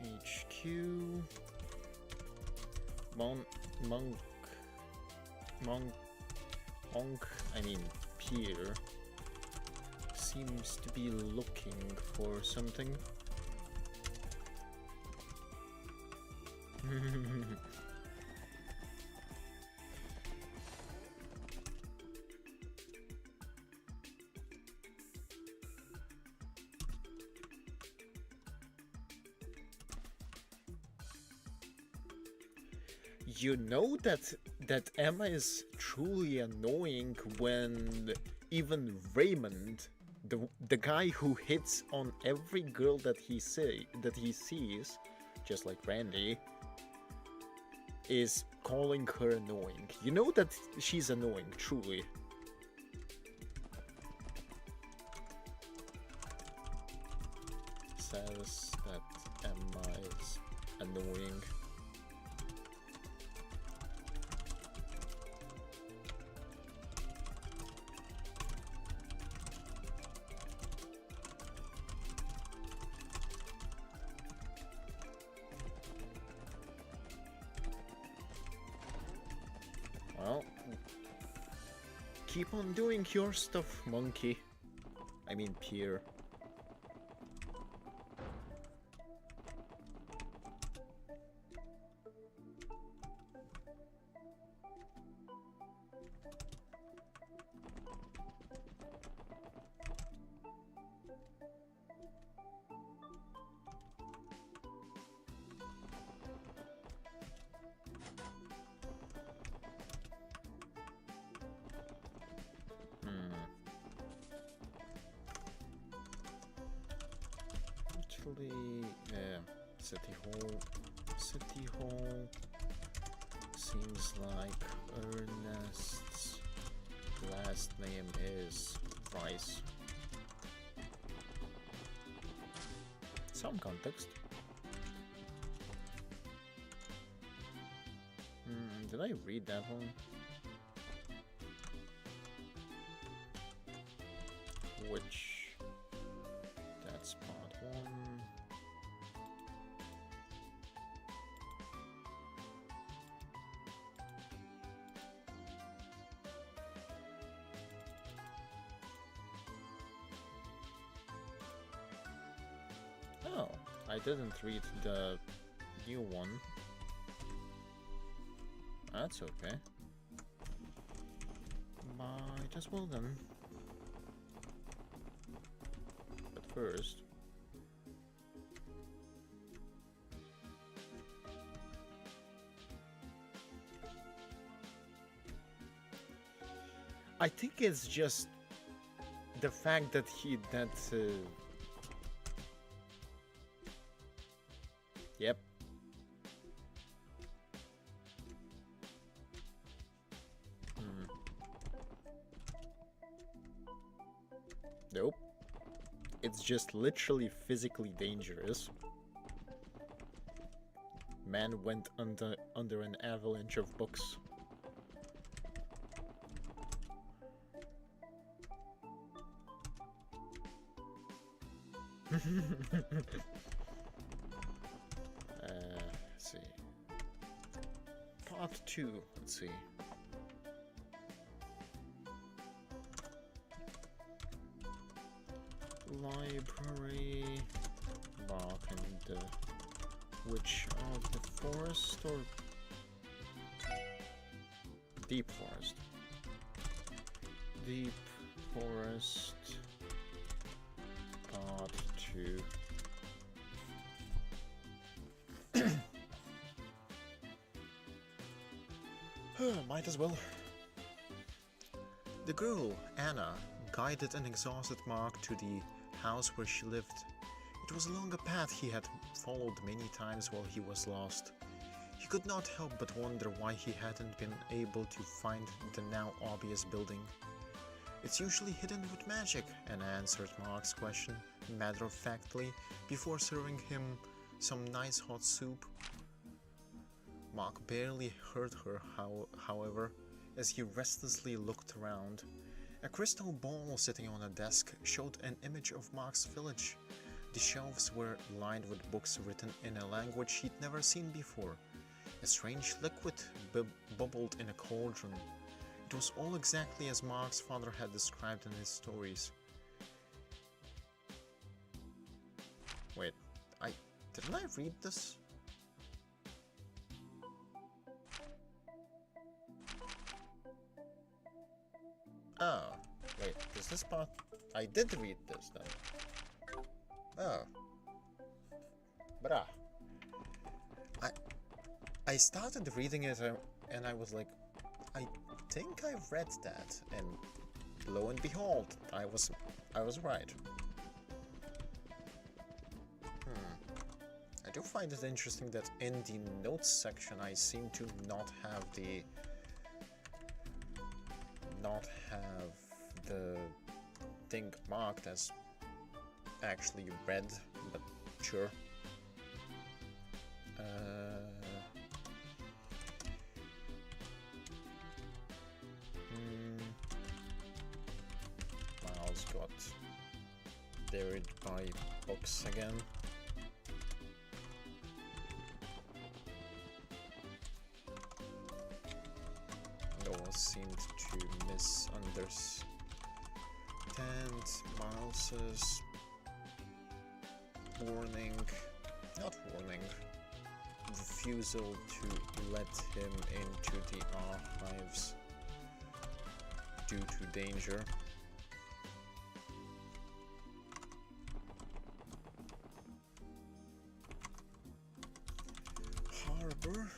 HQ Monk, I mean Pierre, seems to be looking for something. You know that Emma is truly annoying when even Raymond, the guy who hits on every girl that he sees, just like Randy, is calling her annoying. You know that she's annoying, truly. Says that Emma is annoying. Well, keep on doing your stuff, Monkey. I mean, Pierre. City Hall seems like Ernest's last name is Rice. Some context. Did I read that one? Which? That's part 1. Oh, I didn't read the new one. That's okay. Might as well then. But first... I think it's just the fact that Yep. Nope. It's just literally physically dangerous. Man went under an avalanche of books. Let's see. Part 2, let's see. Library, Bark and the Witch of the Forest, or Deep Forest. Deep Forest Part 2. Might as well. The girl, Anna, guided an exhausted Mark to the house where she lived. It was along a path he had followed many times while he was lost. He could not help but wonder why he hadn't been able to find the now obvious building. It's usually hidden with magic, Anna answered Mark's question matter-of-factly before serving him some nice hot soup. Mark barely heard her, however, as he restlessly looked around. A crystal ball sitting on a desk showed an image of Mark's village. The shelves were lined with books written in a language he'd never seen before. A strange liquid bubbled in a cauldron. It was all exactly as Mark's father had described in his stories. Wait, didn't I read this? Oh, wait, is this part? I did read this then. Oh. Bruh. I started reading it and I was like, I think I read that, and lo and behold, I was right. I do find it interesting that in the notes section I seem to not have the thing marked as actually read, but sure. Miles got buried by books again. Noah seemed to misunderstand Miles's refusal to let him into the archives due to danger. Harbor.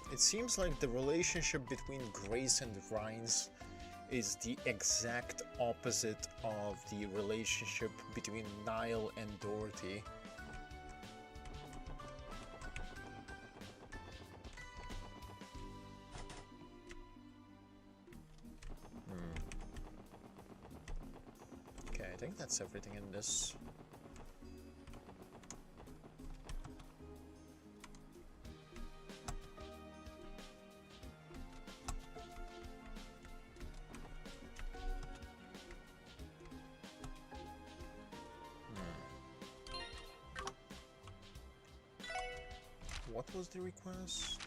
It seems like the relationship between Grace and Rhines is the exact opposite of the relationship between Niall and Dorothy. Okay, I think that's everything in this. What was the request?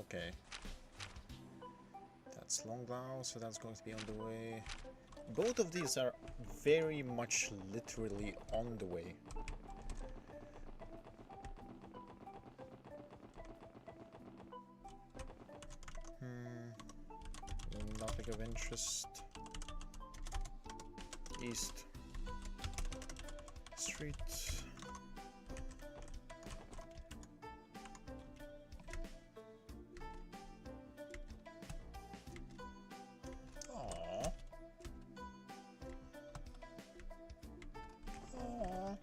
Okay. That's Longbao, so that's going to be on the way. Both of these are very much literally on the way. Nothing of interest. East Street. Aww. Aww.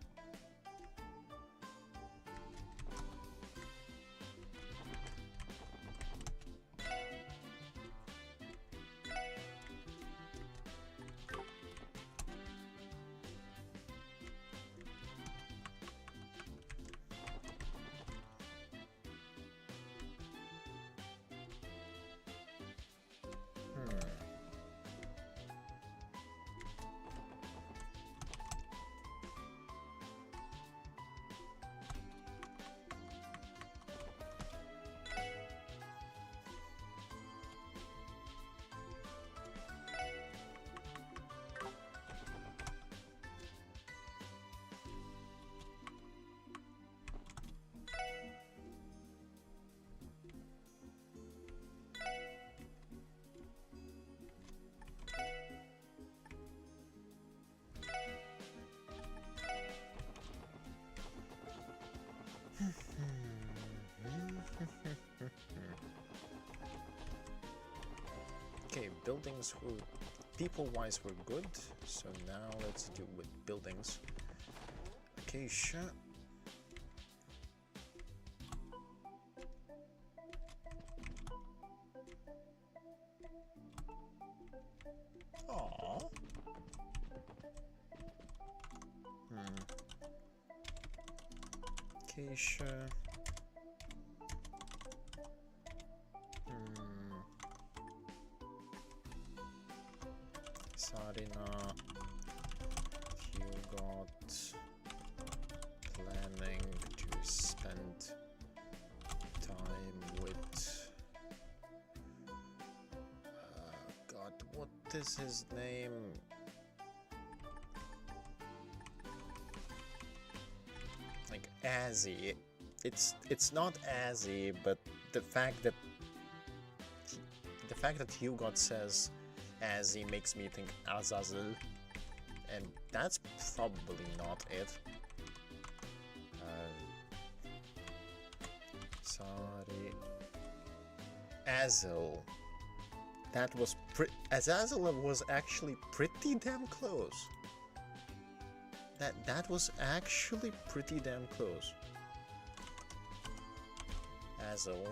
Okay, buildings were people-wise were good, so now let's deal with buildings. Acacia. Aww. Acacia. Sarina, you got planning to spend time with God, what is his name? Like Azzy. It's not Azzy, but the fact that Hugot says Azzy makes me think Azazel, and that's probably not it. Sorry. Azel. That was Azazel was actually pretty damn close. That was actually pretty damn close. Azel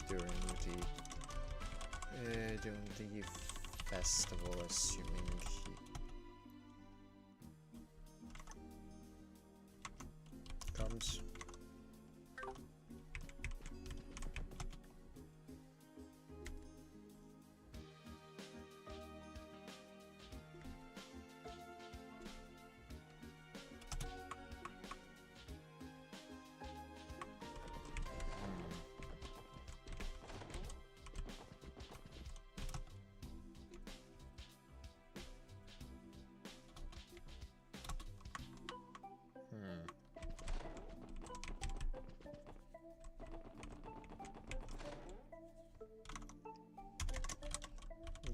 during the festival, assuming he comes.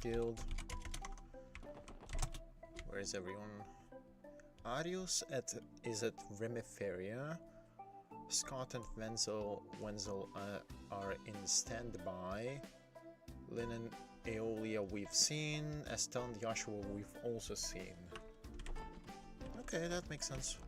Guild. Where is everyone? Arius is at Remiferia. Scott and Wenzel are in standby. Lynn and Aeolia we've seen. Estelle and Joshua we've also seen. Okay, that makes sense.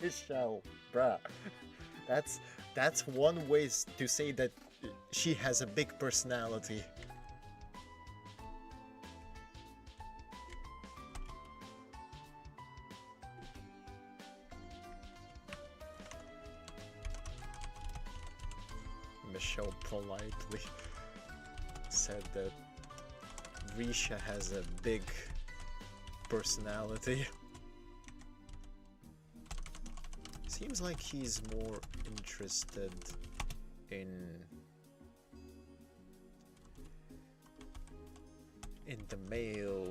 Michelle, bruh. That's one way to say that she has a big personality. Michelle politely said that Risha has a big personality. Seems like he's more interested in the male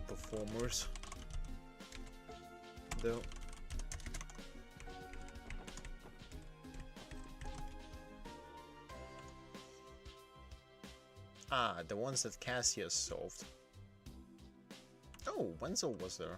performers, though. Ah, the ones that Cassius solved. Oh, Wenzel was there.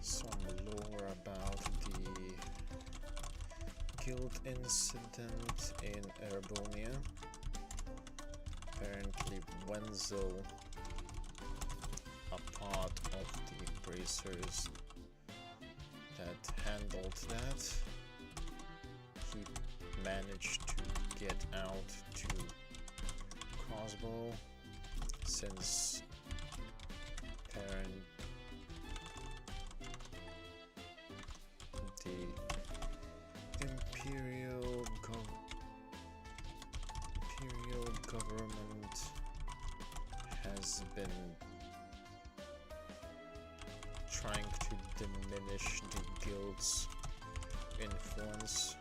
Some lore about the guild incident in Erebonia. Apparently Wenzel, a part of the bracers that handled that, he managed to get out to Crossbow since Perrin, the Imperial government has been trying to diminish the guild's influence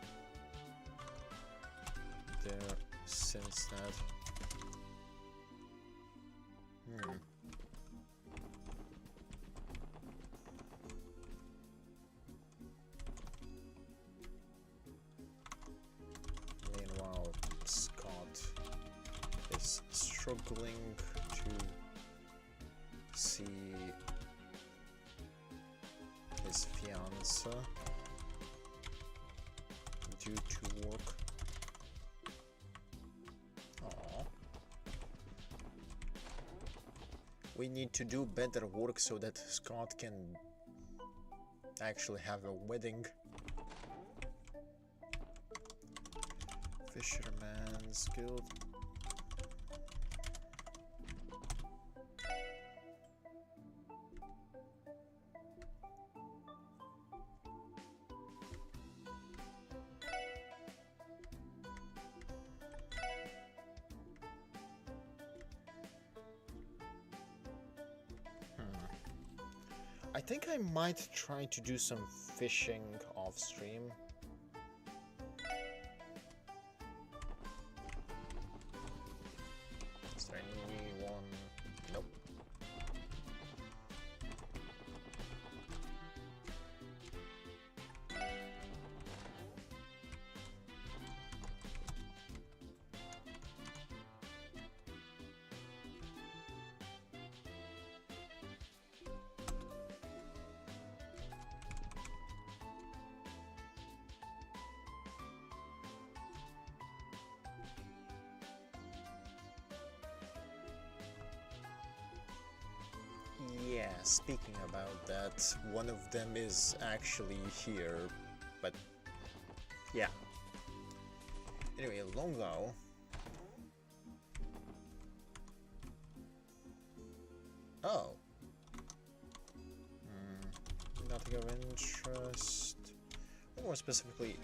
there since that. Meanwhile, Scott is struggling to see his fiancée due to work. Aww. We need to do better work so that Scott can actually have a wedding. Fisherman's Guild. I think I might try to do some fishing off stream. Is there anyone? Nope. Yeah, speaking about that, one of them is actually here, but yeah. Anyway, Longo. Oh. Nothing of interest. More specifically,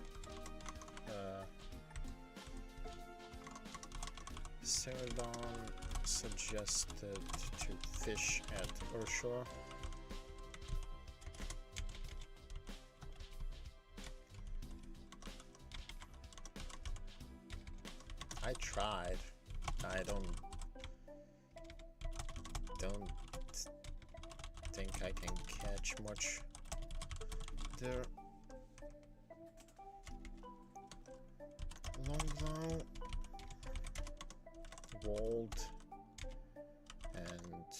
Celadon suggested to fish at Urshore. I tried. I don't think I can catch much there. Longlow, Walled, and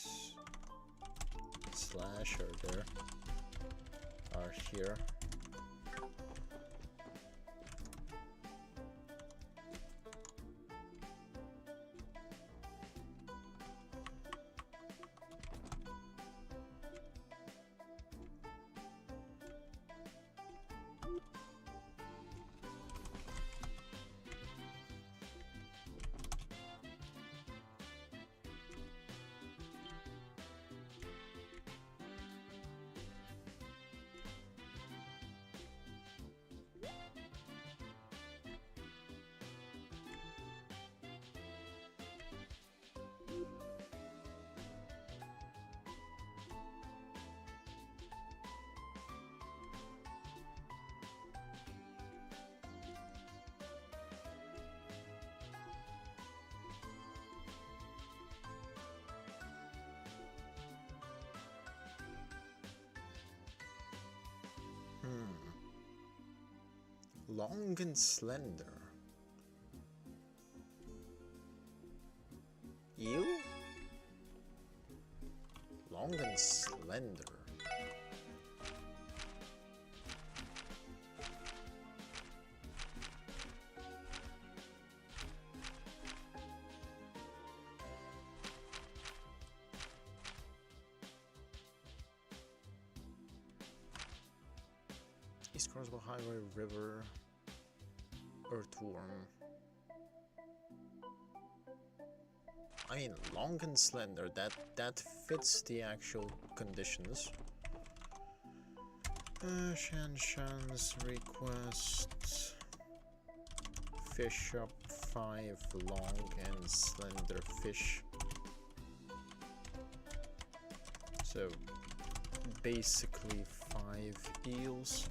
Slasher there are here. Long and slender. Eel? Long and slender. East Crossbow Highway, River, Earthworm. I mean, long and slender, that fits the actual conditions. Shan Shan's request. Fish up 5 long and slender fish. So, basically 5 eels.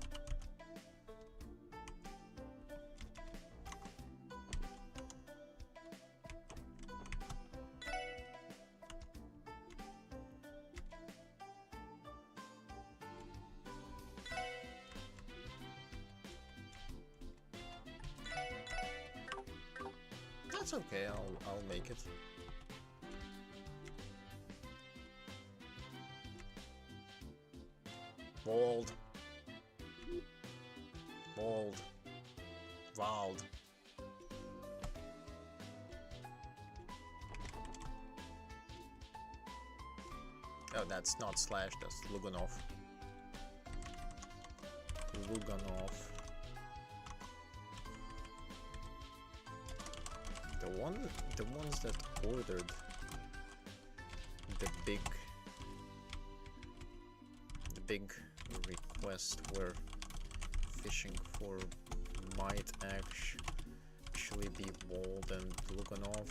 That's okay, I'll make it. Bold. Bold. Wild. Oh, that's not Slash, that's Luganov. Luganov. The ones that ordered the big request were fishing for might actually be Bold and Luganov.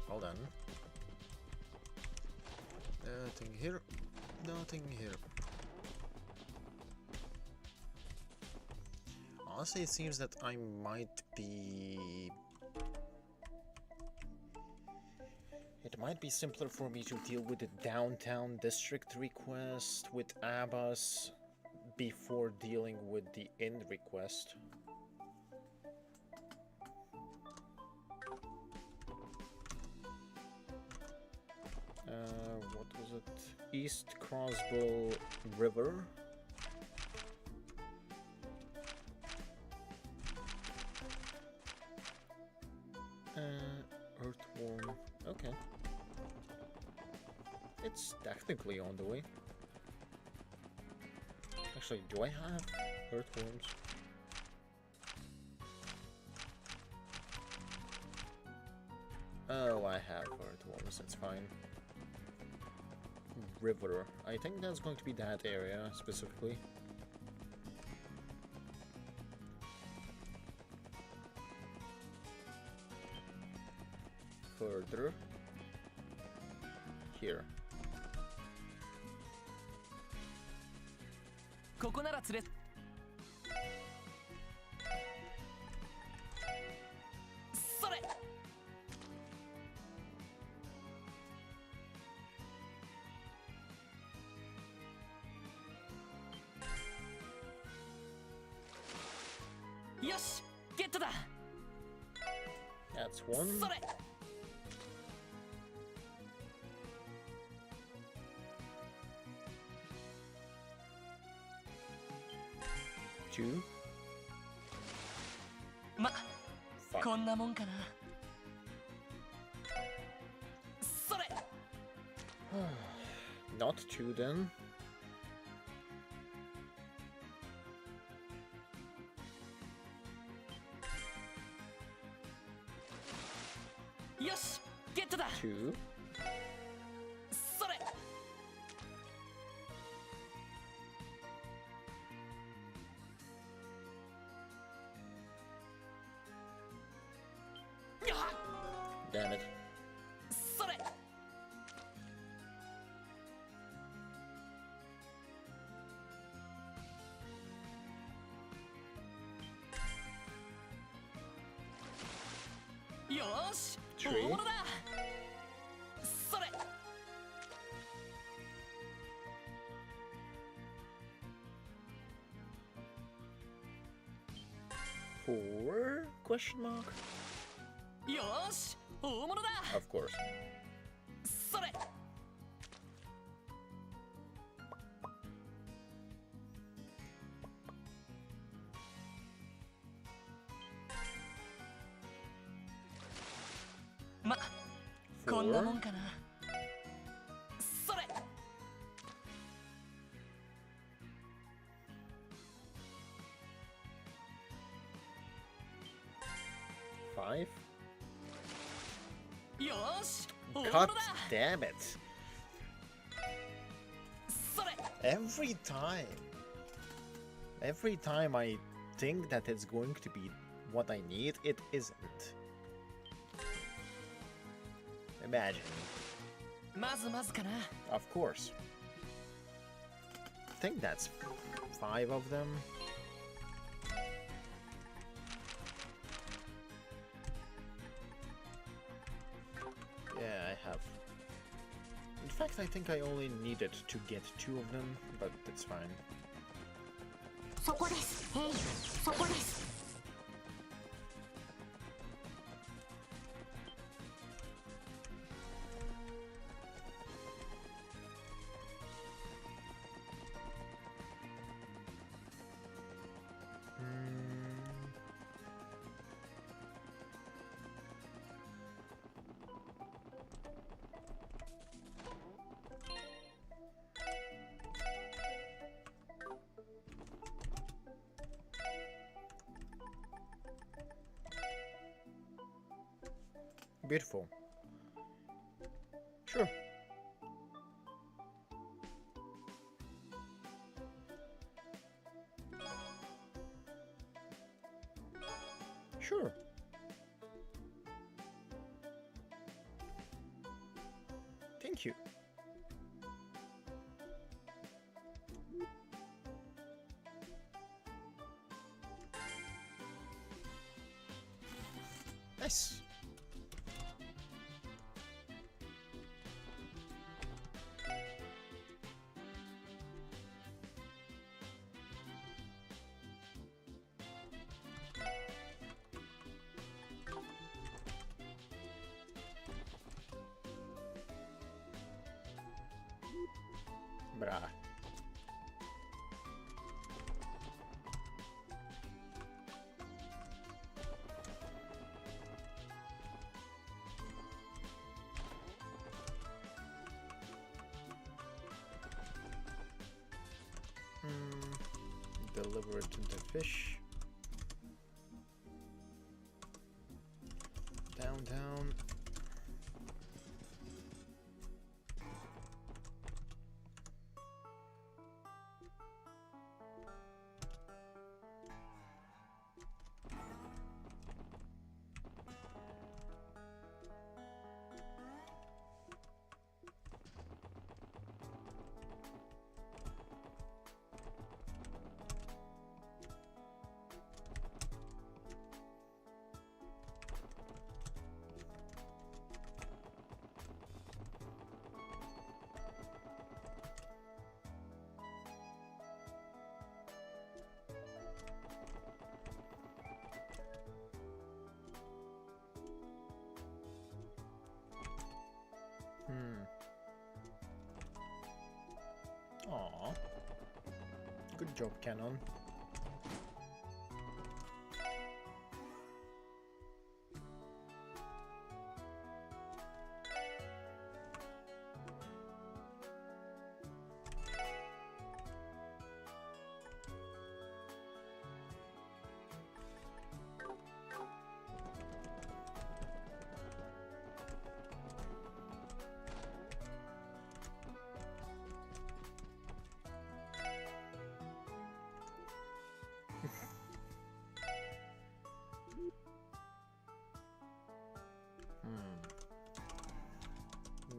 Hold on. Nothing here. Nothing here. Honestly, it seems that I might be... It might be simpler for me to deal with the downtown district request with Abbas before dealing with the inn request. What was it? East Crossbow River. Earthworm. Okay. It's technically on the way. Actually, do I have earthworms? Oh, I have earthworms, that's fine. River. I think that's going to be that area, specifically. Further. Here. ここなら釣れそれ よしゲットだ That's one. それ Two. ま Fuck. こんなもんかなそれ Not two then. よしゲットだ Two. それ Damn it. それ Two. ーし Three. 大物だそれ 4? Question mark? よーし大物だ Of course. それ まこんなもん 4. かなそれ 5. よーし大物 God だ damn it. それ Every time I think that it's going to be what I need, it isn't. Imagine. まずまずかな Of course. I think that's 5 of them. Yeah, I have. In fact, I think I only needed to get 2 of them, but it's fine. そこです。へい、そこです。 Beautiful. Sure. Sure. Thank you. Nice. Bra. Deliver it to the fish. Down, down. Aw. Good job, Canon.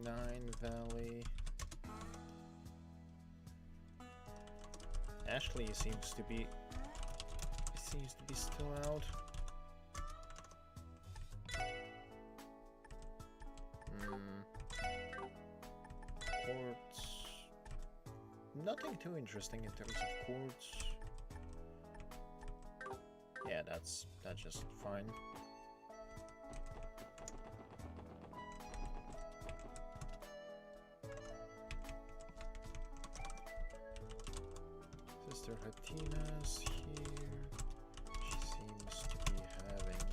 Nine Valley. Ashley seems to be still out. Quartz. Nothing too interesting in terms of quartz. Yeah, that's just fine. Sister Hatina's here. She seems to be having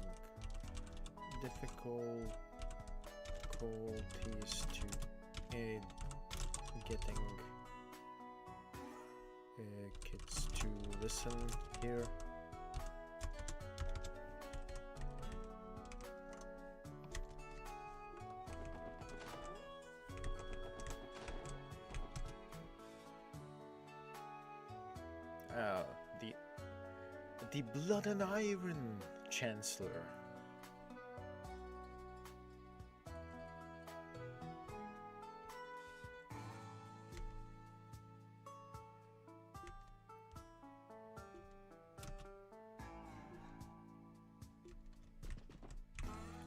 difficulties to getting kids to listen here. The Blood and Iron Chancellor.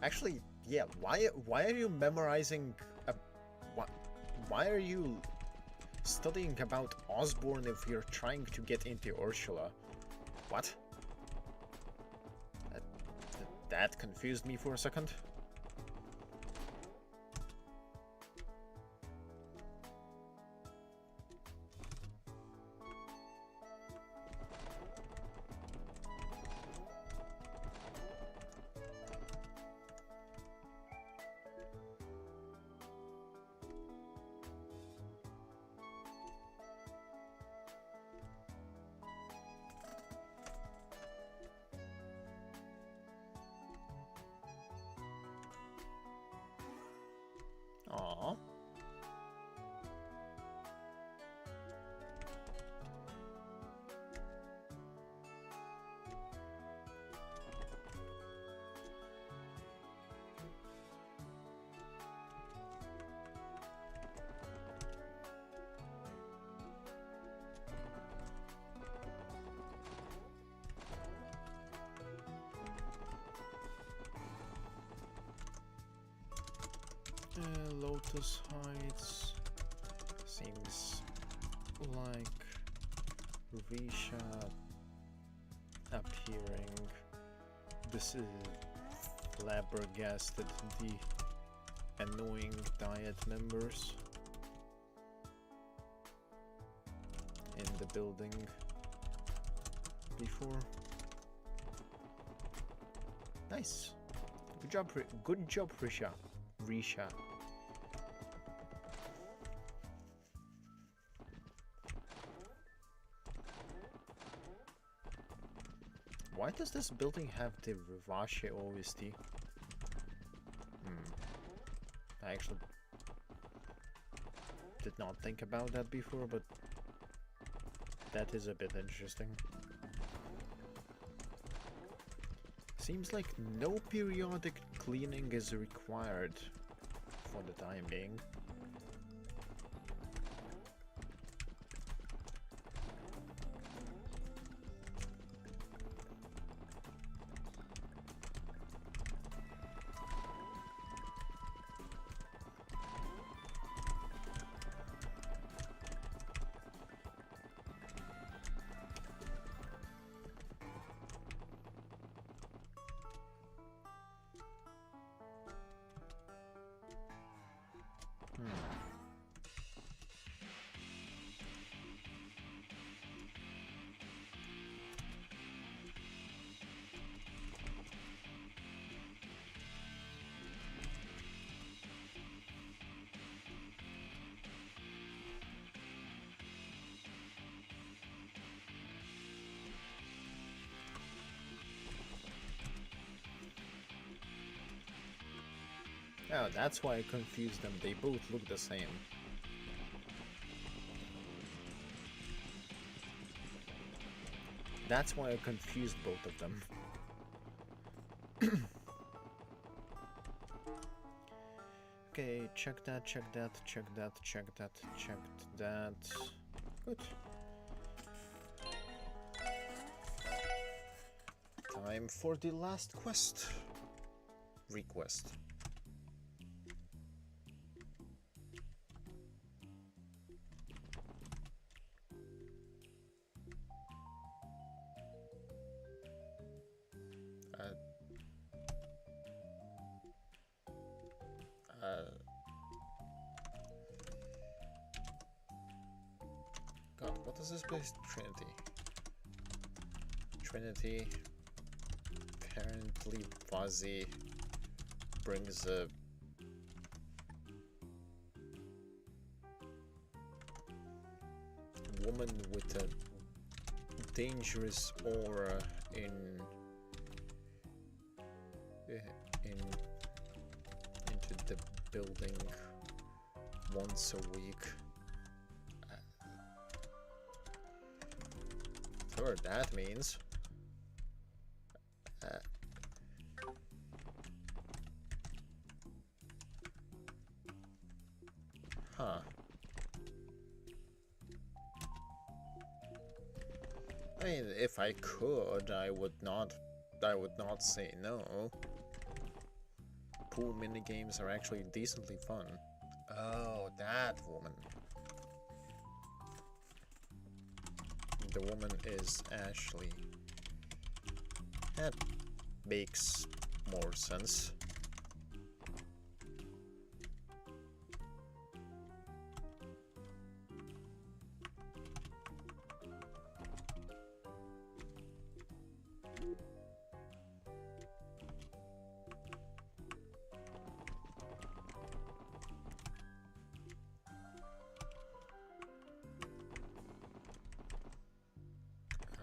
Actually, yeah. Why are you memorizing? Why are you studying about Osborne if you're trying to get into Ursula? What? That confused me for a second. Aww. Lotus Heights seems like Risha appearing. This is flabbergasted the annoying Diet members in the building before. Nice. Good job, Risha. Why does this building have the Rivache OST? I actually did not think about that before, but that is a bit interesting. Seems like no periodic cleaning is required for the time being. Oh, that's why I confused them. They both look the same. That's why I confused both of them. Okay, check that, check that, check that, check that, checked that. Good. Time for the last quest. Request. God, what is this place? Trinity. Trinity. Apparently Fuzzy brings a woman with a dangerous aura into the building once a week. Whatever that means. Huh. I mean, if I could, I would not say no. Pool minigames are actually decently fun. Oh, that woman. The woman is Ashley. That makes more sense.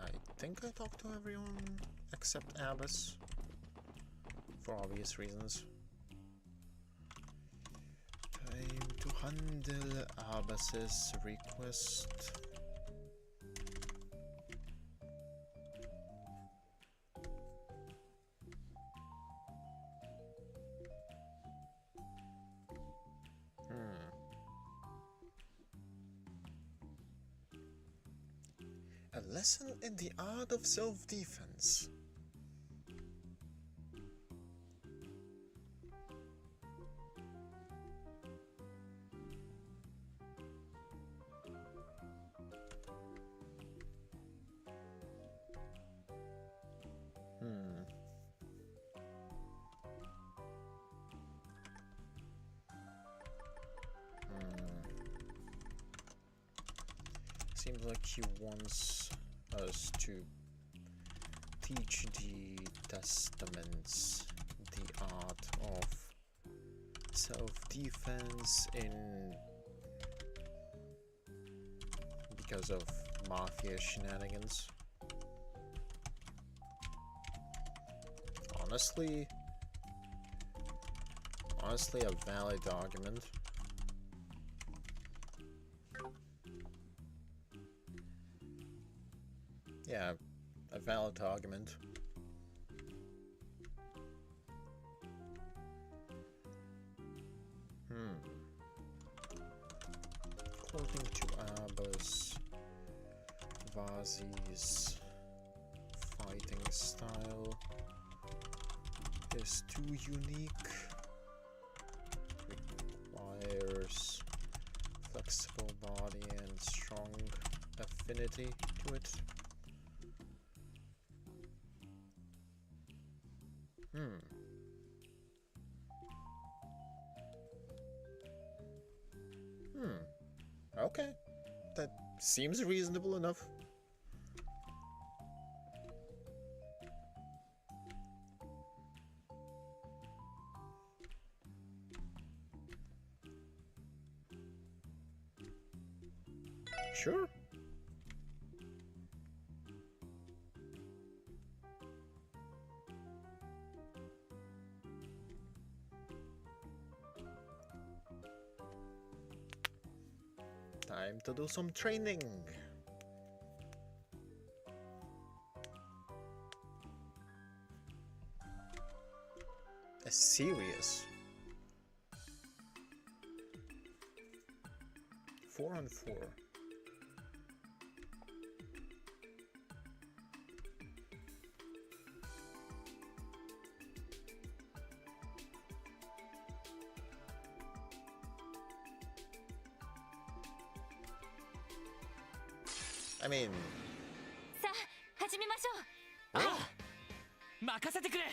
I think I talked to everyone except Abbas, for obvious reasons. Time to handle Abbas's request. A lesson in the art of self-defense. Seems like he wants us to teach the testaments the art of self-defense because of mafia shenanigans. Honestly, a valid argument. Yeah, a valid argument. According to Abbas, Vazi's fighting style is too unique. Requires flexible body and strong affinity to it. Okay, that seems reasonable enough. Sure. Time to do some training. A serious 4-on-4. I mean, さあ始めましょう。ああ任せてくれ。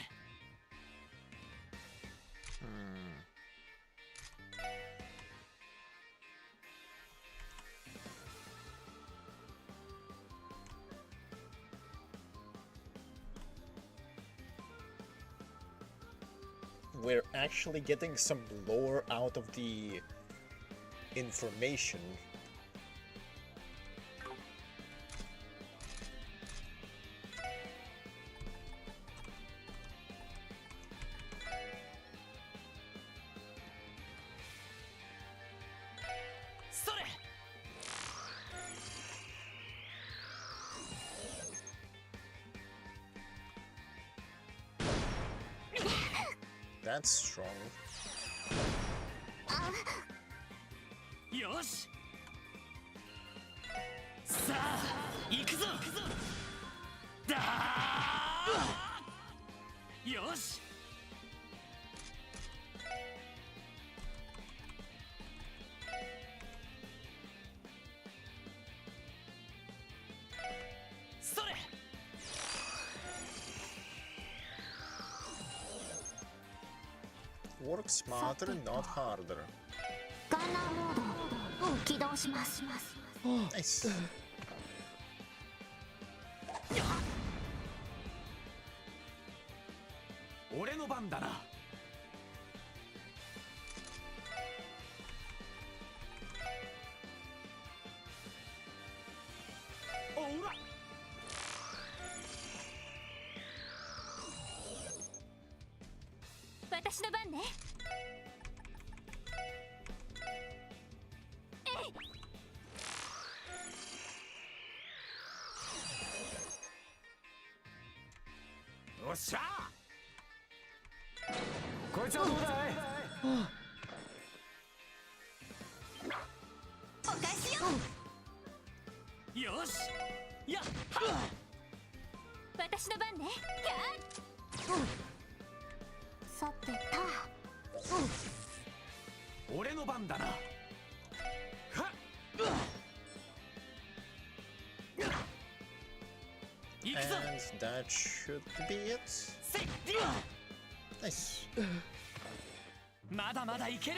we're actually getting some lore out of the information. That's strong. よしさあ行くぞだーよしそれ Work smarter, not harder. ガンナーモードを起動します。 Nice. 俺の番だなおら私の番ね。よっしゃこいつはどうだいお返しよ。よしやっ私の番ね。さてた。俺の番だなはっ行くぞ And that should be it. せい Nice. まだまだいける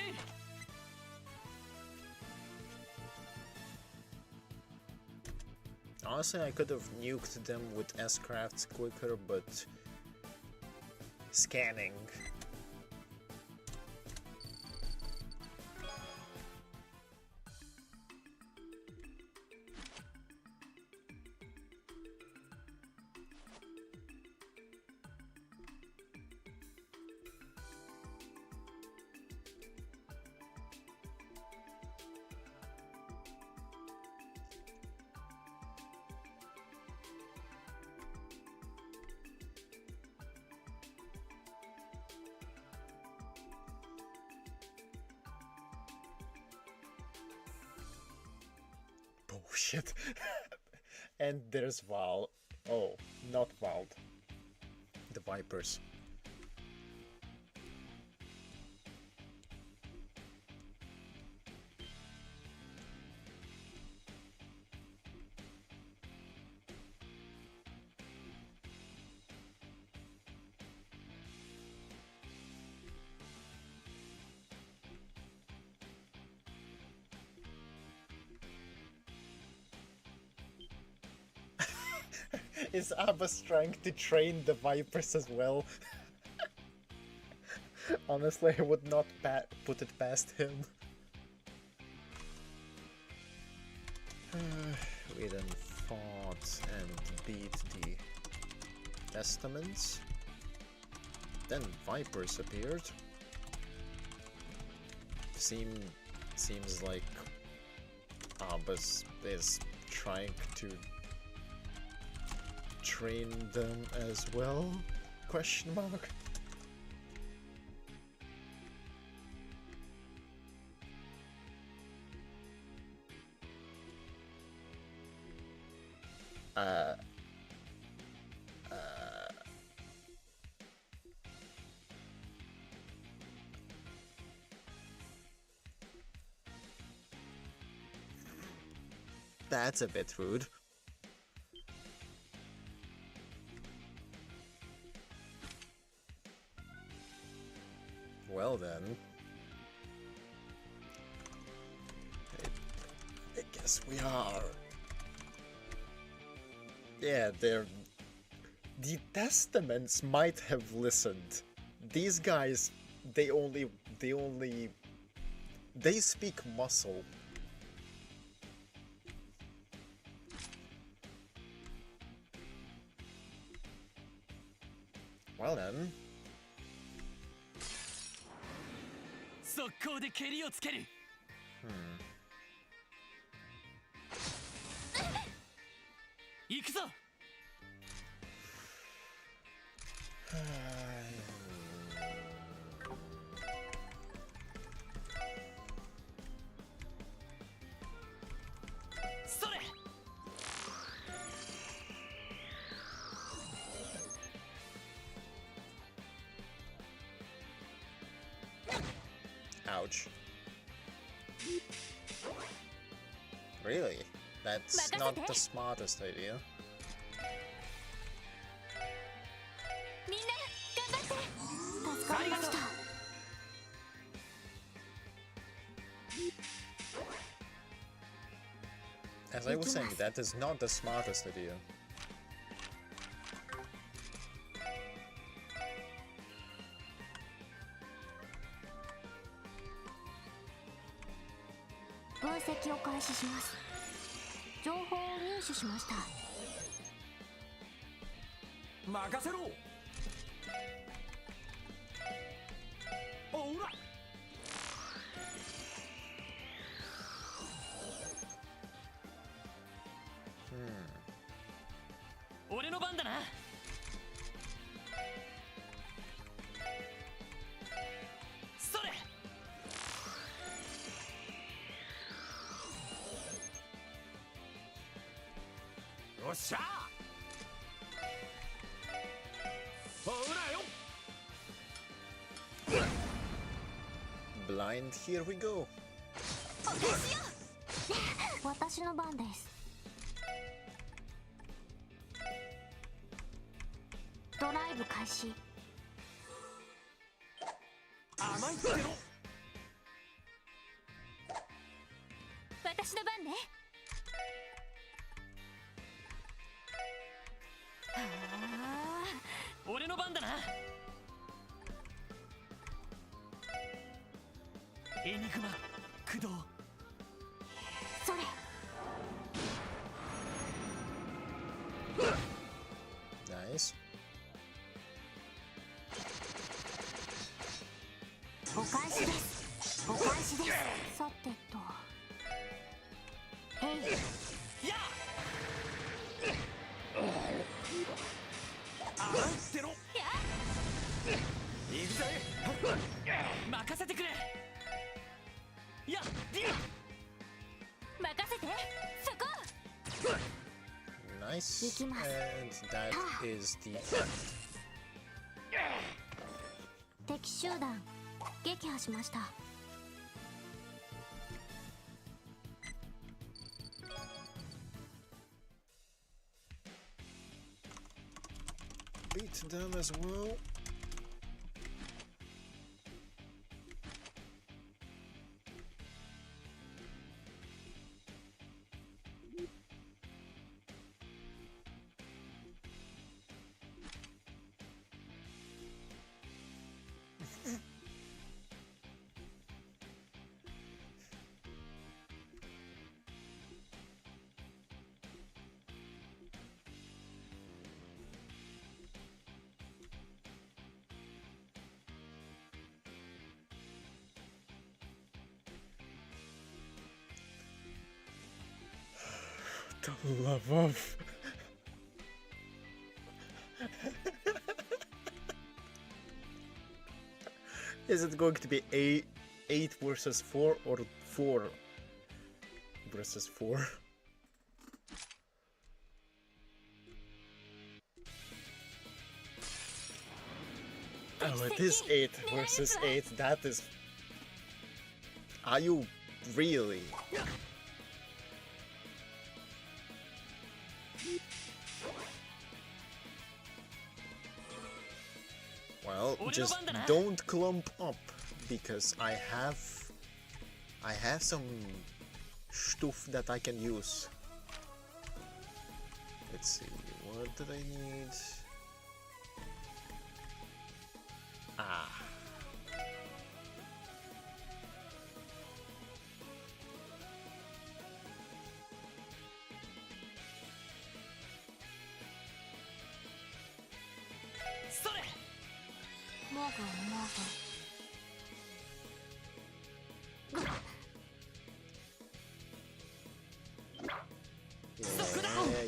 Honestly, I could have nuked them with S-crafts quicker, but scanning. Bullshit. And there's Val. Oh, not Vald. The Vipers. Is Abbas trying to train the Vipers as well? Honestly, I would not put it past him. We then fought and beat the Testaments. Then Vipers appeared. Seems like Abbas is trying to train them as well? Question mark. That's a bit rude. Well then, I guess we are. Yeah, the Testaments might have listened. These guys they only they speak muscle. Well then. 速攻で蹴りをつける。行くぞ。それ。Ouch. Really? That's not the smartest idea. みんな頑張って助かりました。 As I was saying, that is not the smartest idea. 分析を開始します。情報を入手しました。任せろ。おら。俺の番だな。それ。よっしゃ。ほらよ。Blind, here we go. 私の番です。ドライブ開始。甘いってろ。私の番ね。俺の番だな。エニグマ駆動。それ。Nice. お返しです。お返しです。さてと。へい。やあ。甘いってろ。行くぜ。任せてくれ。やディア。任せて。そこ。 Nice. And that is the 敵集団撃破しました。 beat them as well. The love of is it going to be 8 versus 4 or 4 versus 4? Oh, it is 8 versus 8. That is. Are you really? Well, just don't clump up because I have some stuff that I can use. Let's see, what did I need? Ah.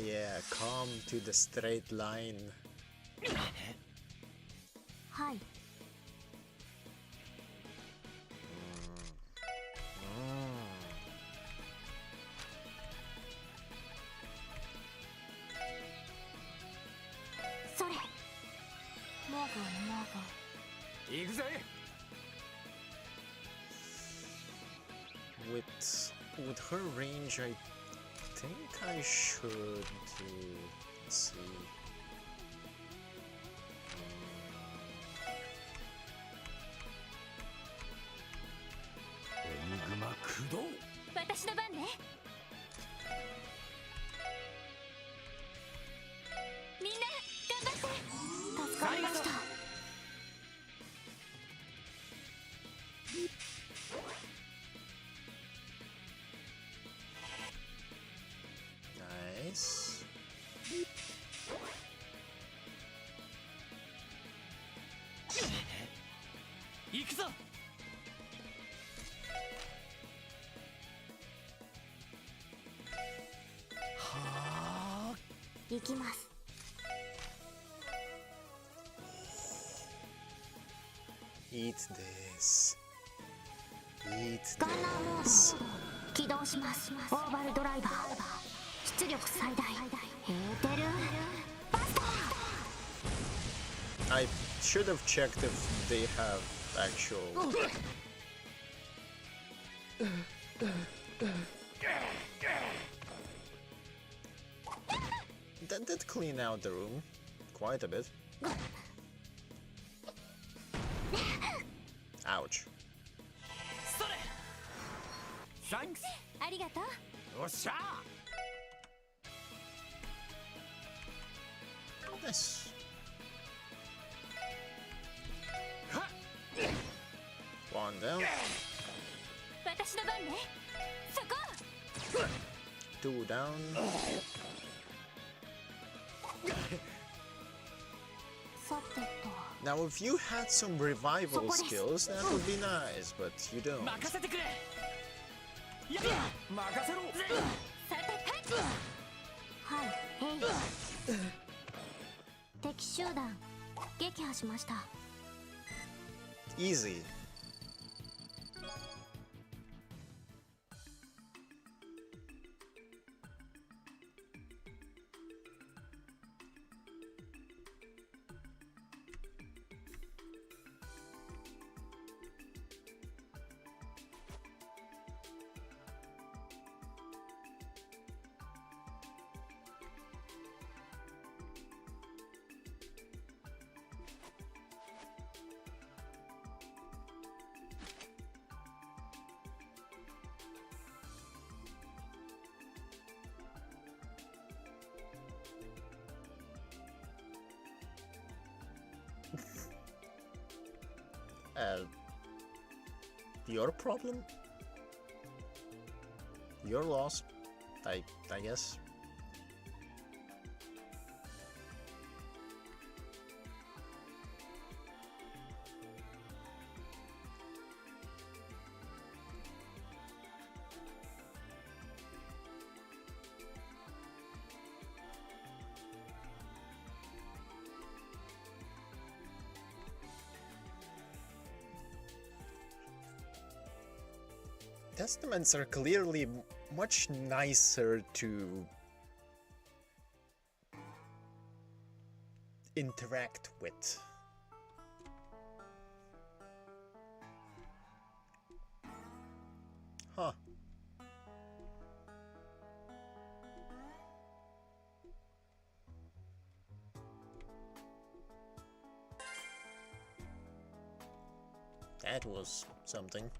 Yeah, come to the straight line. はい。 それ。行くぜ。 With her range, I think I should let's see. Enigma 駆動。私の番ね。みんな頑張って。助かりました。 Nice. 行くぞ。 行きます。 Eat this. Eat ガンナーモ this. ード起動します。オーバルドライバー出力最大。エーテルバスター。 I should have checked if they have actual. That did clean out the room quite a bit. Ouch. それ。サンクス。ありがとう。おっしゃ。 Nice. はっ。 One down. 私の番ね。そこ。 Two down. さてと。 Now, if you had some revival Socorro. skills, that would be nice, but you don't. 任せてくれ。やっ。任せろ。さてはい。へい。敵集団撃破しました。 Easy. Your problem? Your loss, I guess. Testaments are clearly much nicer to interact with. Huh. That was something.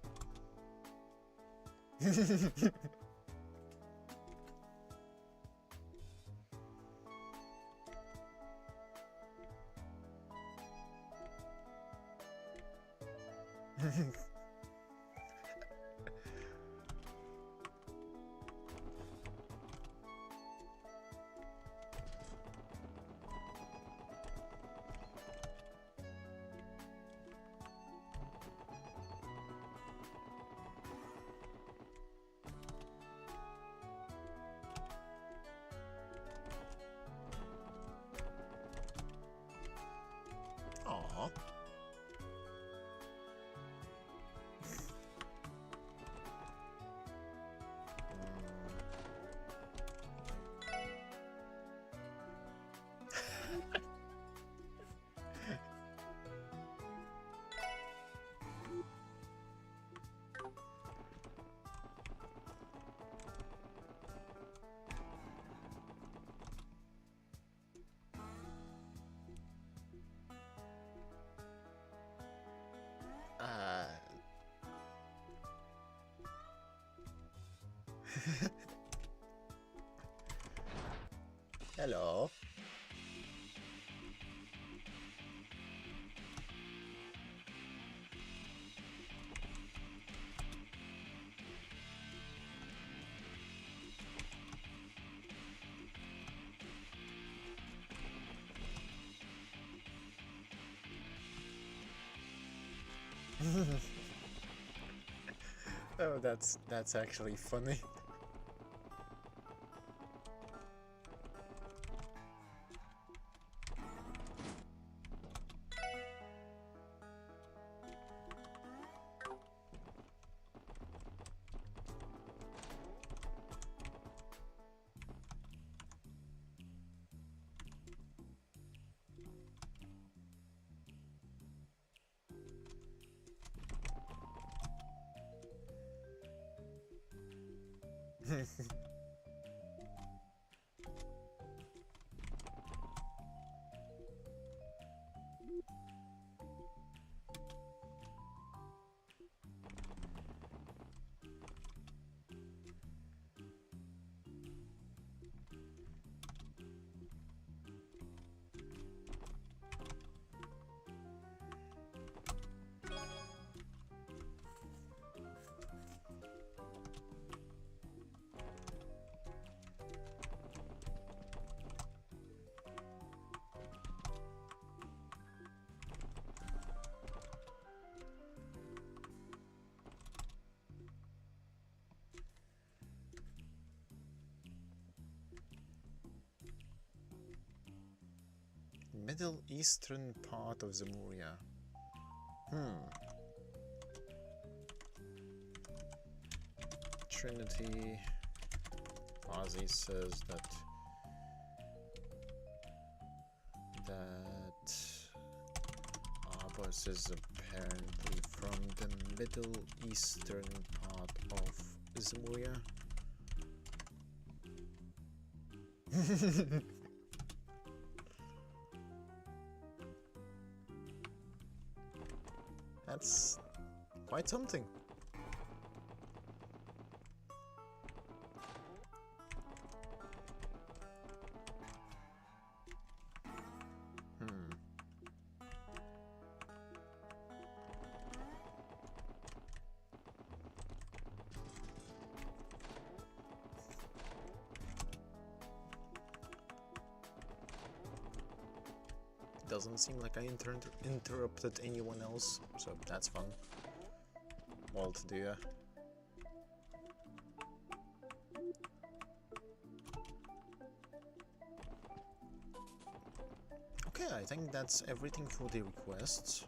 Aww. Hello. Oh, that's actually funny. Middle Eastern part of Zemuria. Trinity. Fozzie says that Abbas is apparently from the Middle Eastern part of Zemuria. That's quite something. Doesn't seem like I interrupted anyone else, so that's fun. Well to do. Okay, I think that's everything for the requests.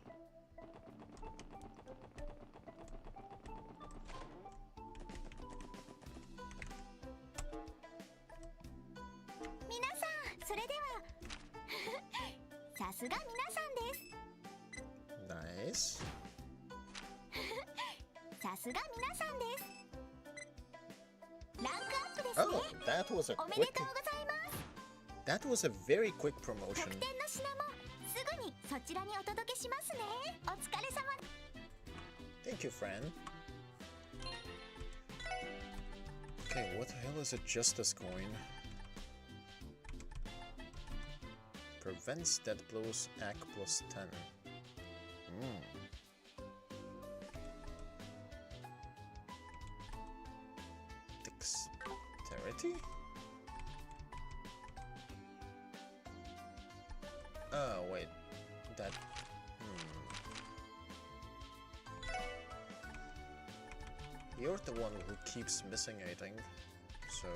Nice. Oh, that was a quick... That was a very quick promotion. Thank you, friend. Okay, what the hell is a Justice Coin? Prevents dead blows, AC plus 10. Dexterity? Oh, wait. That... You're the one who keeps missing, I think. So...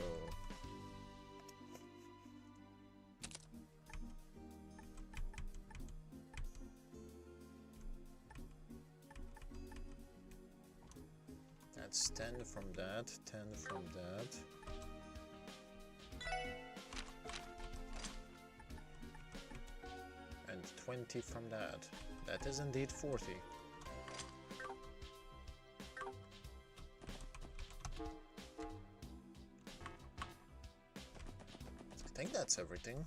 It's 10 from that, 10 from that. And 20 from that. That is indeed 40. I think that's everything.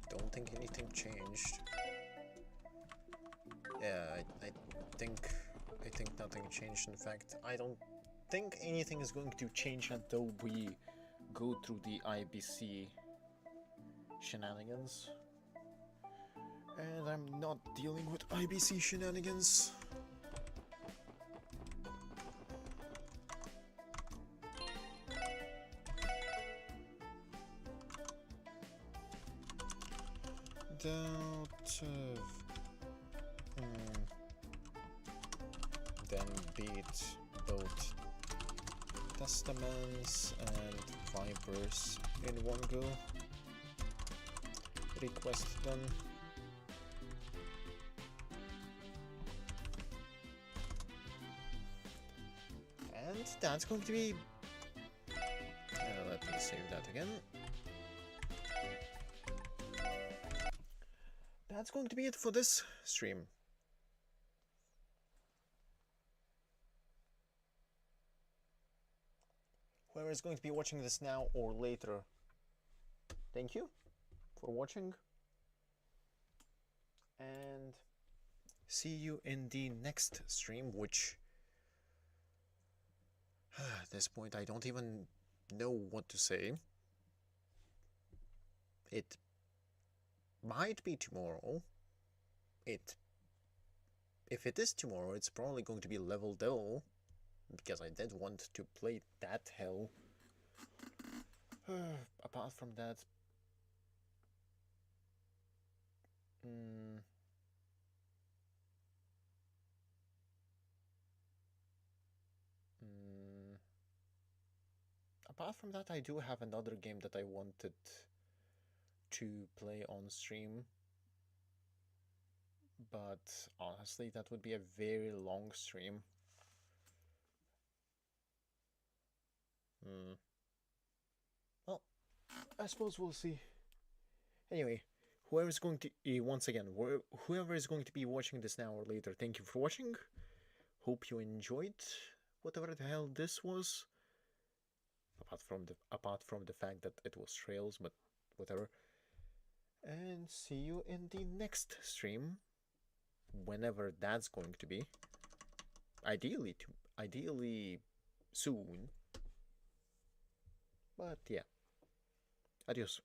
Don't think anything changed. Yeah, I think nothing changed. In fact, I don't think anything is going to change until we go through the IBC shenanigans. And I'm not dealing with IBC shenanigans. Then beat both Testaments and Vipers in one go. Request them. And that's going to be... let me save that again. That's going to be it for this stream. Whoever is going to be watching this now or later, thank you for watching. And see you in the next stream, which... at this point I don't even know what to say. It might be tomorrow. If it is tomorrow, it's probably going to be Level Dell, because I did want to play that hell. Apart from that, apart from that, I do have another game that I wanted to play on stream, but honestly that would be a very long stream. Well, I suppose we'll see. Anyway, whoever is going to once again, whoever is going to be watching this now or later, thank you for watching. Hope you enjoyed whatever the hell this was, apart from the fact that it was Trails, but whatever. And see you in the next stream, whenever that's going to be. Ideally soon. But yeah. Adios.